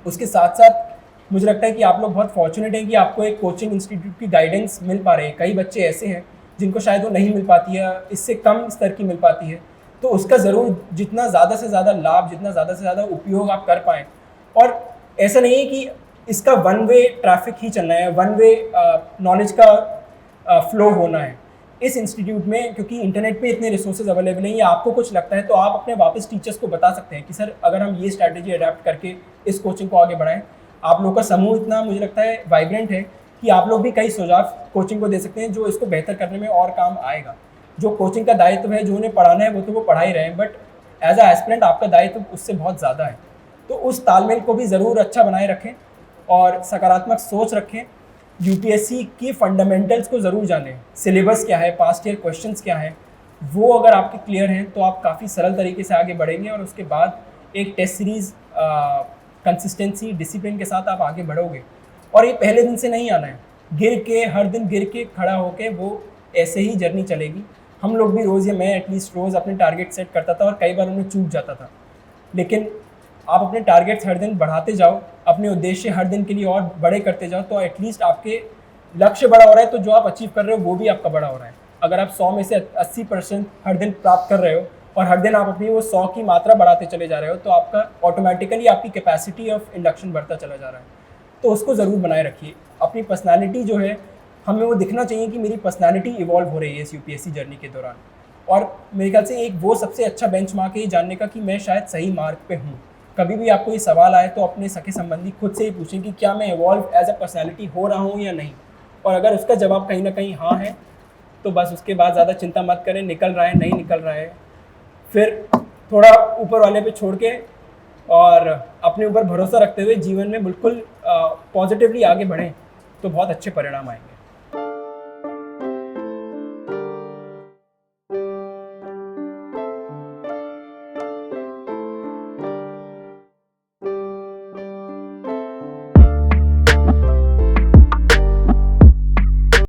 उसके साथ साथ मुझे लगता है कि आप लोग बहुत फॉर्चुनेट हैं कि आपको एक कोचिंग इंस्टीट्यूट की गाइडेंस मिल पा रही है। कई बच्चे ऐसे हैं जिनको शायद वो नहीं मिल पाती है, इससे कम स्तर की मिल पाती है, तो उसका ज़रूर जितना ज़्यादा से ज़्यादा लाभ, जितना ज़्यादा से ज़्यादा उपयोग आप कर पाएँ। और ऐसा नहीं है कि इसका वन वे ट्रैफिक ही चलना है, वन वे नॉलेज का फ्लो होना है इस इंस्टीट्यूट में, क्योंकि इंटरनेट पे इतने रिसोर्सेज अवेलेबल नहीं है। आपको कुछ लगता है तो आप अपने वापस टीचर्स को बता सकते हैं कि सर अगर हम ये स्ट्रैटेजी अडेप्ट करके इस कोचिंग को आगे बढ़ाएं। आप लोग का समूह इतना मुझे लगता है वाइब्रेंट है कि आप लोग भी कई सुझाव कोचिंग को दे सकते हैं जो इसको बेहतर करने में और काम आएगा। जो कोचिंग का दायित्व है, जो उन्हें पढ़ाना है वो तो वो पढ़ा ही रहे हैं, बट एज अ एस्पिरेंट आपका दायित्व उससे बहुत ज़्यादा है। तो उस तालमेल को भी ज़रूर अच्छा बनाए रखें और सकारात्मक सोच रखें। यूपीएससी की फंडामेंटल्स को ज़रूर जानें, सिलेबस क्या है, पास्ट ईयर क्वेश्चंस क्या हैं, वो अगर आपके क्लियर हैं तो आप काफ़ी सरल तरीके से आगे बढ़ेंगे, और उसके बाद एक टेस्ट सीरीज़ कंसिस्टेंसी, डिसिप्लिन के साथ आप आगे बढ़ोगे। और ये पहले दिन से नहीं आना है, गिर के हर दिन गिर के खड़ा होके वो ऐसे ही जर्नी चलेगी। हम लोग भी रोज़, या मैं एटलीस्ट रोज़ अपने टारगेट सेट करता था और कई बार उन्हें चूक जाता था, लेकिन आप अपने टारगेट्स हर दिन बढ़ाते जाओ, अपने उद्देश्य हर दिन के लिए और बड़े करते जाओ, तो एटलीस्ट आपके लक्ष्य बड़ा हो रहा है तो जो आप अचीव कर रहे हो वो भी आपका बड़ा हो रहा है। अगर आप 100 में से 80% हर दिन प्राप्त कर रहे हो और हर दिन आप अपनी वो 100 की मात्रा बढ़ाते चले जा रहे हो, तो आपका ऑटोमेटिकली आपकी कैपेसिटी ऑफ इंडक्शन बढ़ता चला जा रहा है। तो उसको ज़रूर बनाए रखिए। अपनी पर्सनैलिटी जो है, हमें वो दिखना चाहिए कि मेरी पर्सनैलिटी इवॉल्व हो रही है इस यूपीएससी जर्नी के दौरान। और मेरे ख्याल से एक वो सबसे अच्छा बेंचमार्क है ये जानने का कि मैं शायद सही मार्ग पे हूँ। कभी भी आपको ये सवाल आए तो अपने सखे संबंधी खुद से ही पूछें कि क्या मैं इवॉल्व एज अ पर्सनैलिटी हो रहा हूँ या नहीं, और अगर उसका जवाब कहीं ना कहीं हाँ है तो बस उसके बाद ज़्यादा चिंता मत करें, निकल रहा है नहीं निकल रहा है, फिर थोड़ा ऊपर वाले पे छोड़ के और अपने ऊपर भरोसा रखते हुए जीवन में बिल्कुल पॉजिटिवली आगे बढ़ें तो बहुत अच्छे परिणाम आएंगे।